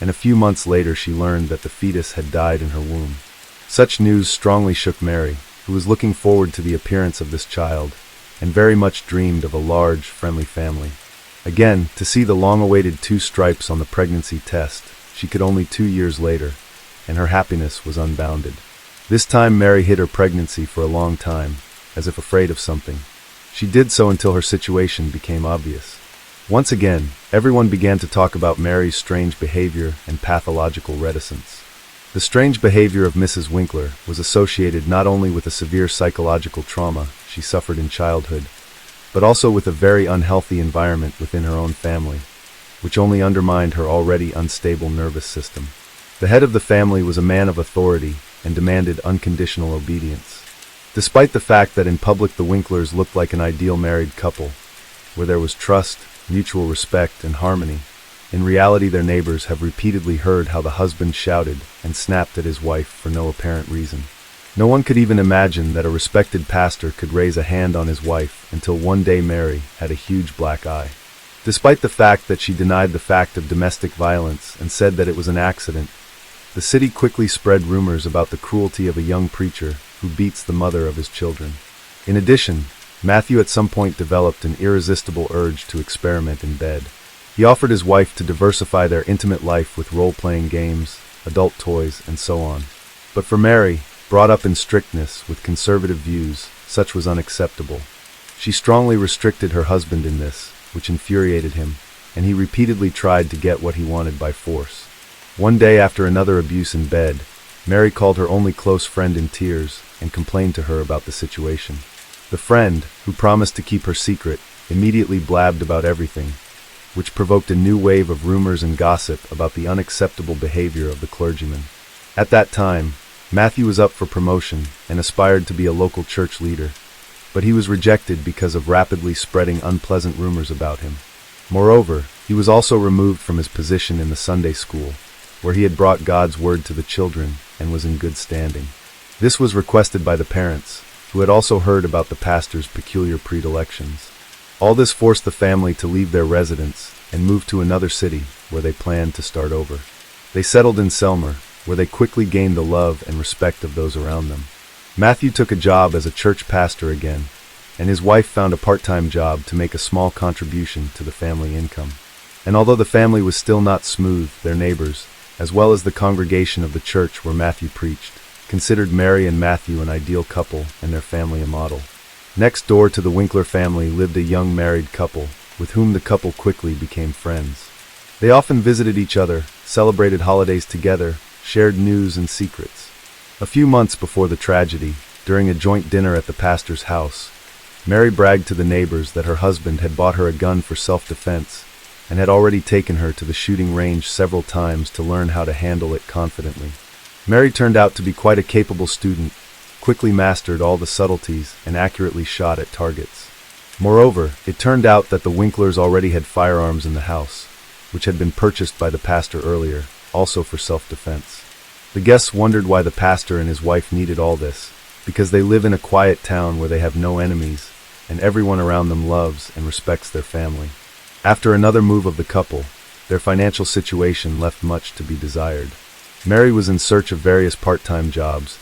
A: and a few months later she learned that the fetus had died in her womb. Such news strongly shook Mary, who was looking forward to the appearance of this child, and very much dreamed of a large, friendly family. Again, to see the long-awaited 2 stripes on the pregnancy test, she could only 2 years later, and her happiness was unbounded. This time Mary hid her pregnancy for a long time, as if afraid of something. She did so until her situation became obvious. Once again, everyone began to talk about Mary's strange behavior and pathological reticence. The strange behavior of Mrs. Winkler was associated not only with a severe psychological trauma she suffered in childhood, but also with a very unhealthy environment within her own family, which only undermined her already unstable nervous system. The head of the family was a man of authority and demanded unconditional obedience. Despite the fact that in public the Winklers looked like an ideal married couple, where there was trust, mutual respect, and harmony, in reality their neighbors have repeatedly heard how the husband shouted and snapped at his wife for no apparent reason. No one could even imagine that a respected pastor could raise a hand on his wife until one day Mary had a huge black eye. Despite the fact that she denied the fact of domestic violence and said that it was an accident, the city quickly spread rumors about the cruelty of a young preacher who beats the mother of his children. In addition, Matthew at some point developed an irresistible urge to experiment in bed. He offered his wife to diversify their intimate life with role-playing games, adult toys, and so on. But for Mary, brought up in strictness with conservative views, such was unacceptable. She strongly restricted her husband in this, which infuriated him, and he repeatedly tried to get what he wanted by force. One day after another abuse in bed, Mary called her only close friend in tears and complained to her about the situation. The friend, who promised to keep her secret, immediately blabbed about everything, which provoked a new wave of rumors and gossip about the unacceptable behavior of the clergyman. At that time, Matthew was up for promotion and aspired to be a local church leader, but he was rejected because of rapidly spreading unpleasant rumors about him. Moreover, he was also removed from his position in the Sunday school, where he had brought God's word to the children and was in good standing. This was requested by the parents, who had also heard about the pastor's peculiar predilections. All this forced the family to leave their residence and move to another city where they planned to start over. They settled in Selmer, where they quickly gained the love and respect of those around them. Matthew took a job as a church pastor again, and his wife found a part-time job to make a small contribution to the family income. And although the family was still not smooth, their neighbors, as well as the congregation of the church where Matthew preached, considered Mary and Matthew an ideal couple and their family a model. Next door to the Winkler family lived a young married couple, with whom the couple quickly became friends. They often visited each other, celebrated holidays together, shared news and secrets. A few months before the tragedy, during a joint dinner at the pastor's house, Mary bragged to the neighbors that her husband had bought her a gun for self-defense and had already taken her to the shooting range several times to learn how to handle it confidently. Mary turned out to be quite a capable student, quickly mastered all the subtleties, and accurately shot at targets. Moreover, it turned out that the Winklers already had firearms in the house, which had been purchased by the pastor earlier, also for self-defense. The guests wondered why the pastor and his wife needed all this, because they live in a quiet town where they have no enemies, and everyone around them loves and respects their family. After another move of the couple, their financial situation left much to be desired. Mary was in search of various part-time jobs,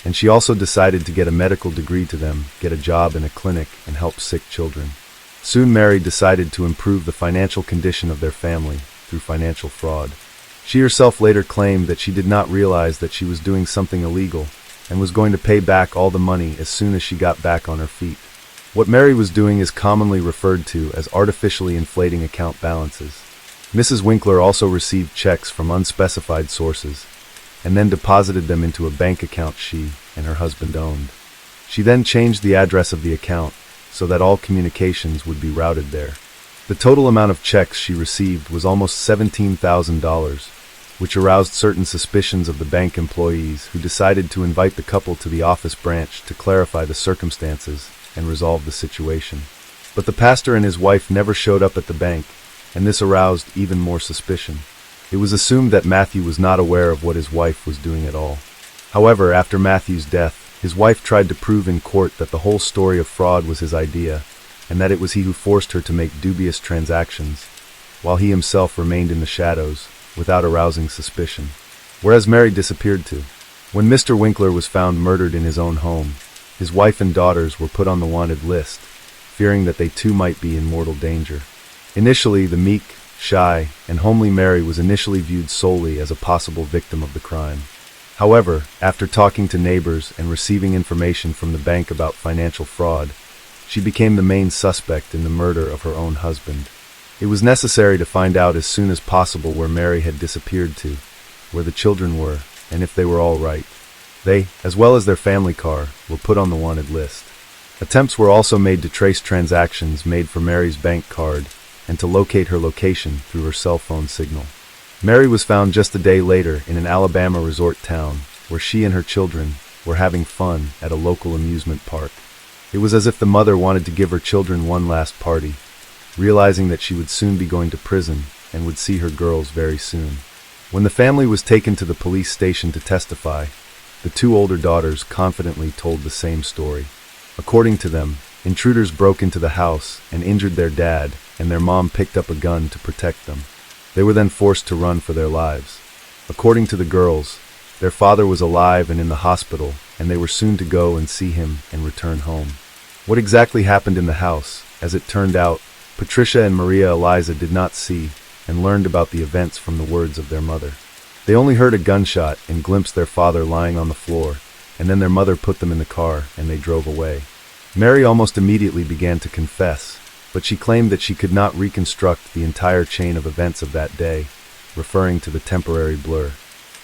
A: and she also decided to get a medical degree to them, get a job in a clinic, and help sick children. Soon Mary decided to improve the financial condition of their family through financial fraud. She herself later claimed that she did not realize that she was doing something illegal and was going to pay back all the money as soon as she got back on her feet. What Mary was doing is commonly referred to as artificially inflating account balances. Mrs. Winkler also received checks from unspecified sources and then deposited them into a bank account she and her husband owned. She then changed the address of the account so that all communications would be routed there. The total amount of checks she received was almost $17,000, which aroused certain suspicions of the bank employees, who decided to invite the couple to the office branch to clarify the circumstances and resolve the situation. But the pastor and his wife never showed up at the bank, and this aroused even more suspicion. It was assumed that Matthew was not aware of what his wife was doing at all. However, after Matthew's death, his wife tried to prove in court that the whole story of fraud was his idea, and that it was he who forced her to make dubious transactions, while he himself remained in the shadows, without arousing suspicion. Whereas Mary disappeared too. When Mr. Winkler was found murdered in his own home, his wife and daughters were put on the wanted list, fearing that they too might be in mortal danger. Initially, the meek, shy, and homely Mary was initially viewed solely as a possible victim of the crime. However, after talking to neighbors and receiving information from the bank about financial fraud, she became the main suspect in the murder of her own husband. It was necessary to find out as soon as possible where Mary had disappeared to, where the children were, and if they were all right. They, as well as their family car, were put on the wanted list. Attempts were also made to trace transactions made for Mary's bank card and to locate her location through her cell phone signal. Mary was found just a day later in an Alabama resort town, where she and her children were having fun at a local amusement park. It was as if the mother wanted to give her children one last party, realizing that she would soon be going to prison and would see her girls very soon. When the family was taken to the police station to testify, the two older daughters confidently told the same story. According to them, intruders broke into the house and injured their dad, and their mom picked up a gun to protect them. They were then forced to run for their lives. According to the girls, their father was alive and in the hospital, and they were soon to go and see him and return home. What exactly happened in the house, as it turned out, Patricia and Maria Eliza did not see and learned about the events from the words of their mother. They only heard a gunshot and glimpsed their father lying on the floor, and then their mother put them in the car and they drove away. Mary almost immediately began to confess, but she claimed that she could not reconstruct the entire chain of events of that day, referring to the temporary blur.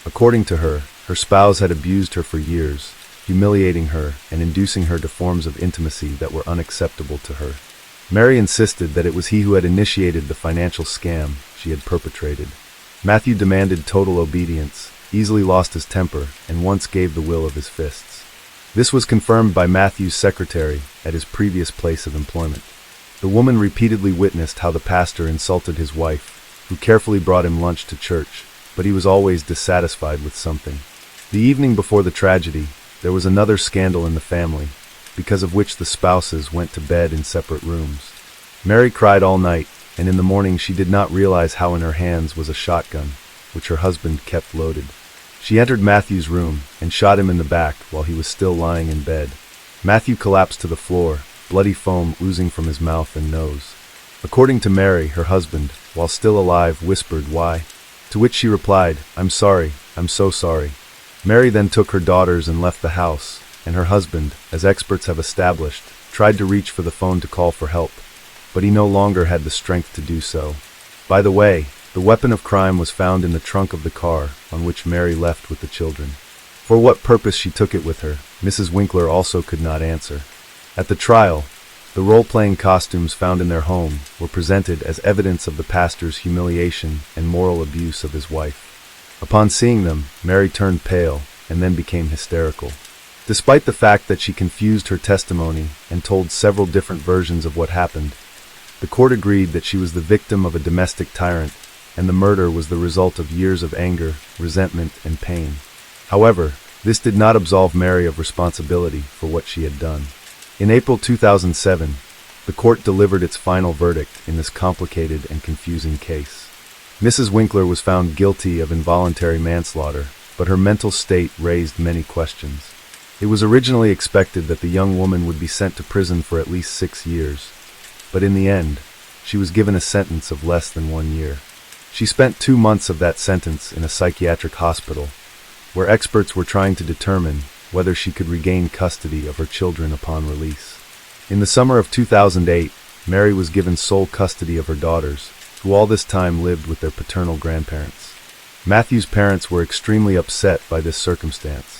A: According to her, her spouse had abused her for years, humiliating her and inducing her to forms of intimacy that were unacceptable to her. Mary insisted that it was he who had initiated the financial scam she had perpetrated. Matthew demanded total obedience, easily lost his temper, and once gave the will of his fists. This was confirmed by Matthew's secretary at his previous place of employment. The woman repeatedly witnessed how the pastor insulted his wife, who carefully brought him lunch to church, but he was always dissatisfied with something. The evening before the tragedy, there was another scandal in the family, because of which the spouses went to bed in separate rooms. Mary cried all night, and in the morning she did not realize how in her hands was a shotgun, which her husband kept loaded. She entered Matthew's room and shot him in the back while he was still lying in bed. Matthew collapsed to the floor, bloody foam oozing from his mouth and nose. According to Mary, her husband, while still alive, whispered, "Why?" To which she replied, "I'm sorry, I'm so sorry." Mary then took her daughters and left the house, and her husband, as experts have established, tried to reach for the phone to call for help, but he no longer had the strength to do so. By the way, the weapon of crime was found in the trunk of the car on which Mary left with the children. For what purpose she took it with her, Mrs. Winkler also could not answer. At the trial, the role-playing costumes found in their home were presented as evidence of the pastor's humiliation and moral abuse of his wife. Upon seeing them, Mary turned pale and then became hysterical. Despite the fact that she confused her testimony and told several different versions of what happened, the court agreed that she was the victim of a domestic tyrant and the murder was the result of years of anger, resentment, and pain. However, this did not absolve Mary of responsibility for what she had done. In April 2007, the court delivered its final verdict in this complicated and confusing case. Mrs. Winkler was found guilty of involuntary manslaughter, but her mental state raised many questions. It was originally expected that the young woman would be sent to prison for at least 6 years, but in the end, she was given a sentence of less than 1 year. She spent 2 months of that sentence in a psychiatric hospital, where experts were trying to determine whether she could regain custody of her children upon release. In the summer of 2008, Mary was given sole custody of her daughters, who all this time lived with their paternal grandparents. Matthew's parents were extremely upset by this circumstance.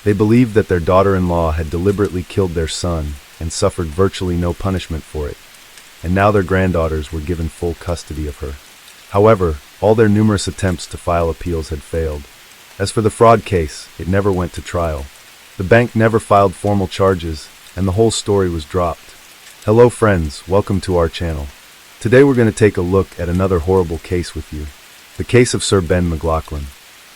A: They believed that their daughter-in-law had deliberately killed their son and suffered virtually no punishment for it, and now their granddaughters were given full custody of her. However, all their numerous attempts to file appeals had failed. As for the fraud case, it never went to trial. The bank never filed formal charges, and the whole story was dropped. Hello friends, welcome to our channel. Today we're going to take a look at another horrible case with you. The case of Sir Ben McLaughlin.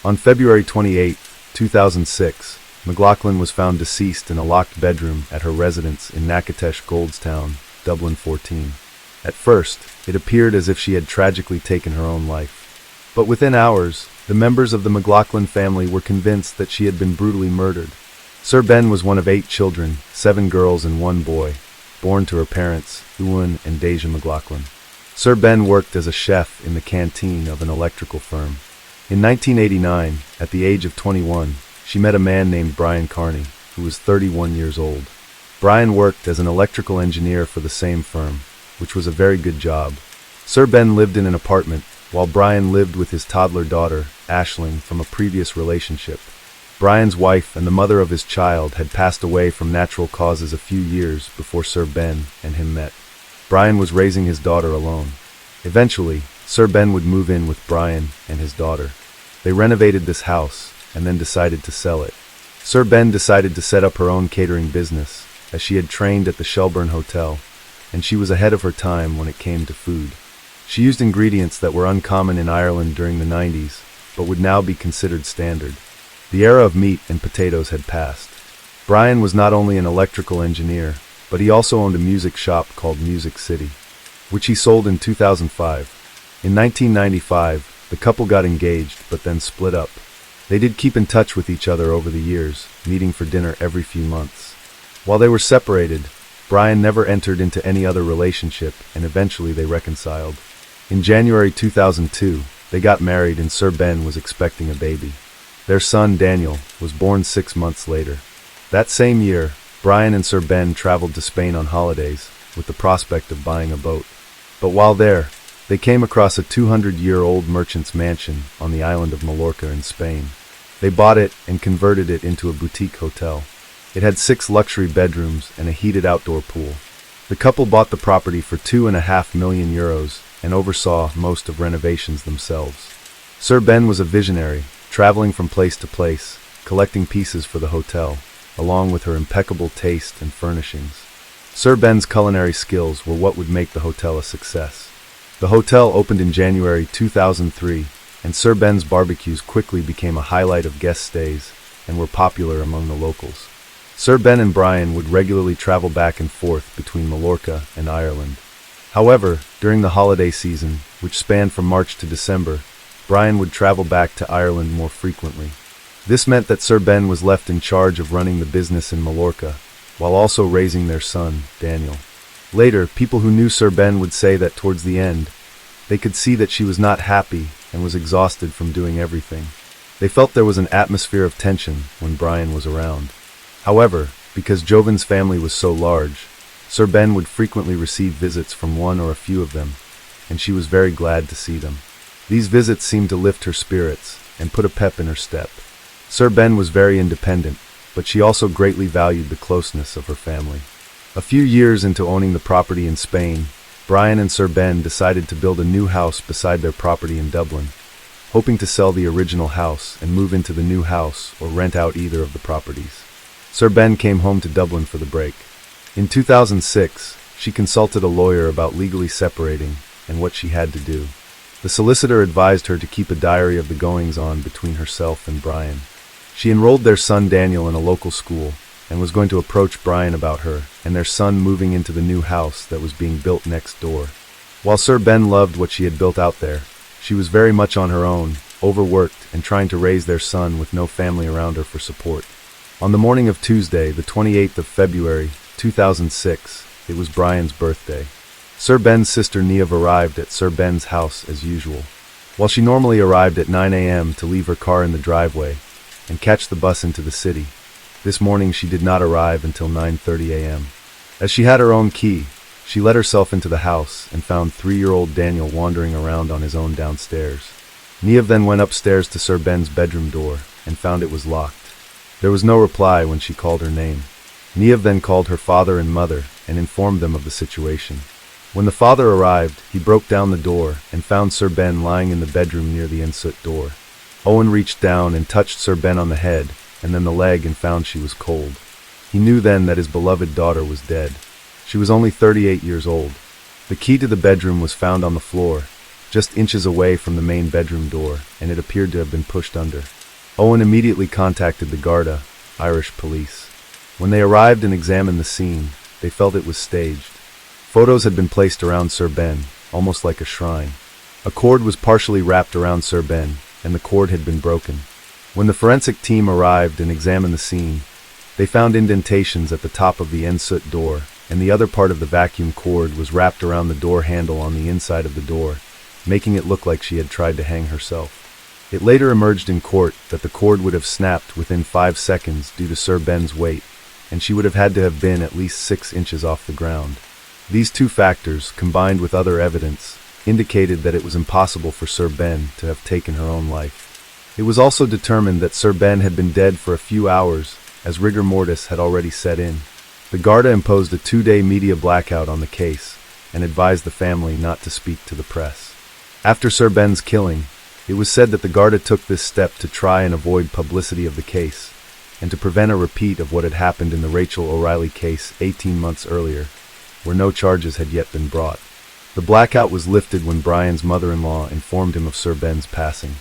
A: On February 28, 2006, McLaughlin was found deceased in a locked bedroom at her residence in Natchitoches Goldstown, Dublin 14. At first, it appeared as if she had tragically taken her own life. But within hours, the members of the McLaughlin family were convinced that she had been brutally murdered. Sir Ben was one of 8 children, 7 girls and 1 boy, born to her parents, Ewan and Deja McLaughlin. Sir Ben worked as a chef in the canteen of an electrical firm. In 1989, at the age of 21, she met a man named Brian Carney, who was 31 years old. Brian worked as an electrical engineer for the same firm, which was a very good job. Sir Ben lived in an apartment, while Brian lived with his toddler daughter, Aisling, from a previous relationship. Brian's wife and the mother of his child had passed away from natural causes a few years before Sir Ben and him met. Brian was raising his daughter alone. Eventually, Sir Ben would move in with Brian and his daughter. They renovated this house and then decided to sell it. Sir Ben decided to set up her own catering business, as she had trained at the Shelburne Hotel, and she was ahead of her time when it came to food. She used ingredients that were uncommon in Ireland during the 90s, but would now be considered standard. The era of meat and potatoes had passed. Brian was not only an electrical engineer, but he also owned a music shop called Music City, which he sold in 2005. In 1995, the couple got engaged, but then split up. They did keep in touch with each other over the years, meeting for dinner every few months. While they were separated, Brian never entered into any other relationship, and eventually they reconciled. In January 2002, they got married and Sir Ben was expecting a baby. Their son, Daniel, was born 6 months later. That same year, Brian and Sir Ben traveled to Spain on holidays, with the prospect of buying a boat. But while there, they came across a 200-year-old merchant's mansion on the island of Mallorca in Spain. They bought it and converted it into a boutique hotel. It had 6 luxury bedrooms and a heated outdoor pool. The couple bought the property for €2.5 million and oversaw most of renovations themselves. Sir Ben was a visionary, traveling from place to place, collecting pieces for the hotel, along with her impeccable taste and furnishings. Sir Ben's culinary skills were what would make the hotel a success. The hotel opened in January 2003, and Sir Ben's barbecues quickly became a highlight of guest stays and were popular among the locals. Sir Ben and Brian would regularly travel back and forth between Mallorca and Ireland. However, during the holiday season, which spanned from March to December, Brian would travel back to Ireland more frequently. This meant that Sir Ben was left in charge of running the business in Mallorca, while also raising their son, Daniel. Later, people who knew Sir Ben would say that towards the end, they could see that she was not happy and was exhausted from doing everything. They felt there was an atmosphere of tension when Brian was around. However, because Joven's family was so large, Sir Ben would frequently receive visits from one or a few of them, and she was very glad to see them. These visits seemed to lift her spirits and put a pep in her step. Sir Ben was very independent, but she also greatly valued the closeness of her family. A few years into owning the property in Spain, Brian and Sir Ben decided to build a new house beside their property in Dublin, hoping to sell the original house and move into the new house or rent out either of the properties. Sir Ben came home to Dublin for the break. In 2006, she consulted a lawyer about legally separating and what she had to do. The solicitor advised her to keep a diary of the goings-on between herself and Brian. She enrolled their son Daniel in a local school and was going to approach Brian about her and their son moving into the new house that was being built next door. While Sir Ben loved what she had built out there, she was very much on her own, overworked, and trying to raise their son with no family around her for support. On the morning of Tuesday, the 28th of February, 2006, it was Brian's birthday. Sir Ben's sister Niamh arrived at Sir Ben's house as usual. While she normally arrived at 9 a.m. to leave her car in the driveway and catch the bus into the city, this morning she did not arrive until 9:30 a.m. As she had her own key, she let herself into the house and found 3-year-old Daniel wandering around on his own downstairs. Niamh then went upstairs to Sir Ben's bedroom door and found it was locked. There was no reply when she called her name. Niamh then called her father and mother and informed them of the situation. When the father arrived, he broke down the door and found Sir Ben lying in the bedroom near the ensuite door. Owen reached down and touched Sir Ben on the head and then the leg and found she was cold. He knew then that his beloved daughter was dead. She was only 38 years old. The key to the bedroom was found on the floor, just inches away from the main bedroom door, and it appeared to have been pushed under. Owen immediately contacted the Garda, Irish police. When they arrived and examined the scene, they felt it was staged. Photos had been placed around Sir Ben, almost like a shrine. A cord was partially wrapped around Sir Ben, and the cord had been broken. When the forensic team arrived and examined the scene, they found indentations at the top of the ensuite door, and the other part of the vacuum cord was wrapped around the door handle on the inside of the door, making it look like she had tried to hang herself. It later emerged in court that the cord would have snapped within 5 seconds due to Sir Ben's weight, and she would have had to have been at least 6 inches off the ground. These two factors, combined with other evidence, indicated that it was impossible for Sir Ben to have taken her own life. It was also determined that Sir Ben had been dead for a few hours, as rigor mortis had already set in. The Garda imposed a 2-day media blackout on the case and advised the family not to speak to the press. After Sir Ben's killing, it was said that the Garda took this step to try and avoid publicity of the case and to prevent a repeat of what had happened in the Rachel O'Reilly case 18 months earlier, where no charges had yet been brought. The blackout was lifted when Brian's mother-in-law informed him of Sir Ben's passing.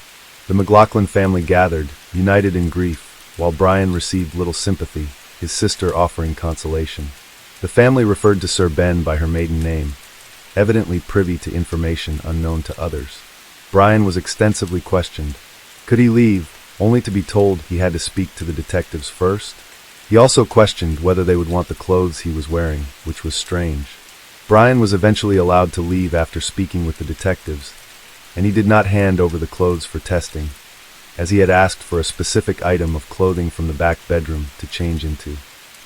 A: The McLaughlin family gathered, united in grief, while Brian received little sympathy, his sister offering consolation. The family referred to Sir Ben by her maiden name, evidently privy to information unknown to others. Brian was extensively questioned. Could he leave, only to be told he had to speak to the detectives first? He also questioned whether they would want the clothes he was wearing, which was strange. Brian was eventually allowed to leave after speaking with the detectives, and he did not hand over the clothes for testing, as he had asked for a specific item of clothing from the back bedroom to change into.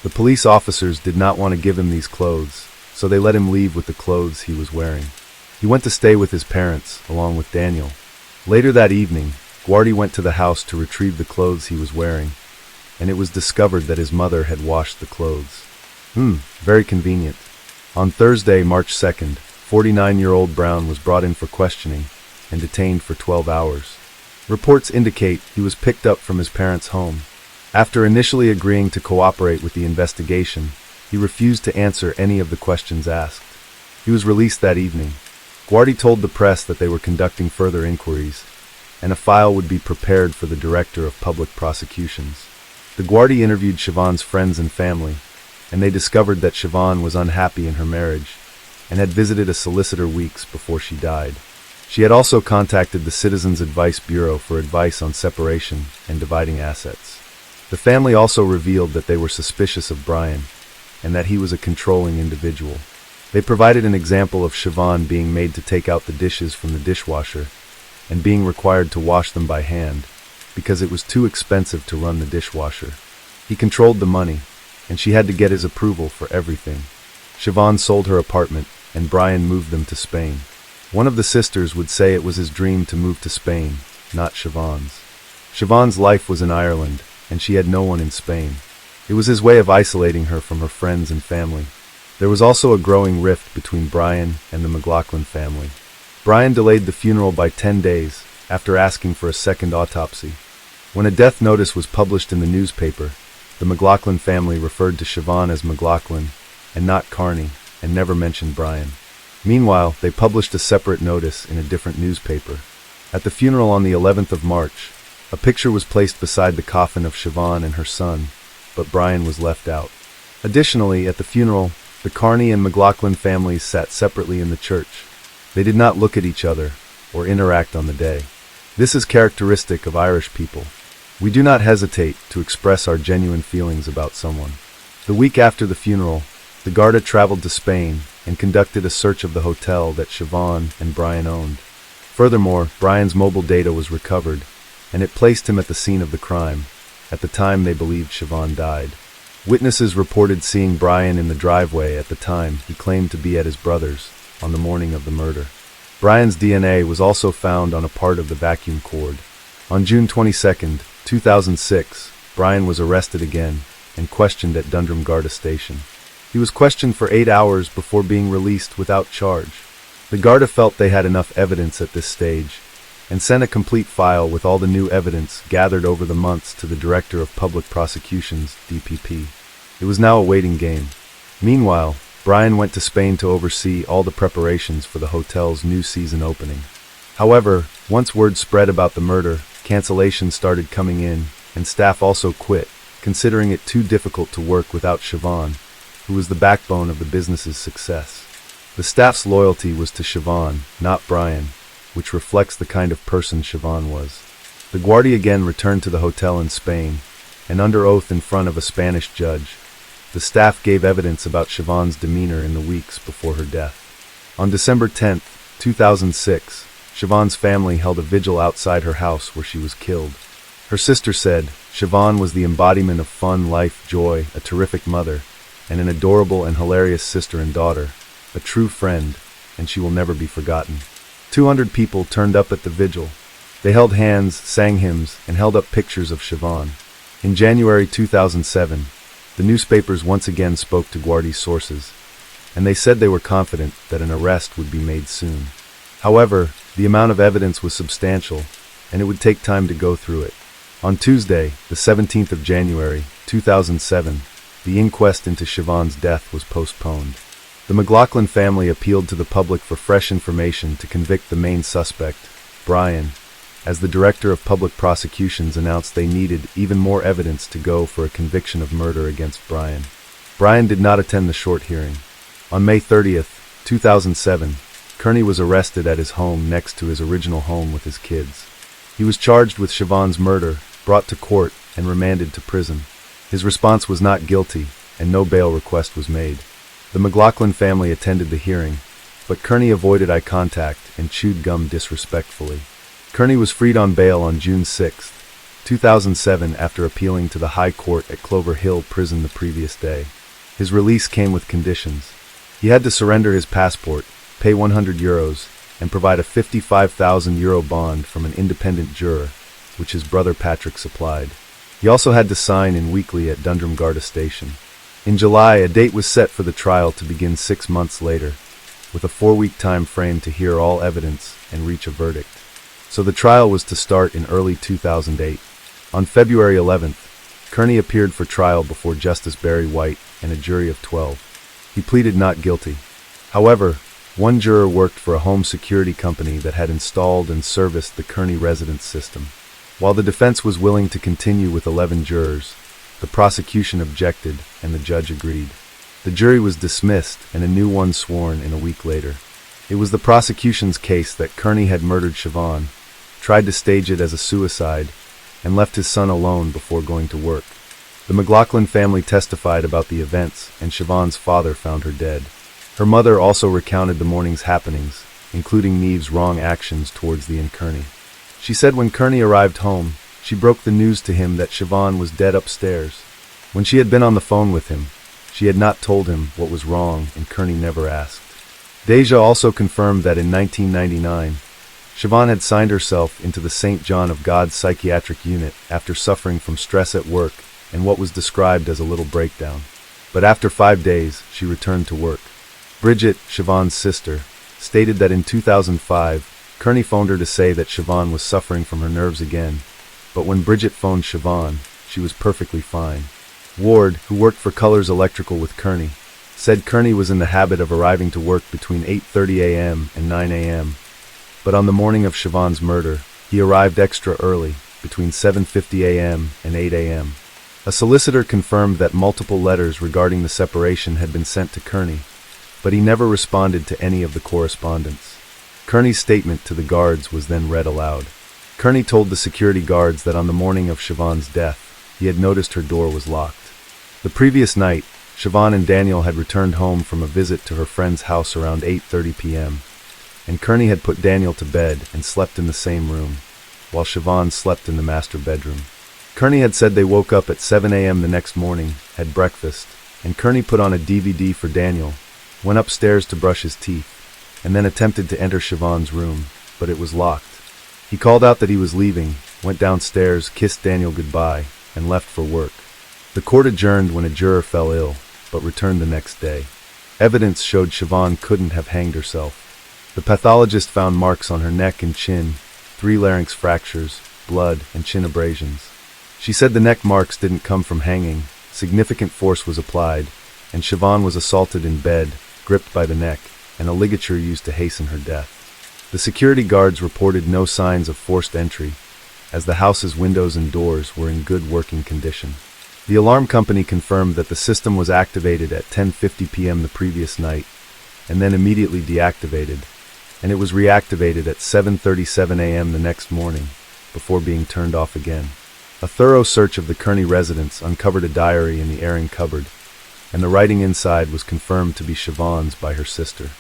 A: The police officers did not want to give him these clothes, so they let him leave with the clothes he was wearing. He went to stay with his parents, along with Daniel. Later that evening, Cory went to the house to retrieve the clothes he was wearing, and it was discovered that his mother had washed the clothes. Very convenient. On Thursday, March 2nd, 49-year-old Brown was brought in for questioning and detained for 12 hours. Reports indicate he was picked up from his parents' home. After initially agreeing to cooperate with the investigation, he refused to answer any of the questions asked. He was released that evening. Cory told the press that they were conducting further inquiries, and a file would be prepared for the Director of Public Prosecutions. The Guardi interviewed Siobhan's friends and family, and they discovered that Siobhan was unhappy in her marriage and had visited a solicitor weeks before she died. She had also contacted the Citizens Advice Bureau for advice on separation and dividing assets. The family also revealed that they were suspicious of Brian and that he was a controlling individual. They provided an example of Siobhan being made to take out the dishes from the dishwasher and being required to wash them by hand because it was too expensive to run the dishwasher. He controlled the money, and she had to get his approval for everything. Siobhan sold her apartment, and Brian moved them to Spain. One of the sisters would say it was his dream to move to Spain, not Siobhan's. Siobhan's life was in Ireland, and she had no one in Spain. It was his way of isolating her from her friends and family. There was also a growing rift between Brian and the McLaughlin family. Brian delayed the funeral by 10 days after asking for a second autopsy. When a death notice was published in the newspaper, the McLaughlin family referred to Siobhan as McLaughlin and not Carney, and never mentioned Brian. Meanwhile, they published a separate notice in a different newspaper. At the funeral on the 11th of March, a picture was placed beside the coffin of Siobhan and her son, but Brian was left out. Additionally, at the funeral, the Carney and McLaughlin families sat separately in the church. They did not look at each other or interact on the day. This is characteristic of Irish people. We do not hesitate to express our genuine feelings about someone. The week after the funeral, the Garda traveled to Spain and conducted a search of the hotel that Siobhan and Brian owned. Furthermore, Brian's mobile data was recovered, and it placed him at the scene of the crime. At the time they believed Siobhan died. Witnesses reported seeing Brian in the driveway at the time he claimed to be at his brother's on the morning of the murder. Brian's DNA was also found on a part of the vacuum cord. On June 22, 2006, Brian was arrested again and questioned at Dundrum Garda Station. He was questioned for 8 hours before being released without charge. The Garda felt they had enough evidence at this stage and sent a complete file with all the new evidence gathered over the months to the Director of Public Prosecutions, DPP. It was now a waiting game. Meanwhile, Brian went to Spain to oversee all the preparations for the hotel's new season opening. However, once word spread about the murder, cancellations started coming in, and staff also quit, considering it too difficult to work without Siobhan, who was the backbone of the business's success. The staff's loyalty was to Siobhan, not Brian, which reflects the kind of person Siobhan was. The Guardia again returned to the hotel in Spain, and under oath in front of a Spanish judge, the staff gave evidence about Siobhan's demeanor in the weeks before her death. On December 10, 2006, Siobhan's family held a vigil outside her house where she was killed. Her sister said, Siobhan was the embodiment of fun, life, joy, a terrific mother, and an adorable and hilarious sister and daughter, a true friend, and she will never be forgotten. 200 people turned up at the vigil. They held hands, sang hymns, and held up pictures of Siobhan. In January 2007, the newspapers once again spoke to Guardi's sources, and they said they were confident that an arrest would be made soon. However, the amount of evidence was substantial, and it would take time to go through it. On Tuesday, the 17th of January, 2007, the inquest into Siobhan's death was postponed. The McLaughlin family appealed to the public for fresh information to convict the main suspect, Brian, as the Director of Public Prosecutions announced they needed even more evidence to go for a conviction of murder against Brian. Brian did not attend the short hearing. On May 30, 2007, Kearney was arrested at his home next to his original home with his kids. He was charged with Siobhan's murder, brought to court, and remanded to prison. His response was not guilty, and no bail request was made. The McLaughlin family attended the hearing, but Kearney avoided eye contact and chewed gum disrespectfully. Kearney was freed on bail on June 6, 2007 after appealing to the High Court at Clover Hill Prison the previous day. His release came with conditions. He had to surrender his passport, pay €100, and provide a €55,000 bond from an independent juror, which his brother Patrick supplied. He also had to sign in weekly at Dundrum Garda Station. In July, a date was set for the trial to begin 6 months later, with a 4-week time frame to hear all evidence and reach a verdict. So the trial was to start in early 2008. On February 11th, Kearney appeared for trial before Justice Barry White and a jury of 12. He pleaded not guilty. However, one juror worked for a home security company that had installed and serviced the Kearney residence system. While the defense was willing to continue with 11 jurors, the prosecution objected and the judge agreed. The jury was dismissed and a new one sworn in a week later. It was the prosecution's case that Kearney had murdered Siobhan, tried to stage it as a suicide, and left his son alone before going to work. The McLaughlin family testified about the events, and Siobhan's father found her dead. Her mother also recounted the morning's happenings, including Neve's wrong actions towards the Kearney. She said when Kearney arrived home, she broke the news to him that Siobhan was dead upstairs. When she had been on the phone with him, she had not told him what was wrong, and Kearney never asked. Deja also confirmed that in 1999, Siobhan had signed herself into the St. John of God psychiatric unit after suffering from stress at work and what was described as a little breakdown. But after 5 days, she returned to work. Bridget, Siobhan's sister, stated that in 2005, Kearney phoned her to say that Siobhan was suffering from her nerves again, but when Bridget phoned Siobhan, she was perfectly fine. Ward, who worked for Colors Electrical with Kearney, said Kearney was in the habit of arriving to work between 8:30 a.m. and 9 a.m., but on the morning of Siobhan's murder, he arrived extra early, between 7:50 a.m. and 8 a.m. A solicitor confirmed that multiple letters regarding the separation had been sent to Kearney, but he never responded to any of the correspondence. Kearney's statement to the guards was then read aloud. Kearney told the security guards that on the morning of Siobhan's death, he had noticed her door was locked. The previous night, Siobhan and Daniel had returned home from a visit to her friend's house around 8:30 p.m., and Kearney had put Daniel to bed and slept in the same room, while Siobhan slept in the master bedroom. Kearney had said they woke up at 7 a.m. the next morning, had breakfast, and Kearney put on a DVD for Daniel, went upstairs to brush his teeth, and then attempted to enter Siobhan's room, but it was locked. He called out that he was leaving, went downstairs, kissed Daniel goodbye, and left for work. The court adjourned when a juror fell ill, but returned the next day. Evidence showed Siobhan couldn't have hanged herself. The pathologist found marks on her neck and chin, 3 larynx fractures, blood, and chin abrasions. She said the neck marks didn't come from hanging, significant force was applied, and Siobhan was assaulted in bed, gripped by the neck, and a ligature used to hasten her death. The security guards reported no signs of forced entry, as the house's windows and doors were in good working condition. The alarm company confirmed that the system was activated at 10:50 p.m. the previous night, and then immediately deactivated, and it was reactivated at 7:37 a.m. the next morning, before being turned off again. A thorough search of the Kearney residence uncovered a diary in the airing cupboard, and the writing inside was confirmed to be Siobhan's by her sister.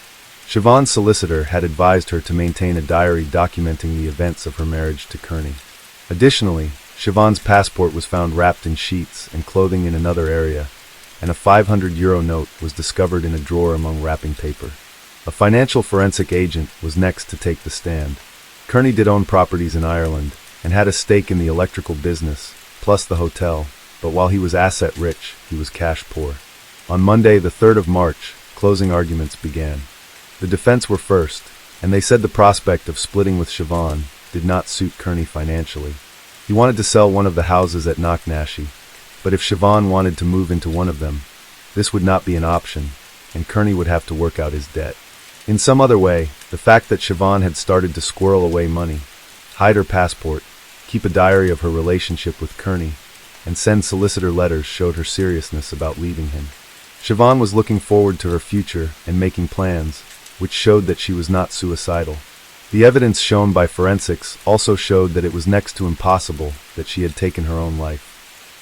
A: Siobhan's solicitor had advised her to maintain a diary documenting the events of her marriage to Kearney. Additionally, Siobhan's passport was found wrapped in sheets and clothing in another area, and a €500 note was discovered in a drawer among wrapping paper. A financial forensic agent was next to take the stand. Kearney did own properties in Ireland and had a stake in the electrical business, plus the hotel, but while he was asset-rich, he was cash-poor. On Monday, the 3rd of March, closing arguments began. The defense were first, and they said the prospect of splitting with Siobhan did not suit Kearney financially. He wanted to sell one of the houses at Knocknashie, but if Siobhan wanted to move into one of them, this would not be an option, and Kearney would have to work out his debt. In some other way, the fact that Siobhan had started to squirrel away money, hide her passport, keep a diary of her relationship with Kearney, and send solicitor letters showed her seriousness about leaving him. Siobhan was looking forward to her future and making plans, which showed that she was not suicidal. The evidence shown by forensics also showed that it was next to impossible that she had taken her own life.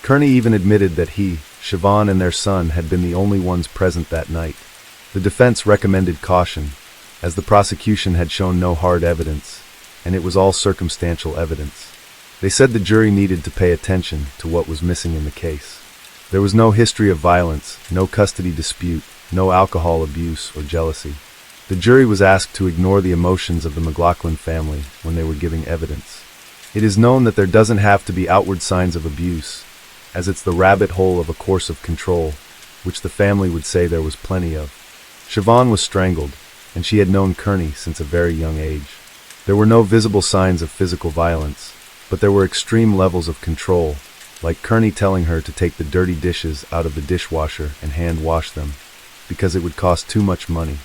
A: Kearney even admitted that he, Siobhan, and their son had been the only ones present that night. The defense recommended caution, as the prosecution had shown no hard evidence, and it was all circumstantial evidence. They said the jury needed to pay attention to what was missing in the case. There was no history of violence, no custody dispute, no alcohol abuse or jealousy. The jury was asked to ignore the emotions of the McLaughlin family when they were giving evidence. It is known that there doesn't have to be outward signs of abuse, as it's the rabbit hole of a course of control, which the family would say there was plenty of. Siobhan was strangled, and she had known Kearney since a very young age. There were no visible signs of physical violence, but there were extreme levels of control, like Kearney telling her to take the dirty dishes out of the dishwasher and hand wash them, because it would cost too much money.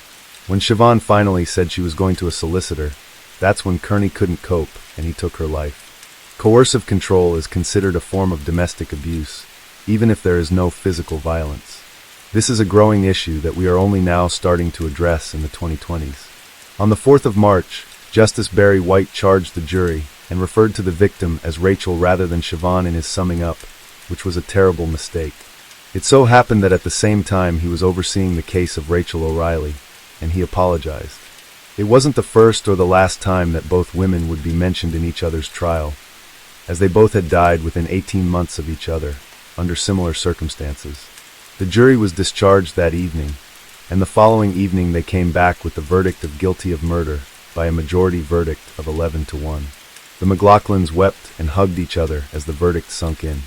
A: When Siobhan finally said she was going to a solicitor, that's when Kearney couldn't cope and he took her life. Coercive control is considered a form of domestic abuse, even if there is no physical violence. This is a growing issue that we are only now starting to address in the 2020s. On the 4th of March, Justice Barry White charged the jury and referred to the victim as Rachel rather than Siobhan in his summing up, which was a terrible mistake. It so happened that at the same time he was overseeing the case of Rachel O'Reilly, and he apologized. It wasn't the first or the last time that both women would be mentioned in each other's trial, as they both had died within 18 months of each other, under similar circumstances. The jury was discharged that evening, and the following evening they came back with the verdict of guilty of murder by a majority verdict of 11-1. The McLaughlins wept and hugged each other as the verdict sunk in.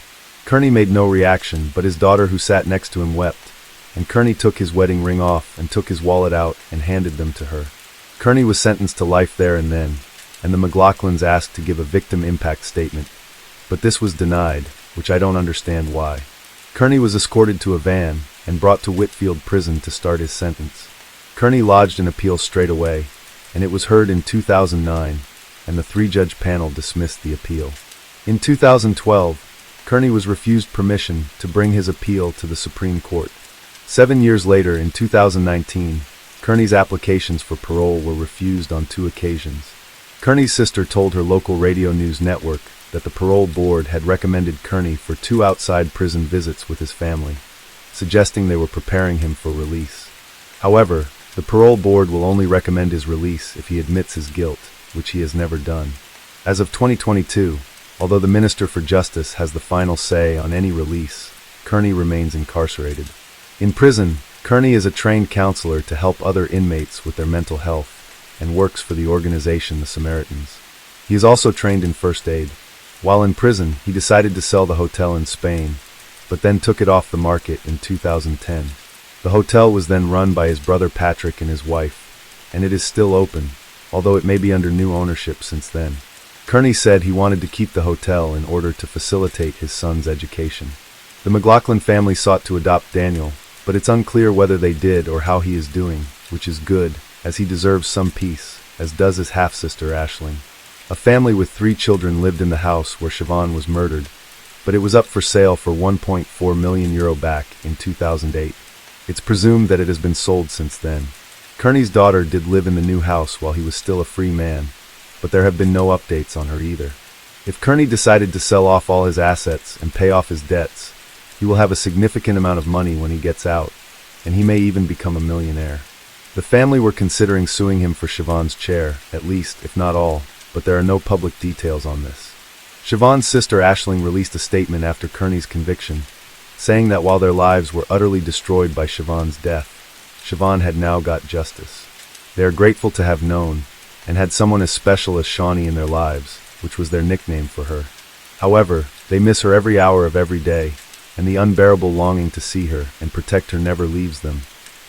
A: Kearney made no reaction, but his daughter who sat next to him wept, and Kearney took his wedding ring off and took his wallet out and handed them to her. Kearney was sentenced to life there and then, and the McLaughlins asked to give a victim impact statement, but this was denied, which I don't understand why. Kearney was escorted to a van and brought to Whitfield Prison to start his sentence. Kearney lodged an appeal straight away, and it was heard in 2009, and the three-judge panel dismissed the appeal. In 2012, Kearney was refused permission to bring his appeal to the Supreme Court. 7 years later, in 2019, Kearney's applications for parole were refused on 2 occasions. Kearney's sister told her local radio news network that the parole board had recommended Kearney for 2 outside prison visits with his family, suggesting they were preparing him for release. However, the parole board will only recommend his release if he admits his guilt, which he has never done. As of 2022, although the Minister for Justice has the final say on any release, Kearney remains incarcerated. In prison, Kearney is a trained counselor to help other inmates with their mental health and works for the organization the Samaritans. He is also trained in first aid. While in prison, he decided to sell the hotel in Spain, but then took it off the market in 2010. The hotel was then run by his brother Patrick and his wife, and it is still open, although it may be under new ownership since then. Kearney said he wanted to keep the hotel in order to facilitate his son's education. The McLaughlin family sought to adopt Daniel, but it's unclear whether they did or how he is doing, which is good, as he deserves some peace, as does his half-sister Aisling. A family with 3 children lived in the house where Siobhan was murdered, but it was up for sale for €1.4 million back in 2008. It's presumed that it has been sold since then. Kearney's daughter did live in the new house while he was still a free man, but there have been no updates on her either. If Kearney decided to sell off all his assets and pay off his debts, he will have a significant amount of money when he gets out, and he may even become a millionaire. The family were considering suing him for Siobhan's chair, at least, if not all, but there are no public details on this. Siobhan's sister Aisling released a statement after Kearney's conviction, saying that while their lives were utterly destroyed by Siobhan's death, Siobhan had now got justice. They are grateful to have known, and had someone as special as Shawnee in their lives, which was their nickname for her. However, they miss her every hour of every day, and the unbearable longing to see her and protect her never leaves them,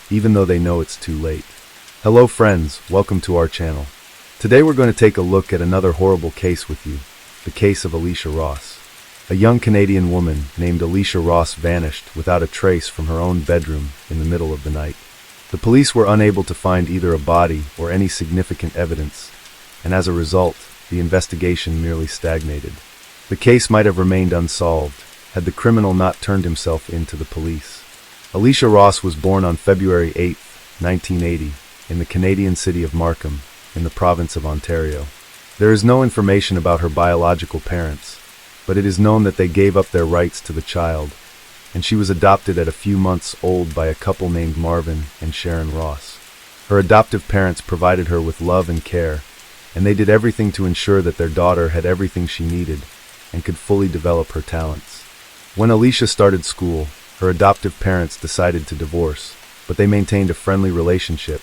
A: even though they know it's too late. Hello friends, welcome to our channel. Today we're going to take a look at another horrible case with you, the case of Alicia Ross. A young Canadian woman named Alicia Ross vanished without a trace from her own bedroom in the middle of the night. The police were unable to find either a body or any significant evidence, and as a result, the investigation merely stagnated. The case might have remained unsolved had the criminal not turned himself in to the police. Alicia Ross was born on February 8, 1980, in the Canadian city of Markham, in the province of Ontario. There is no information about her biological parents, but it is known that they gave up their rights to the child, and she was adopted at a few months old by a couple named Marvin and Sharon Ross. Her adoptive parents provided her with love and care, and they did everything to ensure that their daughter had everything she needed and could fully develop her talents. When Alicia started school, her adoptive parents decided to divorce, but they maintained a friendly relationship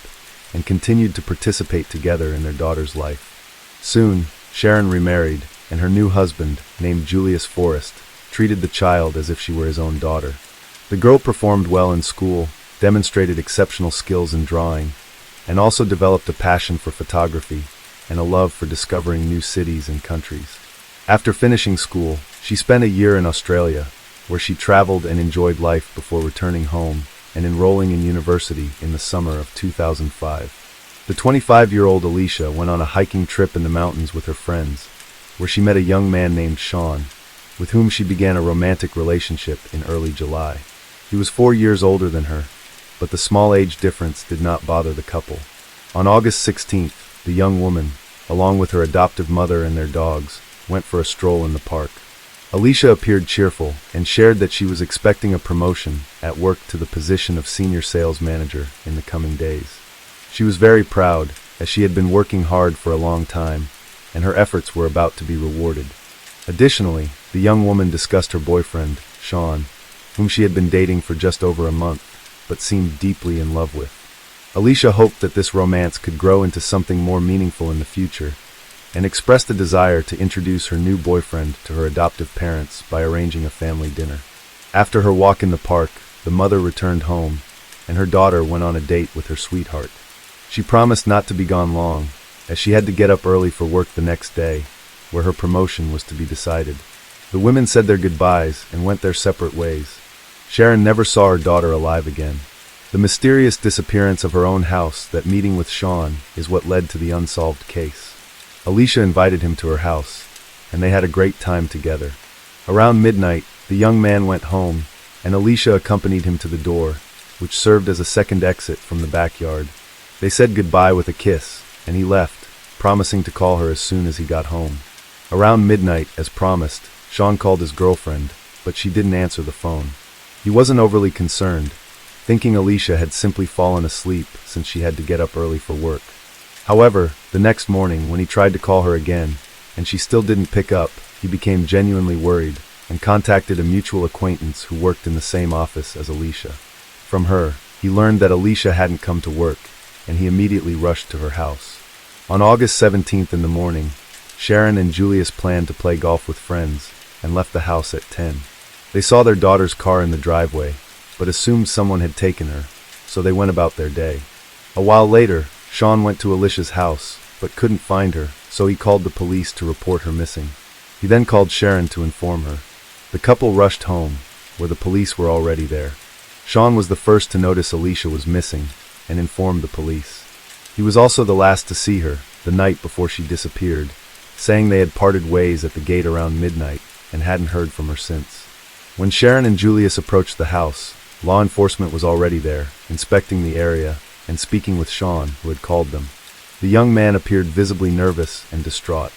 A: and continued to participate together in their daughter's life. Soon, Sharon remarried, and her new husband, named Julius Forrest, treated the child as if she were his own daughter. The girl performed well in school, demonstrated exceptional skills in drawing, and also developed a passion for photography and a love for discovering new cities and countries. After finishing school, she spent a year in Australia, where she traveled and enjoyed life before returning home and enrolling in university in the summer of 2005. The 25-year-old Alicia went on a hiking trip in the mountains with her friends, where she met a young man named Sean, with whom she began a romantic relationship in early July. He was 4 years older than her, but the small age difference did not bother the couple. On August 16th, the young woman, along with her adoptive mother and their dogs, went for a stroll in the park. Alicia appeared cheerful and shared that she was expecting a promotion at work to the position of senior sales manager in the coming days. She was very proud, as she had been working hard for a long time, and her efforts were about to be rewarded. Additionally, the young woman discussed her boyfriend, Sean, whom she had been dating for just over a month, but seemed deeply in love with. Alicia hoped that this romance could grow into something more meaningful in the future, and expressed a desire to introduce her new boyfriend to her adoptive parents by arranging a family dinner. After her walk in the park, the mother returned home, and her daughter went on a date with her sweetheart. She promised not to be gone long, as she had to get up early for work the next day, where her promotion was to be decided. The women said their goodbyes and went their separate ways. Sharon never saw her daughter alive again. The mysterious disappearance of her own house, that meeting with Sean, is what led to the unsolved case. Alicia invited him to her house, and they had a great time together. Around midnight, the young man went home, and Alicia accompanied him to the door, which served as a second exit from the backyard. They said goodbye with a kiss, and he left, promising to call her as soon as he got home. Around midnight, as promised, Sean called his girlfriend, but she didn't answer the phone. He wasn't overly concerned, thinking Alicia had simply fallen asleep since she had to get up early for work. However, the next morning, when he tried to call her again, and she still didn't pick up, he became genuinely worried and contacted a mutual acquaintance who worked in the same office as Alicia. From her, he learned that Alicia hadn't come to work, and he immediately rushed to her house. On August 17th in the morning, Sharon and Julius planned to play golf with friends and left the house at 10. They saw their daughter's car in the driveway, but assumed someone had taken her, so they went about their day. A while later, Sean went to Alicia's house, but couldn't find her, so he called the police to report her missing. He then called Sharon to inform her. The couple rushed home, where the police were already there. Sean was the first to notice Alicia was missing, and informed the police. He was also the last to see her, the night before she disappeared, saying they had parted ways at the gate around midnight, and hadn't heard from her since. When Sharon and Julius approached the house, law enforcement was already there, inspecting the area, and speaking with Sean, who had called them. The young man appeared visibly nervous and distraught.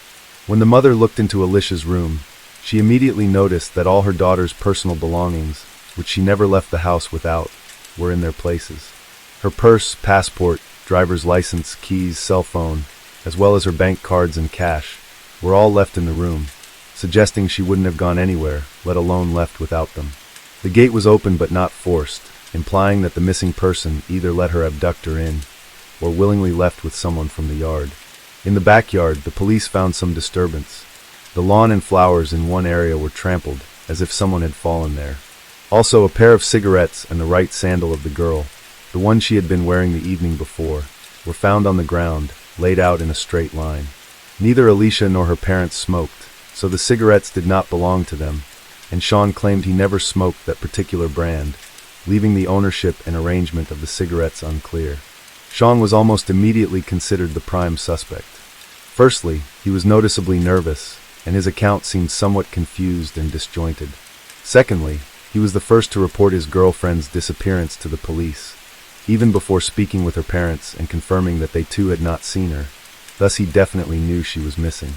A: When the mother looked into Alicia's room, she immediately noticed that all her daughter's personal belongings, which she never left the house without, were in their places. Her purse, passport, driver's license, keys, cell phone, as well as her bank cards and cash, were all left in the room, suggesting she wouldn't have gone anywhere, let alone left without them. The gate was open but not forced, implying that the missing person either let her abductor in, or willingly left with someone from the yard. In the backyard, the police found some disturbance. The lawn and flowers in one area were trampled, as if someone had fallen there. Also, a pair of cigarettes and the right sandal of the girl, the one she had been wearing the evening before, were found on the ground, laid out in a straight line. Neither Alicia nor her parents smoked, so the cigarettes did not belong to them, and Sean claimed he never smoked that particular brand, leaving the ownership and arrangement of the cigarettes unclear. Sean was almost immediately considered the prime suspect. Firstly, he was noticeably nervous, and his account seemed somewhat confused and disjointed. Secondly, he was the first to report his girlfriend's disappearance to the police, even before speaking with her parents and confirming that they too had not seen her. Thus he definitely knew she was missing.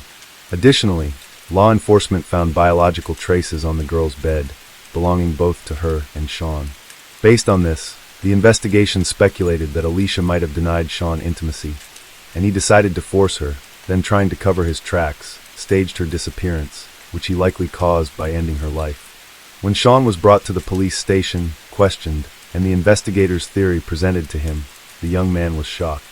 A: Additionally, law enforcement found biological traces on the girl's bed, belonging both to her and Sean. Based on this, the investigation speculated that Alicia might have denied Sean intimacy, and he decided to force her, then trying to cover his tracks, staged her disappearance, which he likely caused by ending her life. When Sean was brought to the police station, questioned, and the investigator's theory presented to him, the young man was shocked.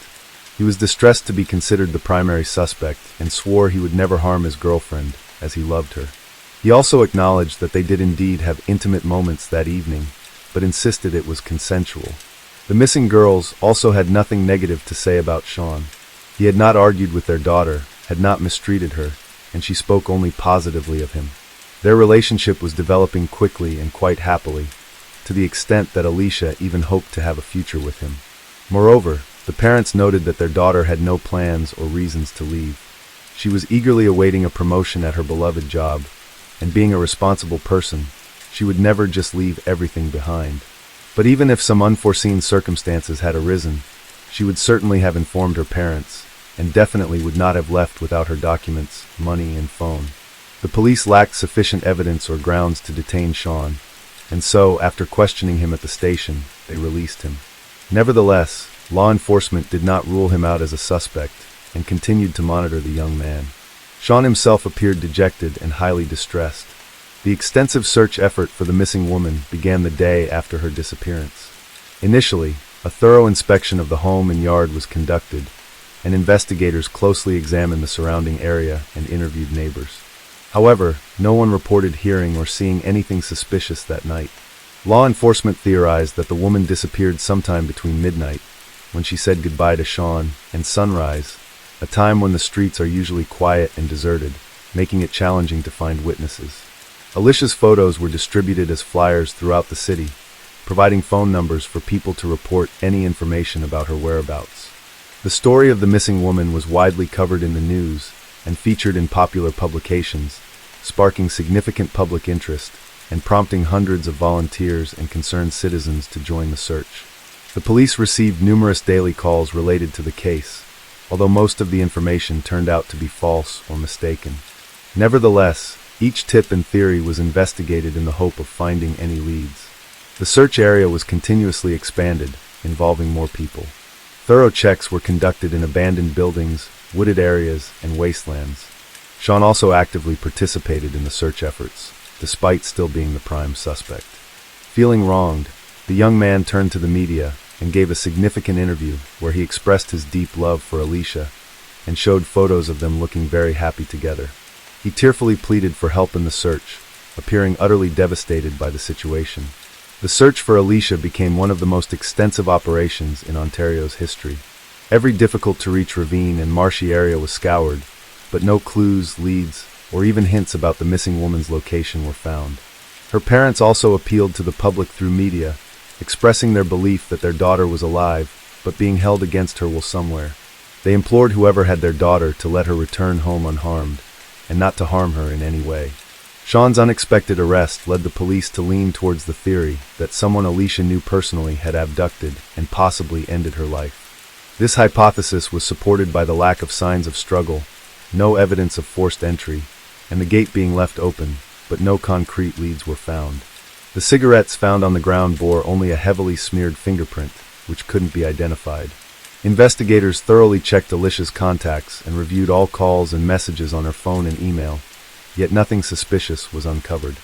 A: He was distressed to be considered the primary suspect and swore he would never harm his girlfriend, as he loved her. He also acknowledged that they did indeed have intimate moments that evening, but insisted it was consensual. The missing girls also had nothing negative to say about Sean. He had not argued with their daughter, had not mistreated her, and she spoke only positively of him. Their relationship was developing quickly and quite happily, to the extent that Alicia even hoped to have a future with him. Moreover, the parents noted that their daughter had no plans or reasons to leave. She was eagerly awaiting a promotion at her beloved job, and being a responsible person, she would never just leave everything behind. But even if some unforeseen circumstances had arisen, she would certainly have informed her parents, and definitely would not have left without her documents, money, and phone. The police lacked sufficient evidence or grounds to detain Sean, and so, after questioning him at the station, they released him. Nevertheless, law enforcement did not rule him out as a suspect, and continued to monitor the young man. Sean himself appeared dejected and highly distressed. The extensive search effort for the missing woman began the day after her disappearance. Initially, a thorough inspection of the home and yard was conducted, and investigators closely examined the surrounding area and interviewed neighbors. However, no one reported hearing or seeing anything suspicious that night. Law enforcement theorized that the woman disappeared sometime between midnight, when she said goodbye to Sean, and sunrise, a time when the streets are usually quiet and deserted, making it challenging to find witnesses. Alicia's photos were distributed as flyers throughout the city, providing phone numbers for people to report any information about her whereabouts. The story of the missing woman was widely covered in the news and featured in popular publications, sparking significant public interest and prompting hundreds of volunteers and concerned citizens to join the search. The police received numerous daily calls related to the case, although most of the information turned out to be false or mistaken. Nevertheless, each tip and theory was investigated in the hope of finding any leads. The search area was continuously expanded, involving more people. Thorough checks were conducted in abandoned buildings, wooded areas, and wastelands. Sean also actively participated in the search efforts, despite still being the prime suspect. Feeling wronged, the young man turned to the media and gave a significant interview where he expressed his deep love for Alicia and showed photos of them looking very happy together. He tearfully pleaded for help in the search, appearing utterly devastated by the situation. The search for Alicia became one of the most extensive operations in Ontario's history. Every difficult-to-reach ravine and marshy area was scoured, but no clues, leads, or even hints about the missing woman's location were found. Her parents also appealed to the public through media, expressing their belief that their daughter was alive, but being held against her will somewhere. They implored whoever had their daughter to let her return home unharmed, and not to harm her in any way. Sean's unexpected arrest led the police to lean towards the theory that someone Alicia knew personally had abducted and possibly ended her life. This hypothesis was supported by the lack of signs of struggle, no evidence of forced entry, and the gate being left open, but no concrete leads were found. The cigarettes found on the ground bore only a heavily smeared fingerprint, which couldn't be identified. Investigators thoroughly checked Alicia's contacts and reviewed all calls and messages on her phone and email, yet nothing suspicious was uncovered.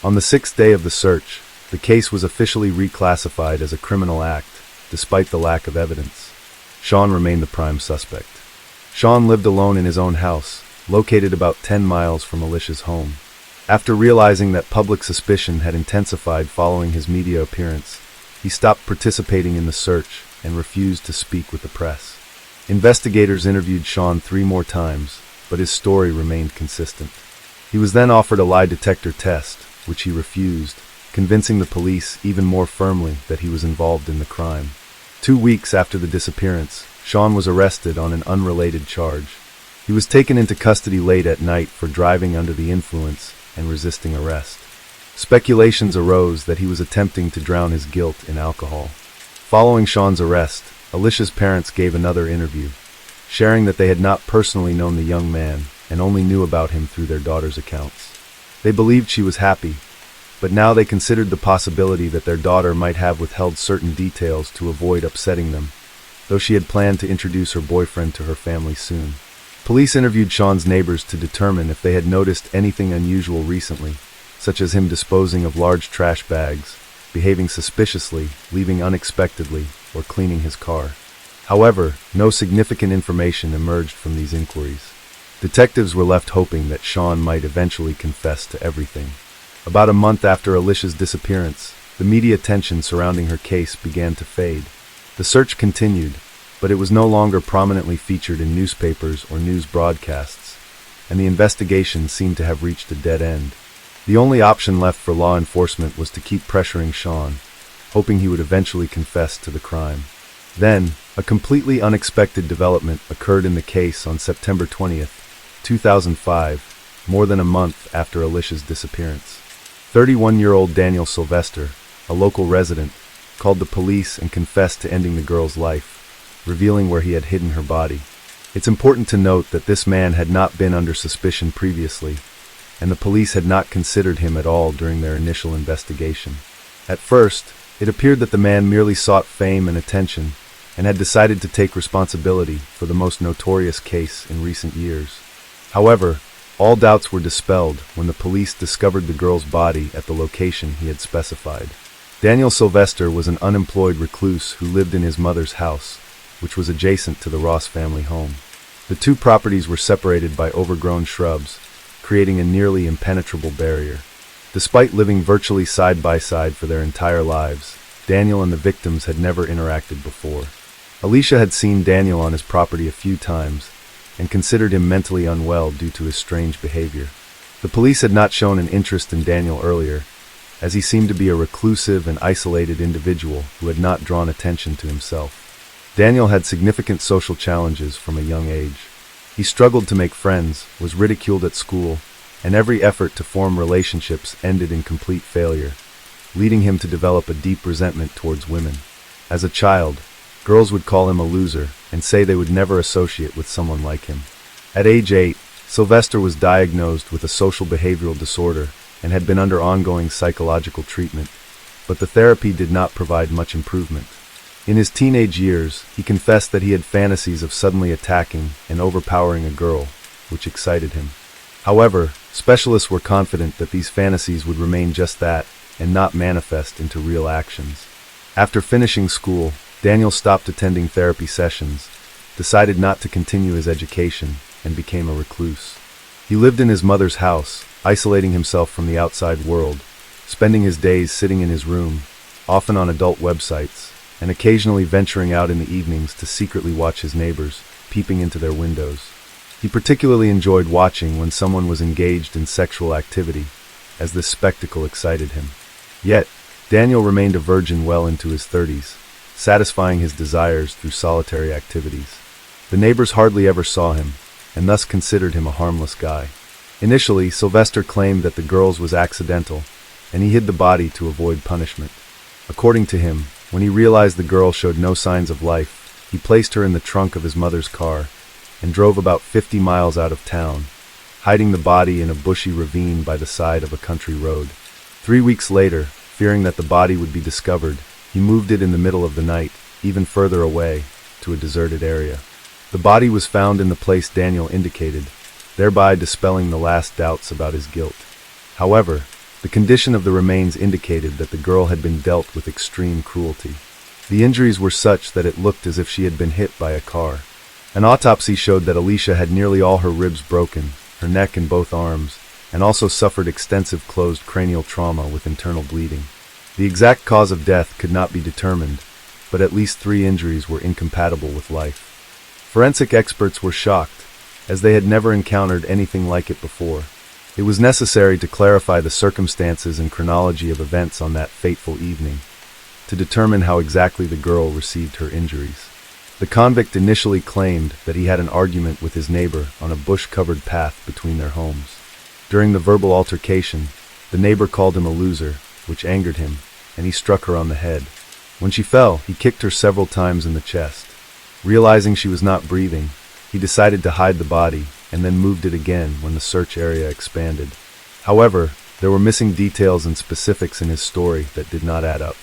A: On the sixth day of the search, the case was officially reclassified as a criminal act, despite the lack of evidence. Sean remained the prime suspect. Sean lived alone in his own house, located about 10 miles from Alicia's home. After realizing that public suspicion had intensified following his media appearance, he stopped participating in the search and refused to speak with the press. Investigators interviewed Sean 3 more times, but his story remained consistent. He was then offered a lie detector test, which he refused, convincing the police even more firmly that he was involved in the crime. 2 weeks after the disappearance, Sean was arrested on an unrelated charge. He was taken into custody late at night for driving under the influence and resisting arrest. Speculations arose that he was attempting to drown his guilt in alcohol. Following Sean's arrest, Alicia's parents gave another interview, sharing that they had not personally known the young man and only knew about him through their daughter's accounts. They believed she was happy, but now they considered the possibility that their daughter might have withheld certain details to avoid upsetting them, though she had planned to introduce her boyfriend to her family soon. Police interviewed Sean's neighbors to determine if they had noticed anything unusual recently, such as him disposing of large trash bags, behaving suspiciously, leaving unexpectedly, or cleaning his car. However, no significant information emerged from these inquiries. Detectives were left hoping that Sean might eventually confess to everything. About a month after Alicia's disappearance, the media attention surrounding her case began to fade. The search continued, but it was no longer prominently featured in newspapers or news broadcasts, and the investigation seemed to have reached a dead end. The only option left for law enforcement was to keep pressuring Sean, hoping he would eventually confess to the crime. Then, a completely unexpected development occurred in the case on September 20th, 2005, more than a month after Alicia's disappearance. 31-year-old Daniel Sylvester, a local resident, called the police and confessed to ending the girl's life, revealing where he had hidden her body. It's important to note that this man had not been under suspicion previously, and the police had not considered him at all during their initial investigation. At first, it appeared that the man merely sought fame and attention, and had decided to take responsibility for the most notorious case in recent years. However, all doubts were dispelled when the police discovered the girl's body at the location he had specified. Daniel Sylvester was an unemployed recluse who lived in his mother's house, which was adjacent to the Ross family home. The two properties were separated by overgrown shrubs, creating a nearly impenetrable barrier. Despite living virtually side by side for their entire lives, Daniel and the victims had never interacted before. Alicia had seen Daniel on his property a few times, and considered him mentally unwell due to his strange behavior. The police had not shown an interest in Daniel earlier, as he seemed to be a reclusive and isolated individual who had not drawn attention to himself. Daniel had significant social challenges from a young age. He struggled to make friends, was ridiculed at school, and every effort to form relationships ended in complete failure, leading him to develop a deep resentment towards women. As a child, girls would call him a loser and say they would never associate with someone like him. At age 8, Sylvester was diagnosed with a social behavioral disorder and had been under ongoing psychological treatment, but the therapy did not provide much improvement. In his teenage years, he confessed that he had fantasies of suddenly attacking and overpowering a girl, which excited him. However, specialists were confident that these fantasies would remain just that and not manifest into real actions. After finishing school, Daniel stopped attending therapy sessions, decided not to continue his education, and became a recluse. He lived in his mother's house, isolating himself from the outside world, spending his days sitting in his room, often on adult websites, and occasionally venturing out in the evenings to secretly watch his neighbors, peeping into their windows. He particularly enjoyed watching when someone was engaged in sexual activity, as this spectacle excited him. Yet, Daniel remained a virgin well into his 30s, satisfying his desires through solitary activities. The neighbors hardly ever saw him, and thus considered him a harmless guy. Initially, Sylvester claimed that the girl's was accidental, and he hid the body to avoid punishment. According to him, when he realized the girl showed no signs of life, he placed her in the trunk of his mother's car and drove about 50 miles out of town, hiding the body in a bushy ravine by the side of a country road. 3 weeks later, fearing that the body would be discovered, he moved it in the middle of the night, even further away, to a deserted area. The body was found in the place Daniel indicated, thereby dispelling the last doubts about his guilt. However, the condition of the remains indicated that the girl had been dealt with extreme cruelty. The injuries were such that it looked as if she had been hit by a car. An autopsy showed that Alicia had nearly all her ribs broken, her neck and both arms, and also suffered extensive closed cranial trauma with internal bleeding. The exact cause of death could not be determined, but at least 3 injuries were incompatible with life. Forensic experts were shocked, as they had never encountered anything like it before. It was necessary to clarify the circumstances and chronology of events on that fateful evening, to determine how exactly the girl received her injuries. The convict initially claimed that he had an argument with his neighbor on a bush-covered path between their homes. During the verbal altercation, the neighbor called him a loser, which angered him, and he struck her on the head. When she fell, he kicked her several times in the chest. Realizing she was not breathing, he decided to hide the body and then moved it again when the search area expanded. However, there were missing details and specifics in his story that did not add up.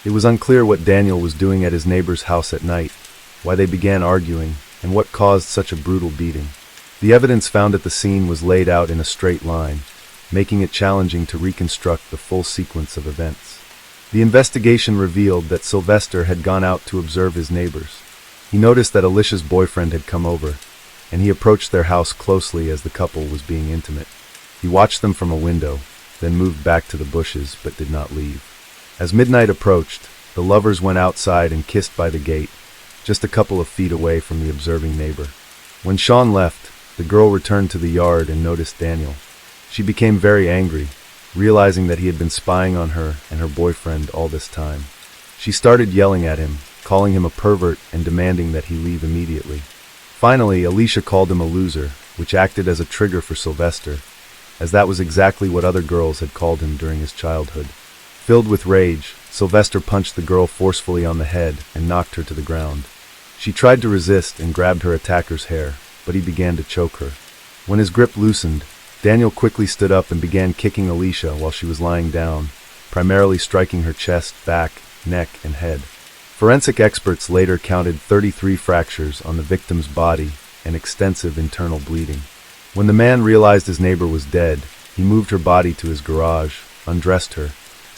A: It was unclear what Daniel was doing at his neighbor's house at night, why they began arguing, and what caused such a brutal beating. The evidence found at the scene was laid out in a straight line, making it challenging to reconstruct the full sequence of events. The investigation revealed that Sylvester had gone out to observe his neighbors. He noticed that Alicia's boyfriend had come over, and he approached their house closely as the couple was being intimate. He watched them from a window, then moved back to the bushes but did not leave. As midnight approached, the lovers went outside and kissed by the gate, just a couple of feet away from the observing neighbor. When Sean left, the girl returned to the yard and noticed Daniel. She became very angry, realizing that he had been spying on her and her boyfriend all this time. She started yelling at him, calling him a pervert and demanding that he leave immediately. Finally, Alicia called him a loser, which acted as a trigger for Sylvester, as that was exactly what other girls had called him during his childhood. Filled with rage, Sylvester punched the girl forcefully on the head and knocked her to the ground. She tried to resist and grabbed her attacker's hair, but he began to choke her. When his grip loosened, Daniel quickly stood up and began kicking Alicia while she was lying down, primarily striking her chest, back, neck, and head. Forensic experts later counted 33 fractures on the victim's body and extensive internal bleeding. When the man realized his neighbor was dead, he moved her body to his garage, undressed her,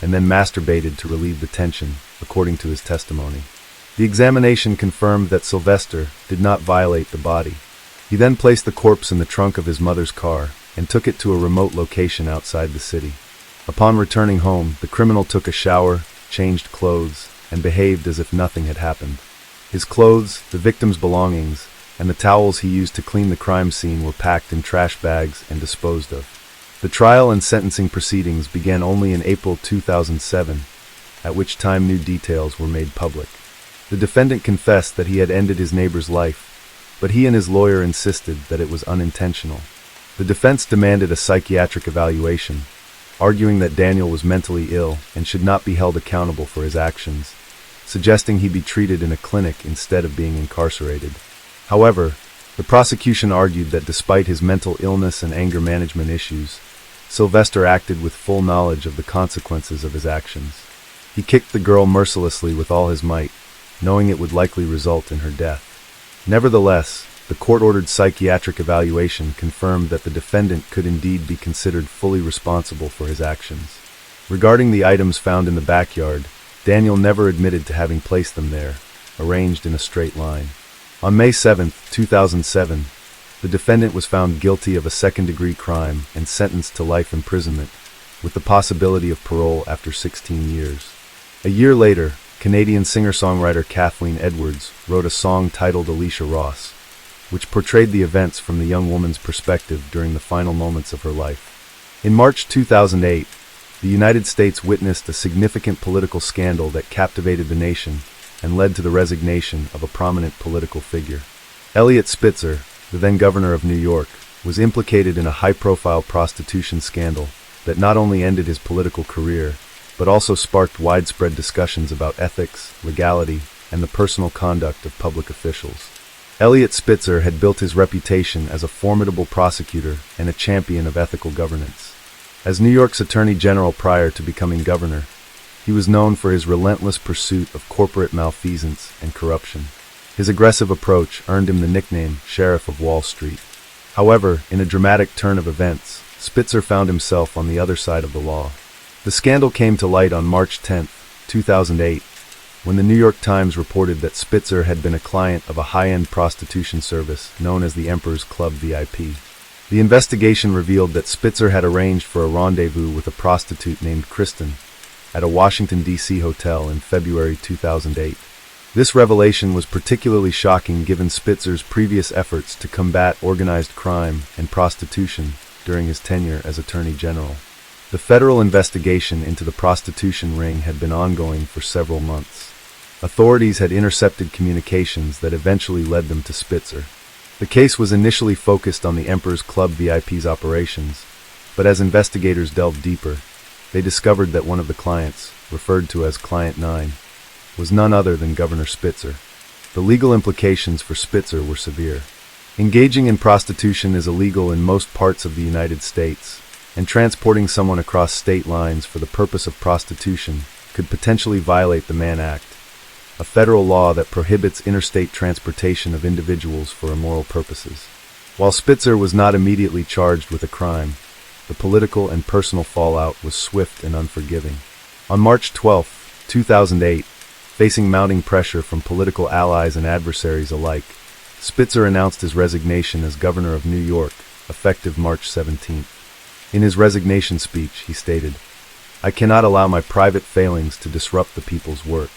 A: and then masturbated to relieve the tension, according to his testimony. The examination confirmed that Sylvester did not violate the body. He then placed the corpse in the trunk of his mother's car and took it to a remote location outside the city. Upon returning home, the criminal took a shower, changed clothes, and behaved as if nothing had happened. His clothes, the victim's belongings, and the towels he used to clean the crime scene were packed in trash bags and disposed of. The trial and sentencing proceedings began only in April 2007, at which time new details were made public. The defendant confessed that he had ended his neighbor's life, but he and his lawyer insisted that it was unintentional. The defense demanded a psychiatric evaluation, arguing that Daniel was mentally ill and should not be held accountable for his actions, suggesting he be treated in a clinic instead of being incarcerated. However, the prosecution argued that despite his mental illness and anger management issues, Sylvester acted with full knowledge of the consequences of his actions. He kicked the girl mercilessly with all his might, knowing it would likely result in her death. Nevertheless, the court-ordered psychiatric evaluation confirmed that the defendant could indeed be considered fully responsible for his actions. Regarding the items found in the backyard, Daniel never admitted to having placed them there, arranged in a straight line. On May 7, 2007, the defendant was found guilty of a second-degree crime and sentenced to life imprisonment, with the possibility of parole after 16 years. A year later, Canadian singer-songwriter Kathleen Edwards wrote a song titled Alicia Ross, which portrayed the events from the young woman's perspective during the final moments of her life. In March 2008, the United States witnessed a significant political scandal that captivated the nation and led to the resignation of a prominent political figure. Eliot Spitzer, the then governor of New York, was implicated in a high-profile prostitution scandal that not only ended his political career, but also sparked widespread discussions about ethics, legality, and the personal conduct of public officials. Eliot Spitzer had built his reputation as a formidable prosecutor and a champion of ethical governance. As New York's Attorney General prior to becoming governor, he was known for his relentless pursuit of corporate malfeasance and corruption. His aggressive approach earned him the nickname Sheriff of Wall Street. However, in a dramatic turn of events, Spitzer found himself on the other side of the law. The scandal came to light on March 10, 2008, when the New York Times reported that Spitzer had been a client of a high-end prostitution service known as the Emperor's Club VIP. The investigation revealed that Spitzer had arranged for a rendezvous with a prostitute named Kristen at a Washington, D.C. hotel in February 2008. This revelation was particularly shocking given Spitzer's previous efforts to combat organized crime and prostitution during his tenure as Attorney General. The federal investigation into the prostitution ring had been ongoing for several months. Authorities had intercepted communications that eventually led them to Spitzer. The case was initially focused on the Emperor's Club VIP's operations, but as investigators delved deeper, they discovered that one of the clients, referred to as Client 9, was none other than Governor Spitzer. The legal implications for Spitzer were severe. Engaging in prostitution is illegal in most parts of the United States, and transporting someone across state lines for the purpose of prostitution could potentially violate the Mann Act, a federal law that prohibits interstate transportation of individuals for immoral purposes. While Spitzer was not immediately charged with a crime, the political and personal fallout was swift and unforgiving. On March 12, 2008, facing mounting pressure from political allies and adversaries alike, Spitzer announced his resignation as governor of New York, effective March 17. In his resignation speech, he stated, "I cannot allow my private failings to disrupt the people's work."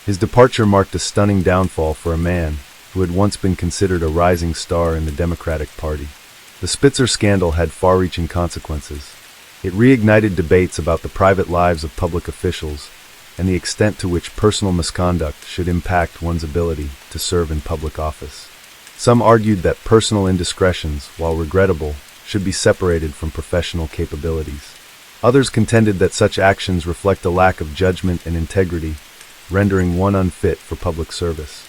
A: His departure marked a stunning downfall for a man who had once been considered a rising star in the Democratic Party. The Spitzer scandal had far-reaching consequences. It reignited debates about the private lives of public officials and the extent to which personal misconduct should impact one's ability to serve in public office. Some argued that personal indiscretions, while regrettable, should be separated from professional capabilities. Others contended that such actions reflect a lack of judgment and integrity, rendering one unfit for public service.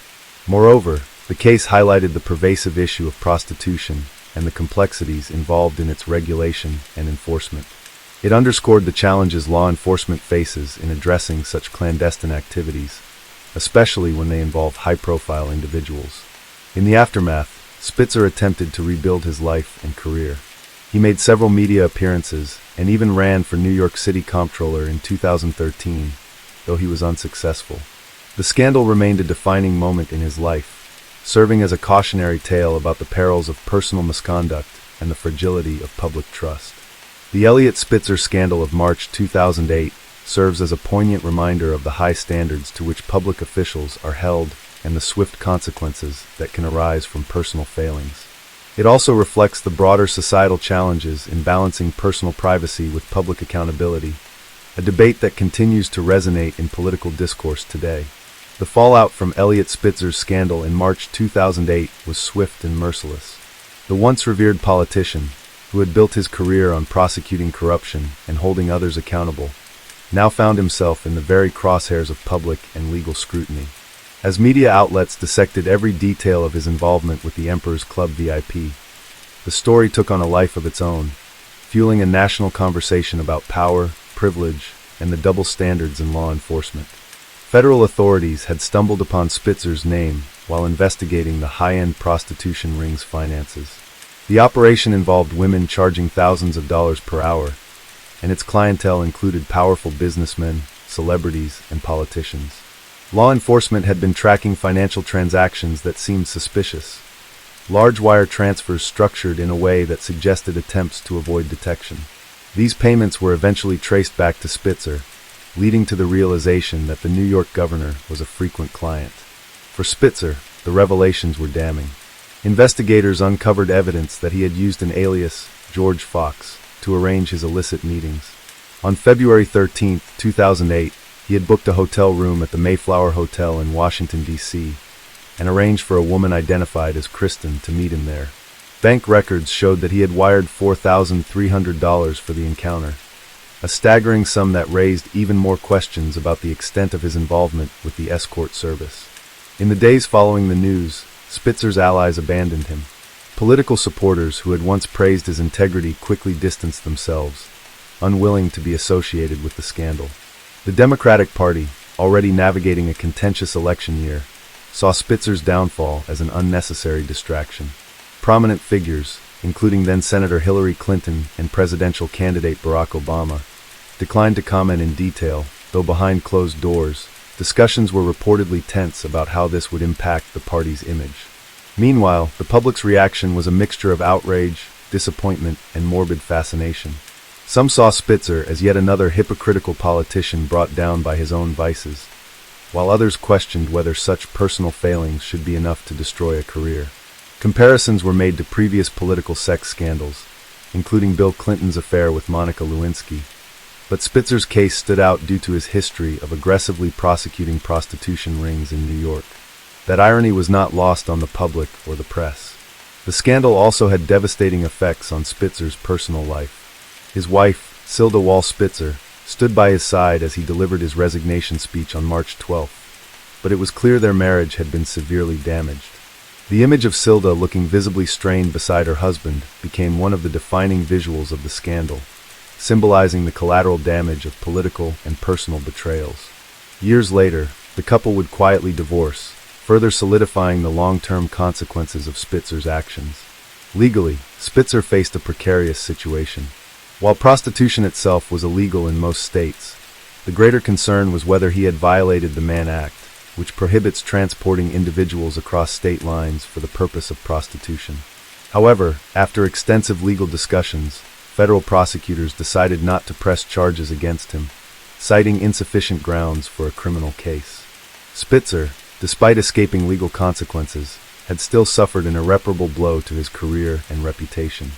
A: Moreover, the case highlighted the pervasive issue of prostitution and the complexities involved in its regulation and enforcement. It underscored the challenges law enforcement faces in addressing such clandestine activities, especially when they involve high-profile individuals. In the aftermath, Spitzer attempted to rebuild his life and career. He made several media appearances and even ran for New York City Comptroller in 2013, though he was unsuccessful. The scandal remained a defining moment in his life, serving as a cautionary tale about the perils of personal misconduct and the fragility of public trust. The Elliot Spitzer scandal of March 2008 serves as a poignant reminder of the high standards to which public officials are held and the swift consequences that can arise from personal failings. It also reflects the broader societal challenges in balancing personal privacy with public accountability, a debate that continues to resonate in political discourse today. The fallout from Elliot Spitzer's scandal in March 2008 was swift and merciless. The once revered politician, who had built his career on prosecuting corruption and holding others accountable, now found himself in the very crosshairs of public and legal scrutiny. As media outlets dissected every detail of his involvement with the Emperor's Club VIP, the story took on a life of its own, fueling a national conversation about power, privilege, and the double standards in law enforcement. Federal authorities had stumbled upon Spitzer's name while investigating the high-end prostitution ring's finances. The operation involved women charging thousands of dollars per hour, and its clientele included powerful businessmen, celebrities, and politicians. Law enforcement had been tracking financial transactions that seemed suspicious, large wire transfers structured in a way that suggested attempts to avoid detection. These payments were eventually traced back to Spitzer, leading to the realization that the New York governor was a frequent client. For Spitzer, the revelations were damning. Investigators uncovered evidence that he had used an alias, George Fox, to arrange his illicit meetings. On February 13, 2008, he had booked a hotel room at the Mayflower Hotel in Washington, D.C., and arranged for a woman identified as Kristen to meet him there. Bank records showed that he had wired $4,300 for the encounter, a staggering sum that raised even more questions about the extent of his involvement with the escort service. In the days following the news, Spitzer's allies abandoned him. Political supporters who had once praised his integrity quickly distanced themselves, unwilling to be associated with the scandal. The Democratic Party, already navigating a contentious election year, saw Spitzer's downfall as an unnecessary distraction. Prominent figures, including then-Senator Hillary Clinton and presidential candidate Barack Obama, declined to comment in detail, though behind closed doors, discussions were reportedly tense about how this would impact the party's image. Meanwhile, the public's reaction was a mixture of outrage, disappointment, and morbid fascination. Some saw Spitzer as yet another hypocritical politician brought down by his own vices, while others questioned whether such personal failings should be enough to destroy a career. Comparisons were made to previous political sex scandals, including Bill Clinton's affair with Monica Lewinsky, but Spitzer's case stood out due to his history of aggressively prosecuting prostitution rings in New York. That irony was not lost on the public or the press. The scandal also had devastating effects on Spitzer's personal life. His wife, Silda Wall Spitzer, stood by his side as he delivered his resignation speech on March 12, but it was clear their marriage had been severely damaged. The image of Silda looking visibly strained beside her husband became one of the defining visuals of the scandal, symbolizing the collateral damage of political and personal betrayals. Years later, the couple would quietly divorce, further solidifying the long-term consequences of Spitzer's actions. Legally, Spitzer faced a precarious situation. While prostitution itself was illegal in most states, the greater concern was whether he had violated the Mann Act, which prohibits transporting individuals across state lines for the purpose of prostitution. However, after extensive legal discussions, federal prosecutors decided not to press charges against him, citing insufficient grounds for a criminal case. Spitzer, despite escaping legal consequences, had still suffered an irreparable blow to his career and reputation.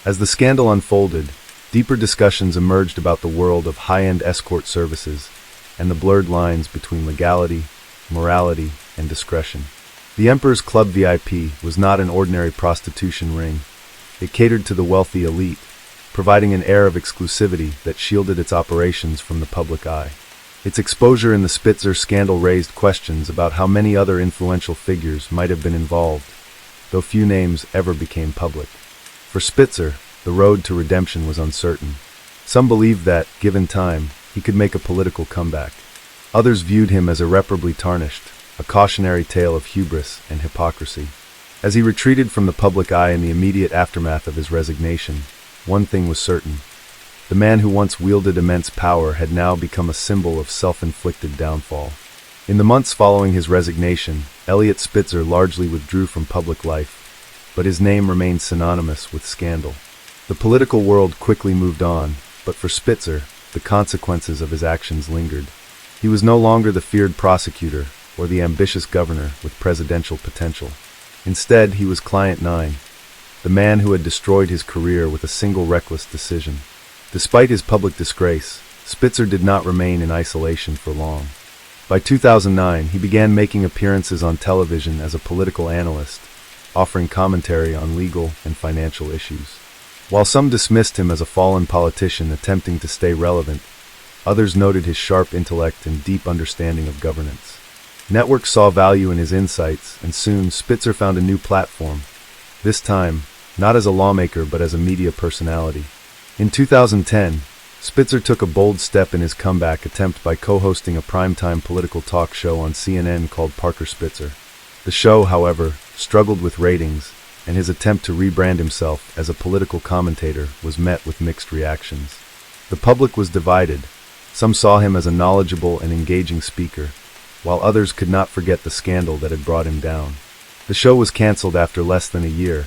A: As the scandal unfolded, deeper discussions emerged about the world of high-end escort services and the blurred lines between legality, morality, and discretion. The Emperor's Club VIP was not an ordinary prostitution ring. It catered to the wealthy elite, providing an air of exclusivity that shielded its operations from the public eye. Its exposure in the Spitzer scandal raised questions about how many other influential figures might have been involved, though few names ever became public. For Spitzer, the road to redemption was uncertain. Some believed that, given time, he could make a political comeback. Others viewed him as irreparably tarnished, a cautionary tale of hubris and hypocrisy. As he retreated from the public eye in the immediate aftermath of his resignation, one thing was certain. The man who once wielded immense power had now become a symbol of self-inflicted downfall. In the months following his resignation, Eliot Spitzer largely withdrew from public life, but his name remained synonymous with scandal. The political world quickly moved on, but for Spitzer, the consequences of his actions lingered. He was no longer the feared prosecutor or the ambitious governor with presidential potential. Instead, he was Client 9, the man who had destroyed his career with a single reckless decision. Despite his public disgrace, Spitzer did not remain in isolation for long. By 2009, he began making appearances on television as a political analyst, offering commentary on legal and financial issues. While some dismissed him as a fallen politician attempting to stay relevant, others noted his sharp intellect and deep understanding of governance. Networks saw value in his insights, and soon Spitzer found a new platform, this time not as a lawmaker but as a media personality. In 2010, Spitzer took a bold step in his comeback attempt by co-hosting a primetime political talk show on CNN called Parker Spitzer. The show, however, struggled with ratings, and his attempt to rebrand himself as a political commentator was met with mixed reactions. The public was divided. Some saw him as a knowledgeable and engaging speaker, while others could not forget the scandal that had brought him down. The show was canceled after less than a year,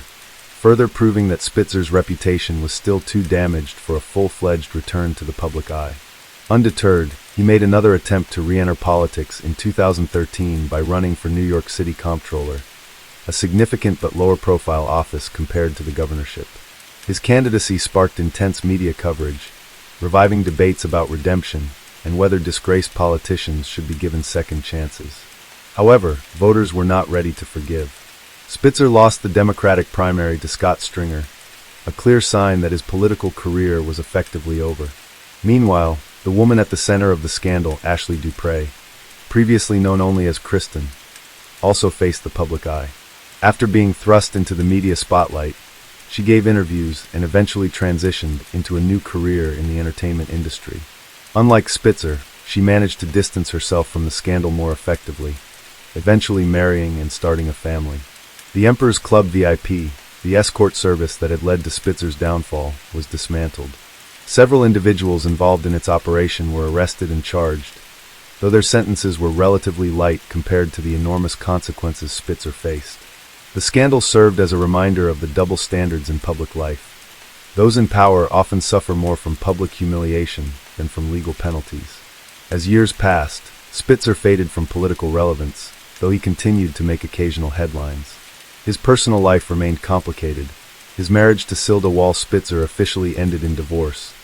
A: further proving that Spitzer's reputation was still too damaged for a full-fledged return to the public eye. Undeterred, he made another attempt to re-enter politics in 2013 by running for New York City Comptroller, a significant but lower-profile office compared to the governorship. His candidacy sparked intense media coverage, reviving debates about redemption and whether disgraced politicians should be given second chances. However, voters were not ready to forgive. Spitzer lost the Democratic primary to Scott Stringer, a clear sign that his political career was effectively over. Meanwhile, the woman at the center of the scandal, Ashley Dupre, previously known only as Kristen, also faced the public eye. After being thrust into the media spotlight, she gave interviews and eventually transitioned into a new career in the entertainment industry. Unlike Spitzer, she managed to distance herself from the scandal more effectively, eventually marrying and starting a family. The Emperor's Club VIP, the escort service that had led to Spitzer's downfall, was dismantled. Several individuals involved in its operation were arrested and charged, though their sentences were relatively light compared to the enormous consequences Spitzer faced. The scandal served as a reminder of the double standards in public life. Those in power often suffer more from public humiliation than from legal penalties. As years passed, Spitzer faded from political relevance, though he continued to make occasional headlines. His personal life remained complicated. His marriage to Silda Wall Spitzer officially ended in divorce,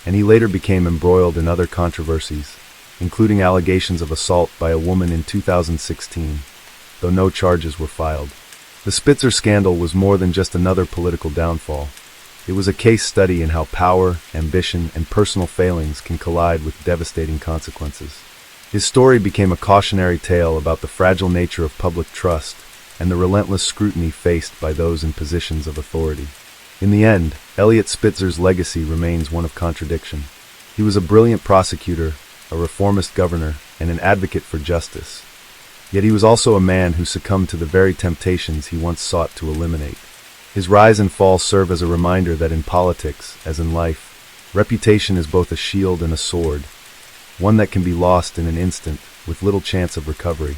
A: and he later became embroiled in other controversies, including allegations of assault by a woman in 2016, though no charges were filed. The Spitzer scandal was more than just another political downfall. It was a case study in how power, ambition, and personal failings can collide with devastating consequences. His story became a cautionary tale about the fragile nature of public trust and the relentless scrutiny faced by those in positions of authority. In the end, Eliot Spitzer's legacy remains one of contradiction. He was a brilliant prosecutor, a reformist governor, and an advocate for justice. Yet he was also a man who succumbed to the very temptations he once sought to eliminate. His rise and fall serve as a reminder that in politics, as in life, reputation is both a shield and a sword, one that can be lost in an instant with little chance of recovery.